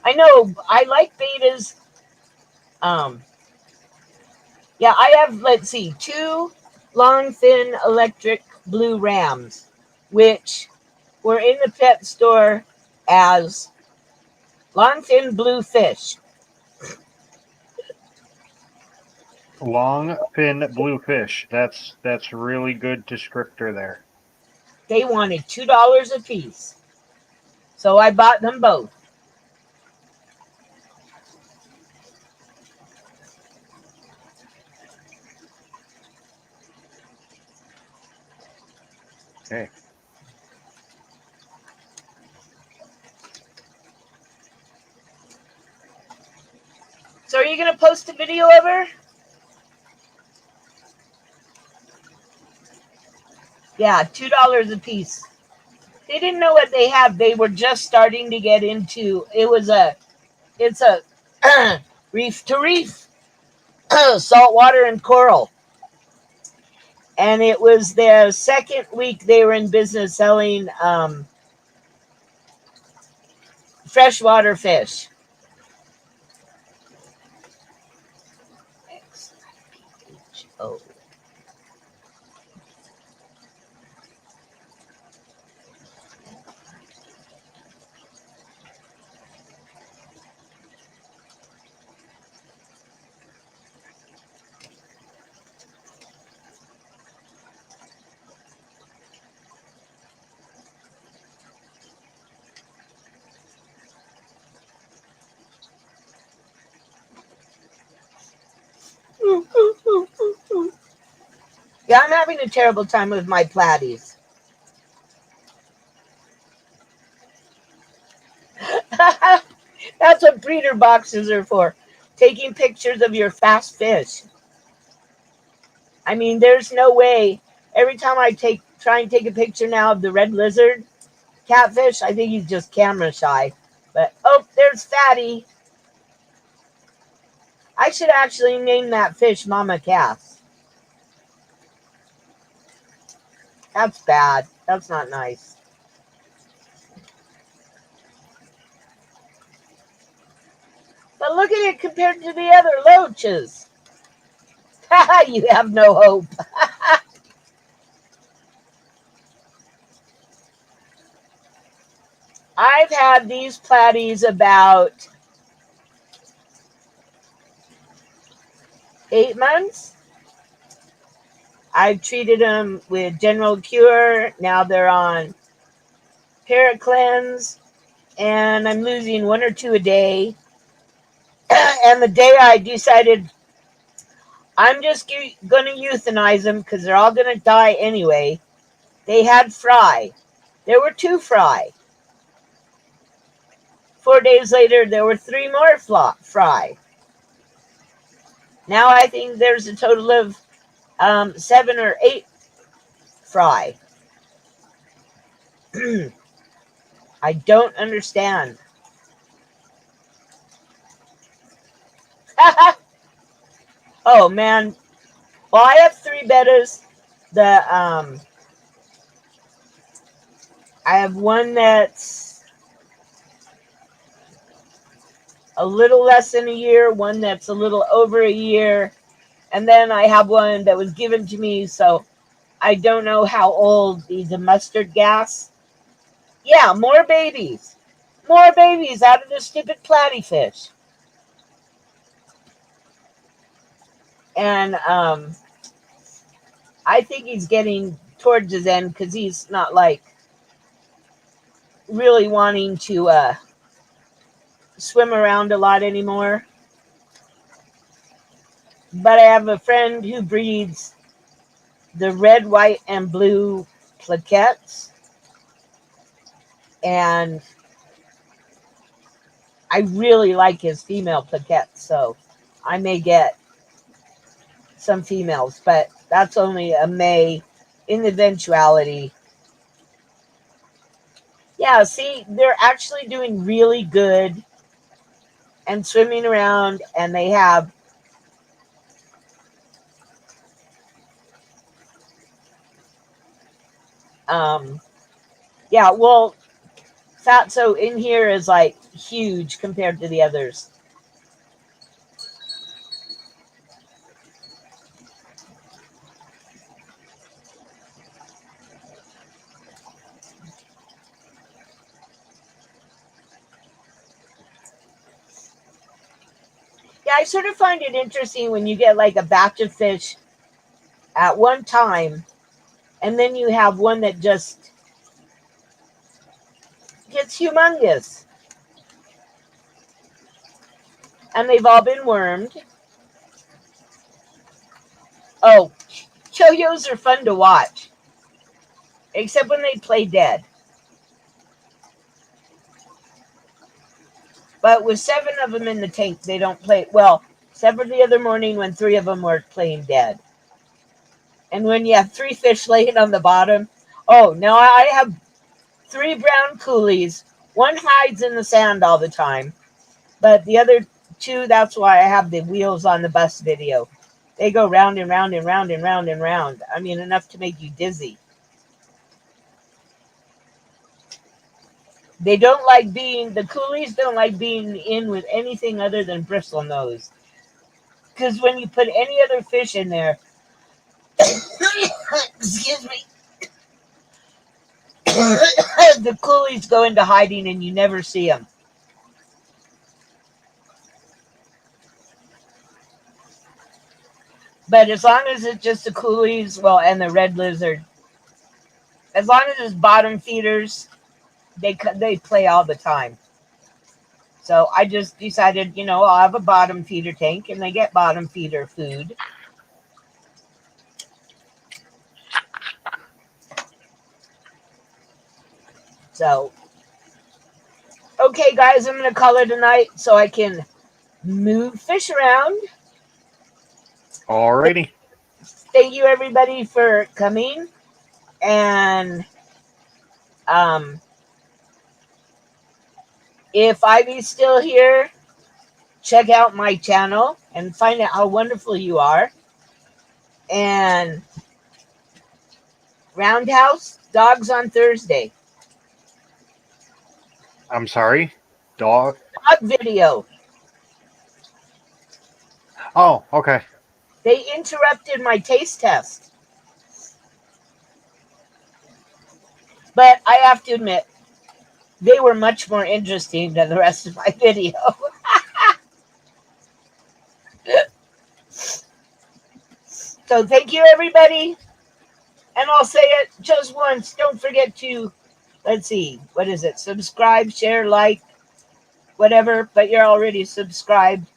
I know, I like betas. Yeah, I have, let's see, 2 long, thin electric blue rams. which were in the pet store as longfin blue fish. Long fin blue fish. That's really good descriptor there. They wanted $2 a piece. So I bought them both. Okay. So are you going to post a video of her? Yeah, $2 a piece. They didn't know what they had. They were just starting to get into. It's a reef to reef, saltwater and coral. And it was their second week they were in business selling freshwater fish. XIPHO. Yeah, I'm having a terrible time with my platies. That's what breeder boxes are for. Taking pictures of your fast fish. I mean, there's no way. Every time I try and take a picture now of the red lizard catfish, I think he's just camera shy. But oh, there's Fatty. I should actually name that fish Mama Cass. That's bad. That's not nice. But look at it compared to the other loaches. You have no hope. I've had these platies about 8 months. I've treated them with General Cure. Now they're on Paracleanse. And I'm losing 1 or 2 a day. And the day I decided I'm just going to euthanize them because they're all going to die anyway, they had fry. There were 2 fry. 4 days later, there were 3 more fry. Now I think there's a total of 7 or 8 fry. I don't understand. Oh man. Well, I have 3 bettas. I have one that's a little less than a year, one that's a little over a year, and then I have one that was given to me, so I don't know how old. The mustard gas. Yeah, more babies. More babies out of the stupid platyfish. And I think he's getting towards his end because he's not like really wanting to swim around a lot anymore. But I have a friend who breeds the red, white, and blue plaquettes. And I really like his female plaquettes, so I may get some females, but that's only a May in eventuality. Yeah, see, they're actually doing really good and swimming around, and they have yeah, well, Fatso in here is like huge compared to the others. Yeah, I sort of find it interesting when you get like a batch of fish at one time, and then you have one that just gets humongous. And they've all been wormed. Oh, yo-yos are fun to watch, except when they play dead. But with 7 of them in the tank, they don't play. Well, except for the other morning when 3 of them were playing dead. And when you have 3 fish laying on the bottom, oh, now I have 3 brown coolies. One hides in the sand all the time, but the other 2, that's why I have the wheels on the bus video. They go round and round and round and round and round. I mean, enough to make you dizzy. The coolies don't like being in with anything other than bristlenose. Because when you put any other fish in there, excuse me, the coolies go into hiding and you never see them. But as long as it's just the coolies, well, and the red lizard, as long as it's bottom feeders, they play all the time. So I just decided, I'll have a bottom feeder tank, and they get bottom feeder food. So, okay, guys, I'm going to call it a night so I can move fish around. Alrighty. Thank you, everybody, for coming. And if Ivy's still here, check out my channel and find out how wonderful you are. And Roundhouse, dogs on Thursday. I'm sorry. Dog video. Oh, okay. They interrupted my taste test. But I have to admit, they were much more interesting than the rest of my video. So thank you, everybody. And I'll say it just once. Don't forget to, let's see, what is it? Subscribe, share, like, whatever. But you're already subscribed.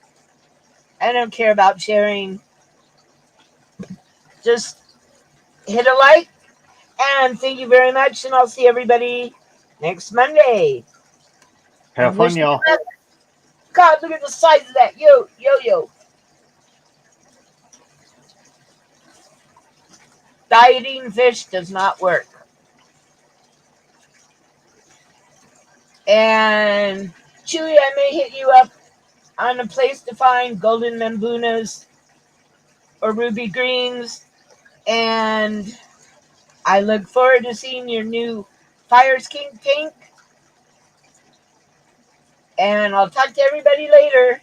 I don't care about sharing. Just hit a like. And thank you very much. And I'll see everybody next Monday. Have fun, y'all. God, look at the size of that. Yo. Dieting fish does not work. And Chewy, I may hit you up on a place to find golden Mambunas or ruby greens. And I look forward to seeing your new Fires King tank. And I'll talk to everybody later.